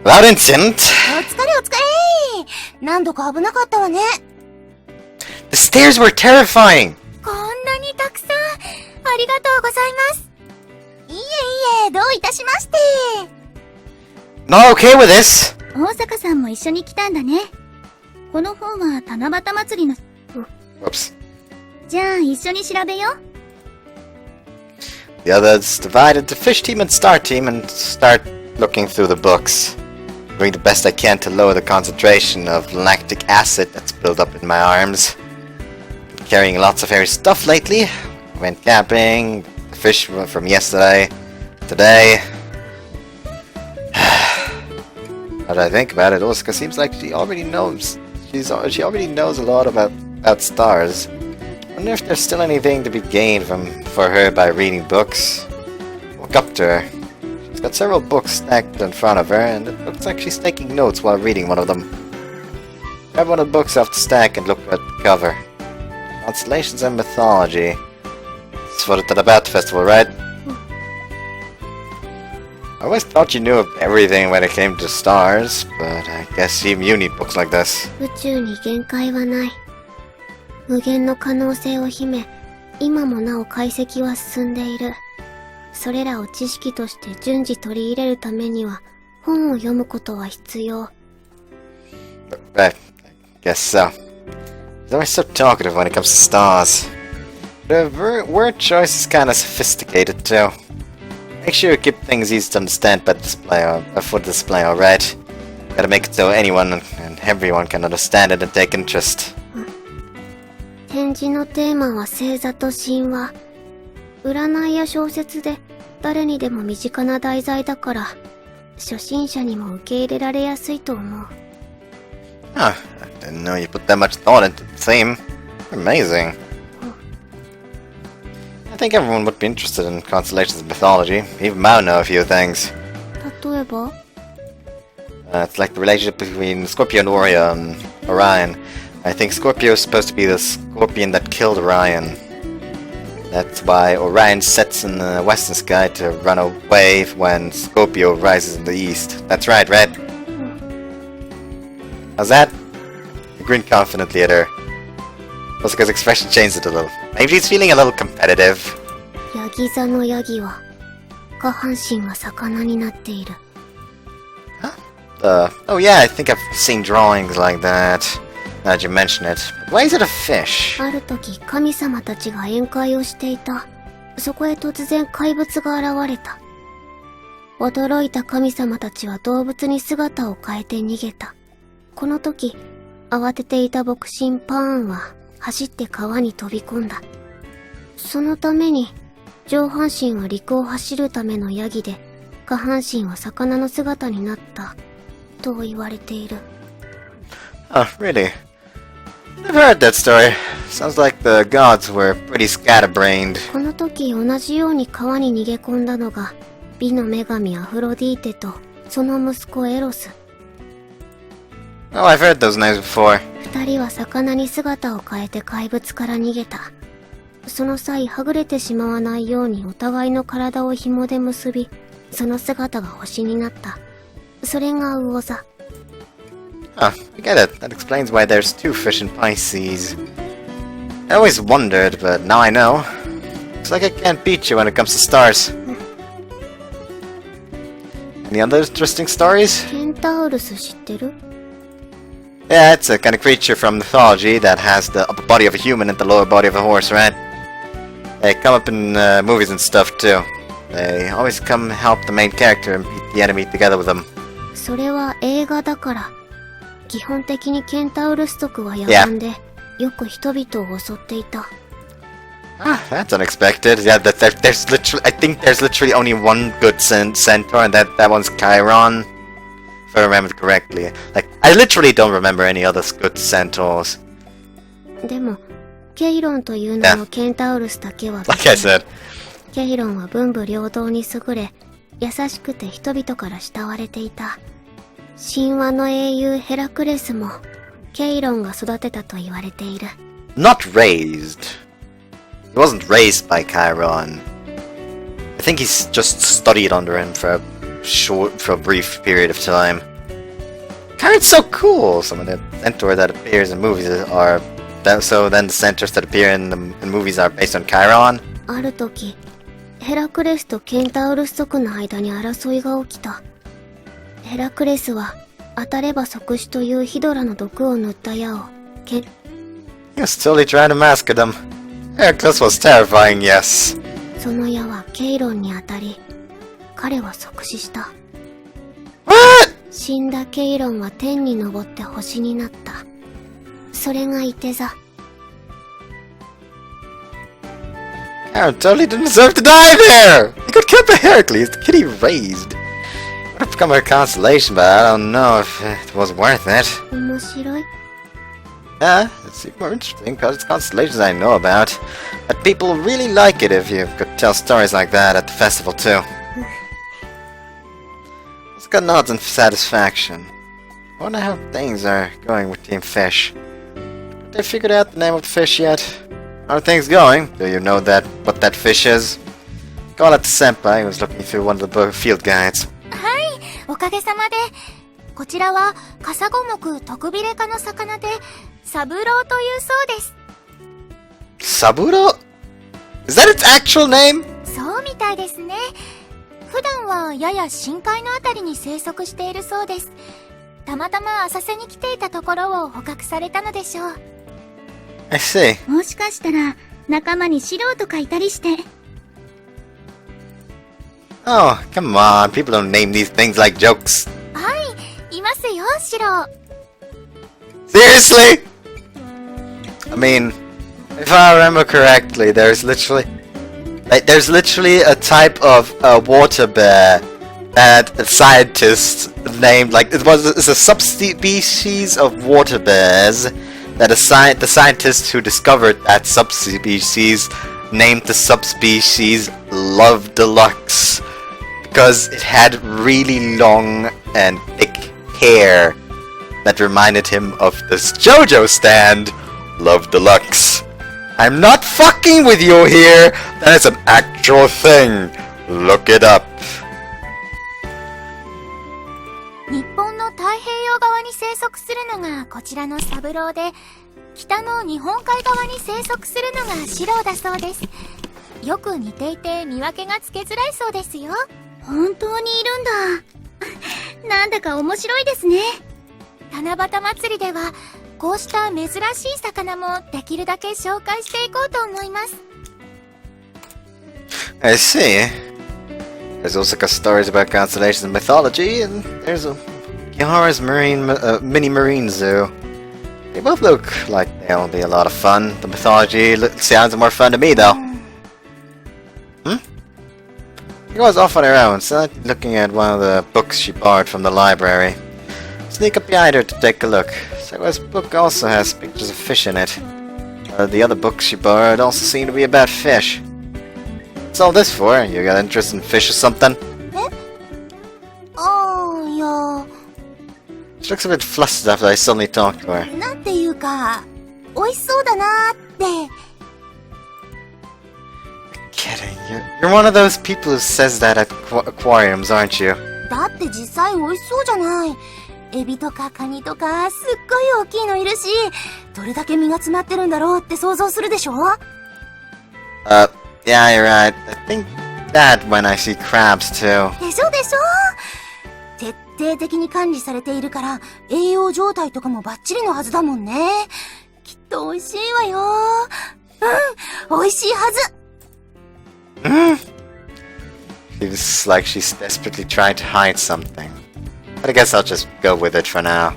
Without incident. お疲れお疲れ。何度か危なかったわね。The stairs were terrifying! こんなにたくさん、ありがとうございます。いえいえ、どういたしまして。Not okay with this! 大坂さんも一緒に来たんだね。この本は七夕祭りの、Whoops. じゃあ一緒に調べよう。 The others divide into fish team and star team and start looking through the books. Doing the best I can to lower the concentration of lactic acid that's built up in my arms. Been carrying lots of heavy stuff lately. Went camping, fish from yesterday, today. Now that I think about it, Osaka seems like she already knows. She already knows a lot about stars. I wonder if there's still anything to be gained for her by reading books. Walk up to her. She's got several books stacked in front of her, and it looks like she's taking notes while reading one of them. Grab one of the books off the stack and look at the cover. Constellations and Mythology. It's for the Tadabat Festival, right? I always thought you knew of everything when it came to stars, but I guess even you need books like this. 宇宙に限界はない。無限の可能性を秘め、今もなお解析は進んでいる。それらを知識として順次取り入れるためには、本を読むことは必要。Right, I guess so. He's always so talkative when it comes to stars. The word choice is kinda sophisticated too. Make sure you keep things easy to understand for display, alright? Gotta make it so anyone and everyone can understand it and take interest. 展示のテーマは星座と神話。占いや小説で誰にでも身近な題材だから、初心者にも受け入れられやすいと思う。Huh, I didn't know you put that much thought into the theme. Amazing. I think everyone would be interested in constellations and mythology. Even Mao know a few things. 例えば It's like the relationship between Scorpio and Orion. I think Scorpio is supposed to be the scorpion that killed Orion. That's why Orion sets in the western sky to run away when Scorpio rises in the east. That's right, Red. How's that? He grinned confidently at her. Osaka's expression changed a little. Maybe he's feeling a little competitive. ヤギ座のヤギは下半身が魚になっている。Oh yeah, I think I've seen drawings like that. Now that you mention it. But why is it a fish? ある時神様たちが宴会をしていた。そこへ突然怪物が現れた。驚いた神様たちは動物に姿を変えて逃げた。この時、慌てていた牧神パーンは走って川に飛び込んだ。そのために、上半身は陸を走るためのヤギで、下半身は魚の姿になった、と言われている。Oh, really? I've heard that story. Sounds like the gods were pretty scatterbrained. この時同じように川に逃げ込んだのが、美の女神アフロディーテと、その息子エロス。Oh, I've heard those names before. 二人は魚に姿を変えて怪物から逃げた。その際、はぐれてしまわないようにお互いの体を紐で結び、その姿が星になった。それが魚座。Oh, I get it. That explains why there's two fish in Pisces. I always wondered, but now I know. Looks like I can't beat you when it comes to stars. Any other interesting stories? ケンタウルス知ってる？ Yeah, it's a kind of creature from mythology that has the upper body of a human and the lower body of a horse, right? They come up in movies and stuff too. They always come help the main character and beat the enemy together with them. それは映画だから。基本的にケンタウルス族は野蛮で、よく人々を襲っていた。Ah, that's unexpected. Yeah, there's literally, I think there's literally only one good centaur, and that one's Chiron. If I remember correctly. Like, I literally don't remember any other good centaurs. でも、ケイロンという名のケンタウルスだけは Like I said. ケイロンは文武両道に優れ、優しくて人々から慕われていた。神話の英雄ヘラクレスもケイロンが育てたと言われている。Not raised. He wasn't raised by Chiron. I think he's just studied under him for a brief period of time. Chiron's so cool! Some of the centaur that appears in movies are... So then the centaurs that appear in movies are based on Chiron? ある時、ヘラクレスとケンタウルス族の間に争いが起きた。ヘラクレスは当たれば即死というヒドラの毒を塗った矢をHe was totally trying to masker them. Heracles was terrifying, yes. その矢はケイロンに当たり、彼は即死した。What? 死んだケイロンは天に昇って星になった。それがいて座。Chiron totally didn't deserve to die there! He got killed by Heracles, the kid he raised. Would have become a consolation, but I don't know if it was worth it. 面白い。Yeah, it's even more interesting because it's constellations I know about. But people really like it if you could tell stories like that at the festival too. It's got nods and satisfaction. I wonder how things are going with Team Fish. Have they figured out the name of the fish yet? How are things going? Do you know what that fish is? Call it the senpai who was looking through one of the field guides. はい、おかげさまで。こちらはカサゴ目トクビレ科の魚で、サブローというそうです。Saburo? Is that its actual name? そうみたいですね。普段はやや深海のあたりに生息しているそうです。たまたま浅瀬に来ていたところを捕獲されたのでしょう。I see. もしかしたら仲間にシロとかいたりして。Oh, come on. People don't name these things like jokes. はい、いますよ、シロ。Seriously? I mean, if I remember correctly, there's literally a type of water bear that scientists named, like, it's a subspecies of water bears that the scientists who discovered that subspecies named the subspecies Love Deluxe because it had really long and thick hair that reminded him of this JoJo stand, Love Deluxe. I'm not fucking with you here! That is an actual thing! Look it up. 日本の太平洋側に生息するのがこちらのサブローで、北の日本海側に生息するのがシロだそうです。よく似ていて見分けがつけづらいそうですよ。本当にいるんだ。なんだか面白いですね。七夕祭りではこうした珍しい魚もできるだけ紹介していこうと思います。I see. There's also got stories about constellations and mythology, and there's a Kiharu's mini marine zoo. They both look like they'll be a lot of fun. The mythology sounds more fun to me, though. She goes off on her own, looking at one of the books she borrowed from the library. Sneak up behind her to take a look. Sakua's book also has pictures of fish in it. The other books she borrowed also seem to be about fish. What's all this for? You got interest in fish or something? Yeah. She looks a bit flustered after I suddenly talked to her. なんていうか、美味しそうだなーって。Kidding. You're one of those people who says that at aquariums, aren't you? だって実際美味しそうじゃない。エビとかカニとかすっごい大きいのいるし、どれだけ身が詰まってるんだろうって想像するでしょ？ Yeah, you're right. I think that when I see crabs too. でしょでしょ？徹底的に管理されているから栄養状態とかもバッチリのはずだもんね。きっと美味しいわよ。美味しいはず。Seems like she's desperately trying to hide something. But I guess I'll just go with it for now.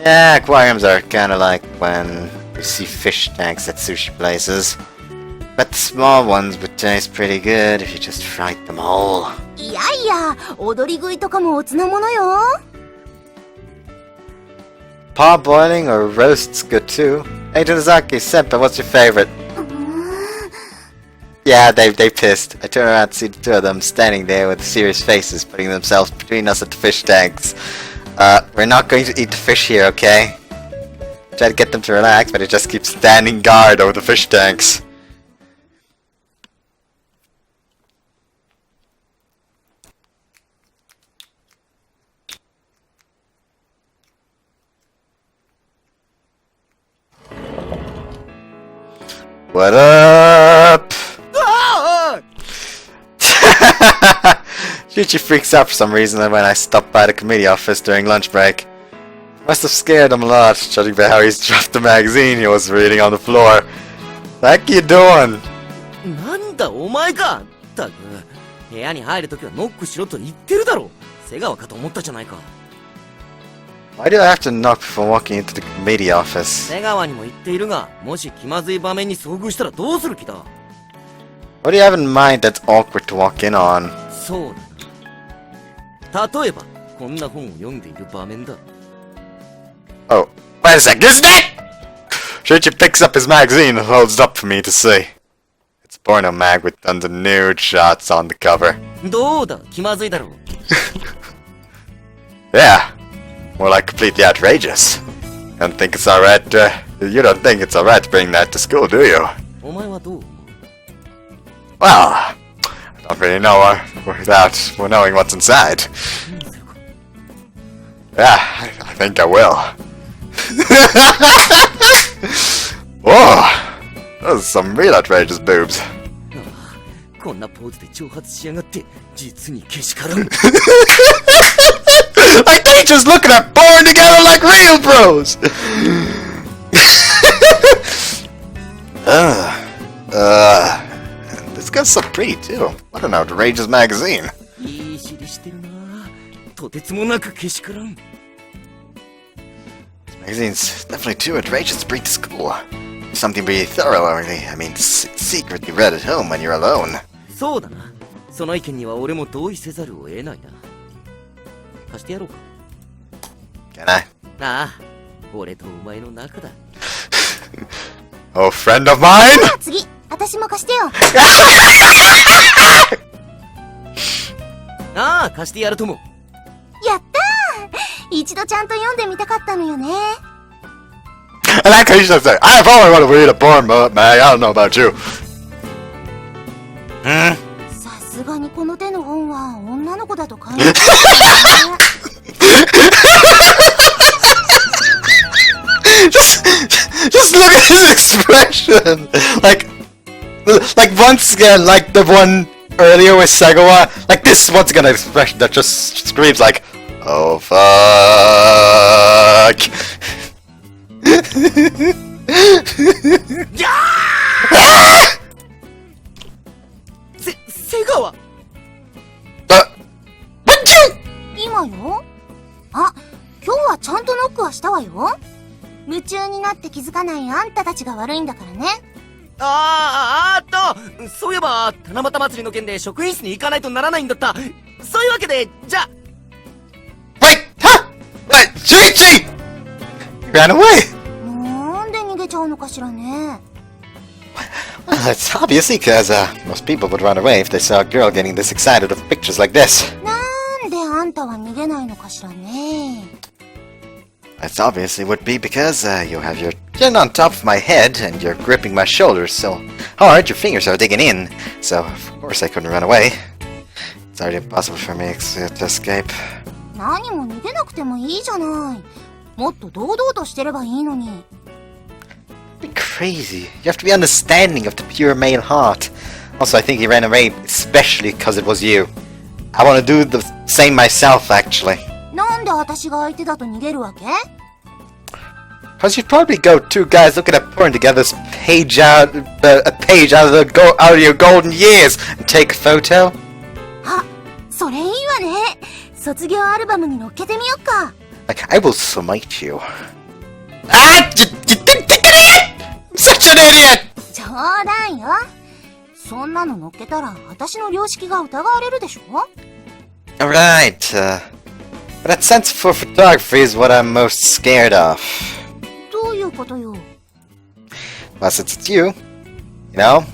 Yeah, aquariums are kinda like when you see fish tanks at sushi places. But the small ones would taste pretty good if you just fried them whole. いやいや、踊り食いとかもおつなものよ。Parboiling or roast's good too. Hey Tanizaki, Senpai, what's your favorite? Yeah, they pissed. I turn around to see the two of them standing there with serious faces, putting themselves between us and the fish tanks. We're not going to eat the fish here, okay? Try to get them to relax, but it just keeps standing guard over the fish tanks. What up? Chuchi freaks out for some reason when I stop by the committee office during lunch break. Must have scared him a lot, judging by how he's dropped the magazine he was reading on the floor. What you doing? なんだお前かったく部屋に入るときはノックしろと言ってるだろ瀬川かと思ったじゃないか Why do I have to knock before walking into the committee office? 瀬川にも言っているがもし気まずい場面に遭遇したらどうする気だ What do you have in mind that's awkward to walk in on? そうだな例えばこんな本を読んでいる場面だ Oh, wait a sec, isn't it? Chuchi picks up his magazine and holds it up for me to see. It's a porno mag with tons of nude shots on the cover. どうだ気まずいだろう Yeah, more like completely outrageous. You don't think it's alright to bring that to school, do you? お前はどう Well, I don't really know without knowing what's inside. Yeah, I think I will. Whoa, those are some real outrageous boobs. こんなポーズで挑発しやがって実にけしからん Like they just looking at porn together like real bros! This girl's so pretty too. What an outrageous magazine. いい尻してるなとてつもなくけしからん This magazine's definitely too outrageous to bring to school. Something pretty thorough, I mean, secretly read at home when you're alone. そうだなその意見には俺も同意せざるを得ないな貸してやろうか Can I? ああ俺とお前の仲だ Oh, friend of mine? 次、私も貸してよ。ああ貸してやるともやったー、一度ちゃんと読んでみたかったのよね。I like how you just say, I've always wanted to read a porn book, man. I don't know about you. さすがにこの手の本は女の子だと感じる、ね。Just look at his expression. Like once again, like the one earlier with Segawa. Like this once again, an expression that just screams like, "Oh fuck." 瀬川今よ。あ、今日はちゃんとノックはしたわよ。夢中になって気づかないあんたたちが悪いんだからね。そういえば七夕祭りの件で職員室に行かないとならないんだったそういうわけでじゃ Wait, huh? What? Shuichi! Ran away. なんで逃げちゃうのかしらね。Well, it's obviously because most people would run away if they saw a girl getting this excited with pictures like this. なんであんたは逃げないのかしらね。It obviously would be because you have your chin on top of my head and you're gripping my shoulders so hard your fingers are digging in. So, of course I couldn't run away. It's already impossible for me to escape. 何も逃げなくてもいいじゃない。もっと堂々としてればいいのに。Be crazy. You have to be understanding of the pure male heart. Also, I think he ran away especially because it was you. I want to do the same myself, actually. なんで私が相手だと逃げるわけ？ Because you'd probably go two guys looking at porn together, a page out of your golden years, and take a photo. あ、それいいわね。卒業アルバムに載っけてみよっか。Like, I will smite you. Ah! You idiot! I'm such an idiot! 冗談よ。そんなの載っけたら私の良識が疑われるでしょ？ Alright, but that sense for photography is what I'm most scared of. どういうことよ？ Well, since it's you, you know,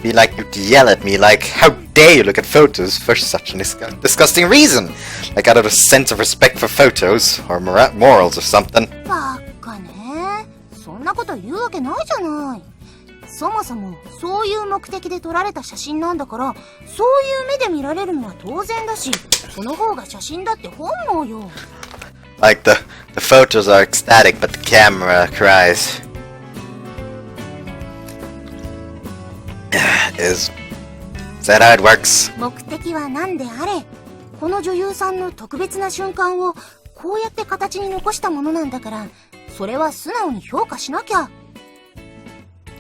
be like you to yell at me like, how dare you look at photos for such a disgusting reason? Like out of a sense of respect for photos, or morals or something. バカね。そんなこと言うわけないじゃない。そもそも、そういう目的で撮られた写真なんだから、そういう目で見られるのは当然だし、その方が写真だって本望よ。Like the photos are ecstatic, but the camera cries. Is that how it works? 目的は何であれ、この女優さんの特別な瞬間をこうやって形に残したものなんだから、それは素直に評価しなきゃ。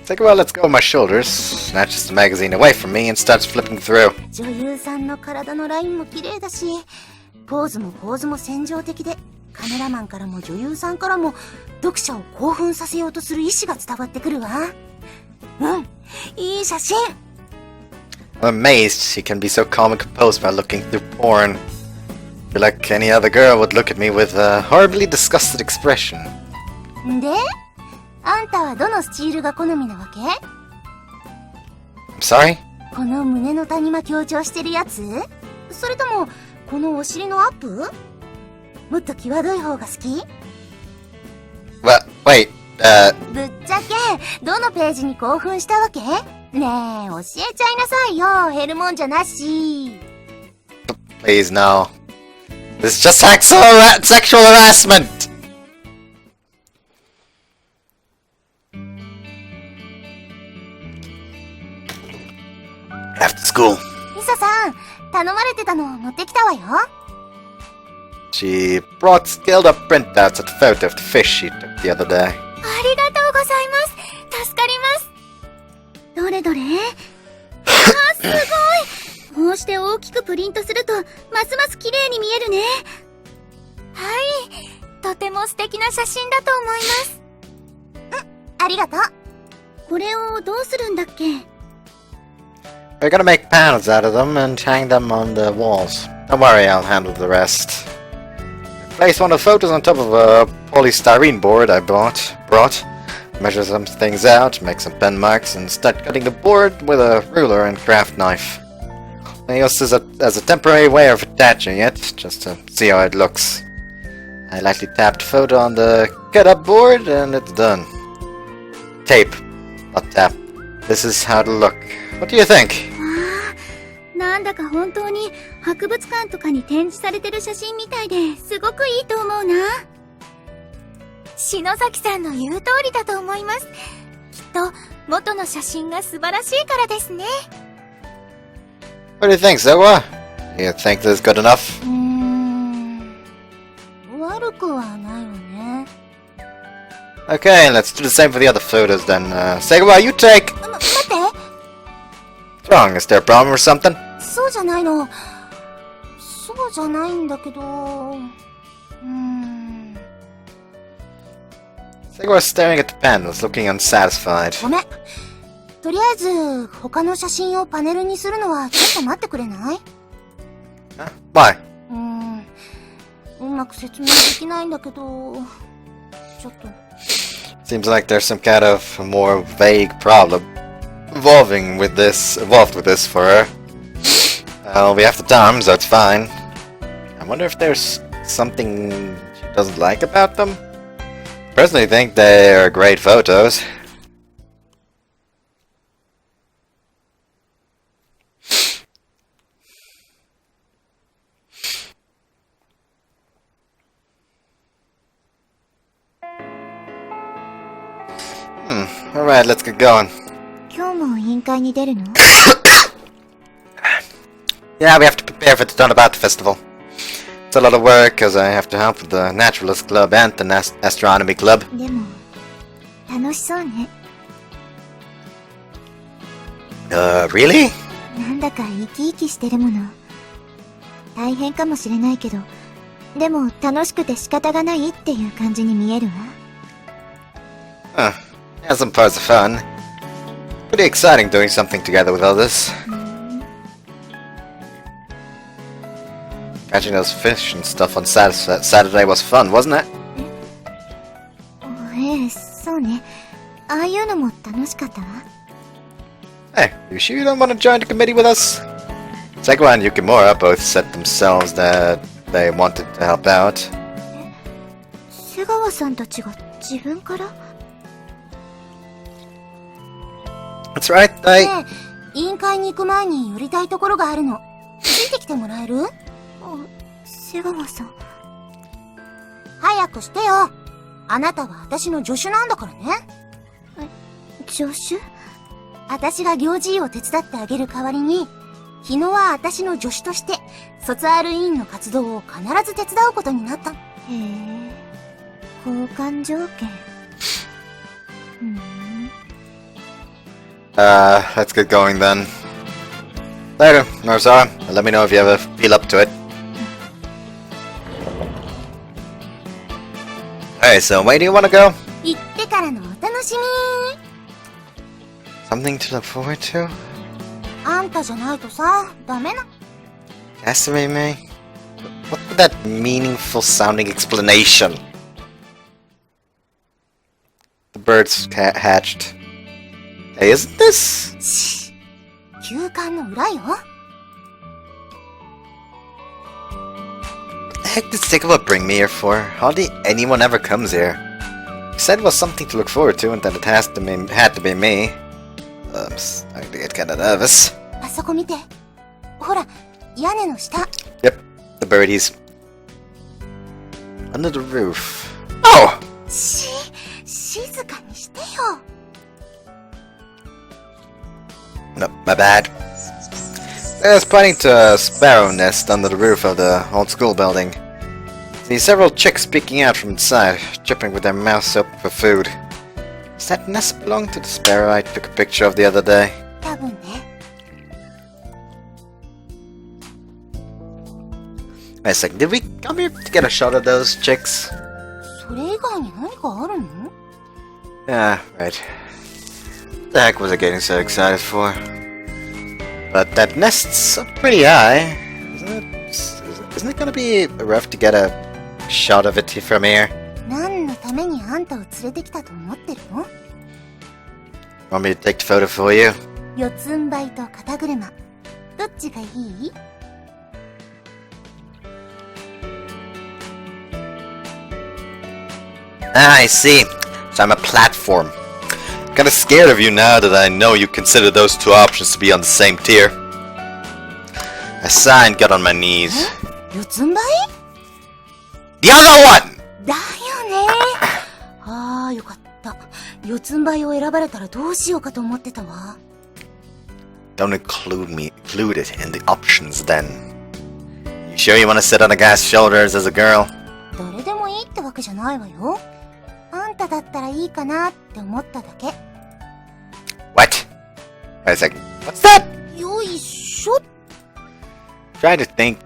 It's like, well, let's go on my shoulders, snatches the magazine away from me and starts flipping through. 女優さんの体のラインも綺麗だし、ポーズも構図も戦場的で、カメラマンからも女優さんからも読者を興奮させようとする意志が伝わってくるわ。うん、いい写真。I'm amazed she can be so calm and composed by looking through porn. I feel like any other girl would look at me with a horribly disgusted expression. で、あんたはどのスチールが好みなわけ？ I'm sorry? この胸の谷間強調してるやつ？それとも、このお尻のアップ？もっと際どい方が好き？ Wait, ぶっちゃけ、どのページに興奮したわけ？ねえ、教えちゃいなさいよ、減るもんじゃなし。please no. This is just sexual harassment! After school. ミサさん、頼まれてたの持ってきたわよ。She brought scaled up printouts of the photo of the fish she took the other day. ありがとうございます。助かります。どれどれあ、すごい。こうして大きくプリントすると、ますます綺麗に見えるね。はい。とても素敵な写真だと思います。ありがとう。これをどうするんだっけ？ We're gonna make panels out of them and hang them on the walls. Don't worry, I'll handle the rest. Place one of the photos on top of a polystyrene board I brought. Measure some things out, make some pen marks, and start cutting the board with a ruler and craft knife. I use this as a temporary way of attaching it, just to see how it looks. I lightly tapped photo on the cut-up board, and it's done. Tape, not tap. This is how it'll look. What do you think? なんだか本当に博物館とかに展示されてる写真みたいですごくいいと思うな。篠崎さんの言う通りだと思います。きっと元の写真が素晴らしいからですね。What do you think, Zoa? You think this is good enough? 悪くはないわね。Okay, let's do the same for the other photos then. Segawa, you take... 待って。 What's wrong? Is there a problem or something? そうじゃないの。そうじゃないんだけど。Segawa's staring at the panels, looking unsatisfied. ごめん。とりあえず、他の写真をパネルにするのはちょっと待ってくれない？ Why? うまく説明できないんだけど、ちょっと。Seems like there's some kind of more vague problem involved with this for her. We have the terms, so it's fine. I wonder if there's something she doesn't like about them? Personally think they are great photos. Alright, let's get going. 今日も委員会に出るの？ Yeah, we have to prepare for the Turnabout Festival. It's a lot of work, because I have to help with the Naturalist Club and the Astronomy Club. でも、楽しそうね。Really? なんだか生き生きしてるもの。大変かもしれないけど、でも楽しくて仕方がないっていう感じに見えるわ。Yeah, some parts are fun. Pretty exciting doing something together with others. Catching those fish and stuff on Saturday was fun, wasn't it? ええ、そうね。ああいうのも楽しかったわ。Hey, you sure you don't want to join the committee with us? Sagawa and Yukimura both said themselves that they wanted to help out. 瀬川さんたちが自分から？ That's right, ねえ、委員会に行く前に寄りたいところがあるの。ついてきてもらえる？瀬川さん。早くしてよ。あなたは私の助手なんだからね。助手？私が行事を手伝ってあげる代わりに、日野は私の助手として、卒アル委員の活動を必ず手伝うことになった。へえ、交換条件。Let's get going then. Later, Norzara. Let me know if you ever feel up to it. Hey, so where do you want to go? 行ってからのお楽しみ。 Something to look forward to? あんたじゃないとさ、ダメな。 Estimate me? What with that meaningful sounding explanation? The birds hatched. Hey, isn't this? しっ、休館の裏よ。What the heck did Sagawa bring me here for? Hardly anyone ever comes here. He said it was something to look forward to and that it had to be me. I'm starting to get kinda nervous. あそこ見て。ほら、屋根の下。Yep, the birdies. Under the roof. Oh! 静かにしてよ。No, my bad. I was pointing to a sparrow nest under the roof of the old school building. See several chicks peeking out from inside, dripping with their mouths open for food. Does that nest belong to the sparrow I took a picture of the other day? 多分ね。Wait a second, did we come here to get a shot of those chicks? それ以外に何かあるの？ Yeah, right. What the heck was I getting so excited for? But that nest's up pretty high. Isn't it gonna be rough to get a shot of it from here? 何のためにあんたを連れてきたと思ってるの？ Want me to take the photo for you? 四つん這いと肩車。どっちがいい？ Ah, I see. So I'm a platform. Kinda scared of you now that I know you consider those two options to be on the same tier. I sighed and got on my knees. 四つん這い？ The other one! だよね。ああ、よかった。四つん這いを選ばれたらどうしようかと思ってたわ。Don't include it in the options then. You sure you want to sit on a guy's shoulders as a girl? 誰でもいいってわけじゃないわよ。あんただったらいいかなって思っただけ。What? Wait a second. What's that? よいしょ。Try to think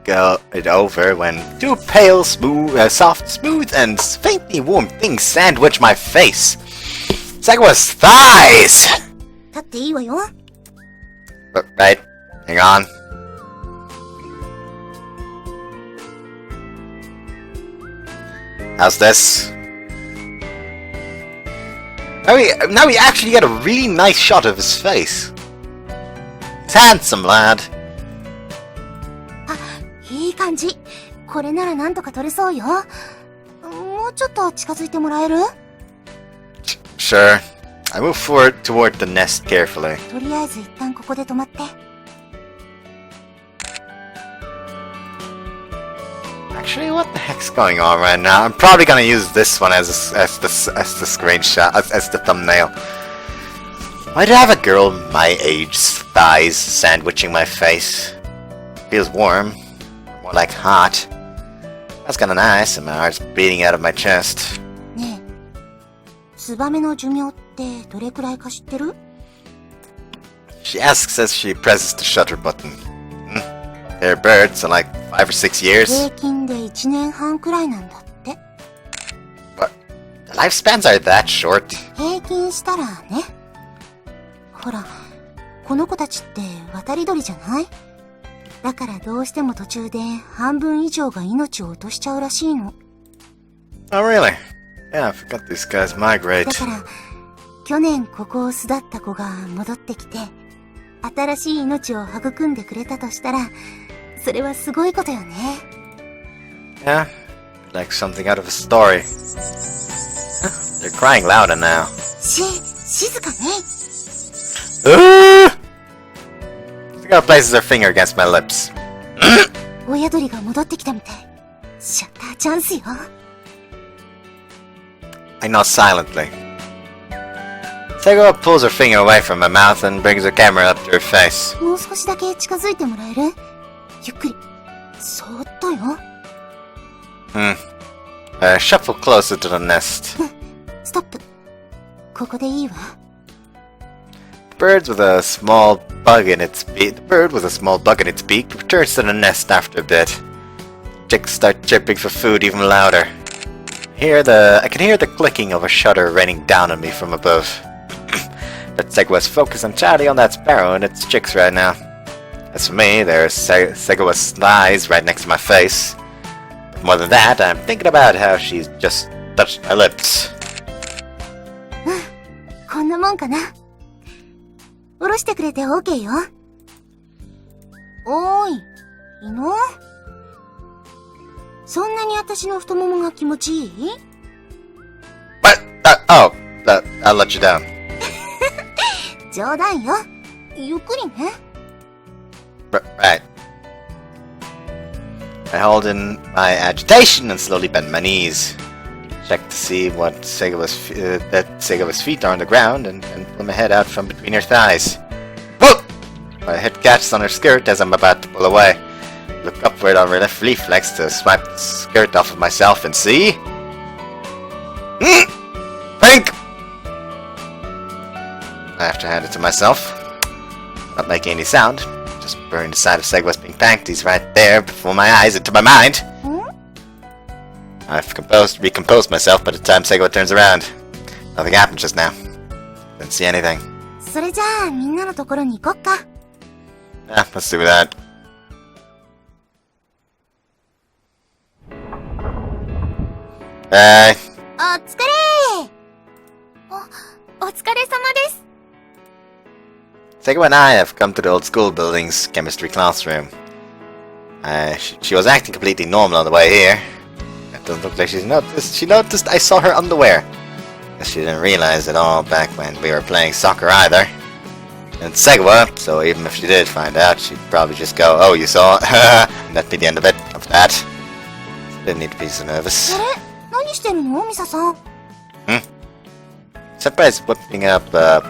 it over when two pale, soft, smooth, and faintly warm things sandwich my face. Sagawa's thighs! 立っていいわよ。Right. Hang on. How's this? Now we actually get a really nice shot of his face. He's handsome, lad. あ、いい感じ。これならなんとか撮れそうよ。もうちょっと近づいてもらえる？ Sure. I move forward toward the nest carefully. とりあえず一旦ここで止まって。Actually, what the heck's going on right now? I'm probably gonna use this one as the screenshot, as the thumbnail. Why'd I have a girl my age's thighs sandwiching my face? Feels warm, more like hot. That's kinda nice, and my heart's beating out of my chest. ねえ、ツバメの寿命ってどれくらいか知ってる？ She asks as she presses the shutter button. Their birds are like 5 or 6 years. 平均で1年半くらいなんだって。What? The lifespans are that short? 平均したらね。ほら、この子たちって渡り鳥じゃない？だからどうしても途中で半分以上が命を落としちゃうらしいの。Oh, really? Yeah, I forgot these guys migrate. だから、去年ここを巣立った子が戻ってきて、新しい命を育んでくれたとしたら、それはすごいことよね。Yeah, like something out of a story. They're crying louder now. 静かね。The girl places her finger against my lips. 親鳥が戻ってきたみたい。シャッターチャンスよ。I nod silently. Sego pulls her finger away from my mouth and brings her camera up to her face. もう少しだけ近づいてもらえる？ゆっくり。そーっとよ。Shuffle closer to the nest. ストップ。ここでいいわ。The bird with a small bug in its beak returns to the nest after a bit. Chicks start chirping for food even louder. I can hear the clicking of a shutter raining down on me from above. But Segua's focused entirely on that sparrow and its chicks right now. As for me, there's Segua's eyes right next to my face. But more than that, I'm thinking about how she's just touched my lips. こんなもんかな。下ろしてくれて OK よ。おーい、犬？そんなに私の太ももが気持ちいい？ What? I'll let you down. 冗談よ。ゆっくりね。Right. I hold in my agitation and slowly bend my knees. Check to see what that Segua's feet are on the ground and pull my head out from between her thighs. Whoa! My head catches on her skirt as I'm about to pull away. Look upward on reflex to swipe the skirt off of myself and see... Pink! I have to hand it to myself. Not making any sound. Just burning the side of Segua's pink panties right there before my eyes into my mind. I've recomposed myself by the time Segua turns around. Nothing happened just now. Didn't see anything. それじゃあ、みんなのところに行こっか。Yeah, let's do that. お疲れお疲れ様です。Segua and I have come to the old school building's chemistry classroom. She was acting completely normal on the way here. It doesn't look like she's noticed. She noticed I saw her underwear. Guess she didn't realize it all back when we were playing soccer either. And Segua, so even if she did find out, she'd probably just go, "Oh, you saw?" And that'd be the end of that. Didn't need to be so nervous. あれ？何してるの？ミサさん。Senpai's whipping up a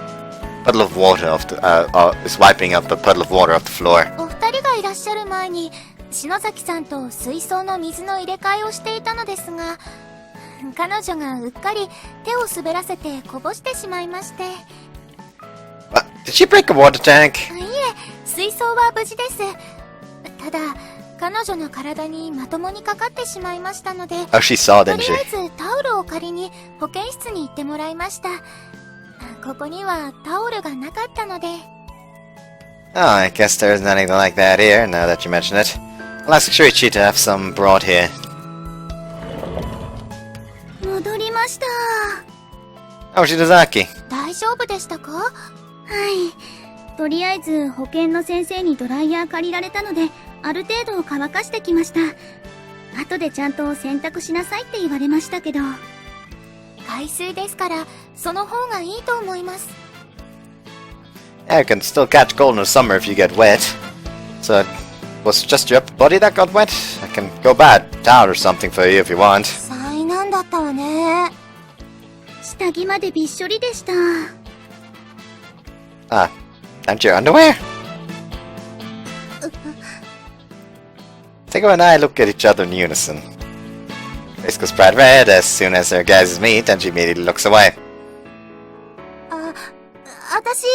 puddle of water is wiping up a puddle of water off the floor. お二人がいらっしゃる前に、篠崎さんと水槽の水の入れ替えをしていたのですが、彼女がうっかり手を滑らせてこぼしてしまいまして。What? Did she break a water tank? いえ、水槽は無事です。ただ、彼女の体にまともにかかってしまいましたので、 Oh, she saw, と didn't り she? あえずタオルを借りに保健室に行ってもらいました。ここにはタオルがなかったので。Oh, I guess there isn't anything like that here, now that you mention it. I'll ask Shuichi to have some brought here. 戻りました。Oh, Shidozaki. 大丈夫でしたか？はい。とりあえず保健の先生にドライヤー借りられたので、ある程度乾かしてきました。後でちゃんと洗濯しなさいって言われましたけど。海水ですから、その方がいいと思います。Yeah, you can still catch cold in the summer if you get wet. So, was it just your upper body that got wet? I can go buy a towel or something for you if you want. 災難だったわね。下着までびっしょりでした。Ah, and your underwear? Segua and I look at each other in unison. Face goes bright red as soon as their gazes meet, and she immediately looks away. 私、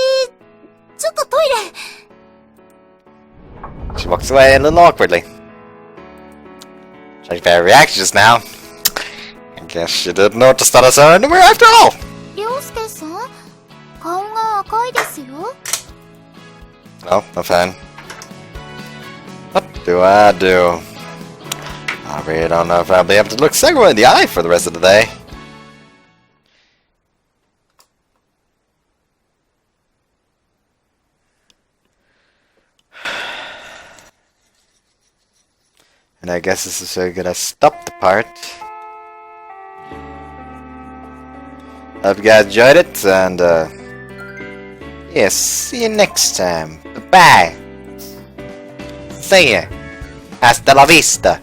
ちょっとトイレ。 She walks away a little awkwardly. Judging by her reaction just now, I guess she didn't notice that I saw her underwear after all. 涼介さん、顔が赤いですよ。Well, no fun. What do I do? I really don't know if I'll be able to look Segua in the eye for the rest of the day. And I guess this is where we're gonna stop the part. Hope you guys enjoyed it, and yes, see you next time. Bye. See ya. Hasta la vista.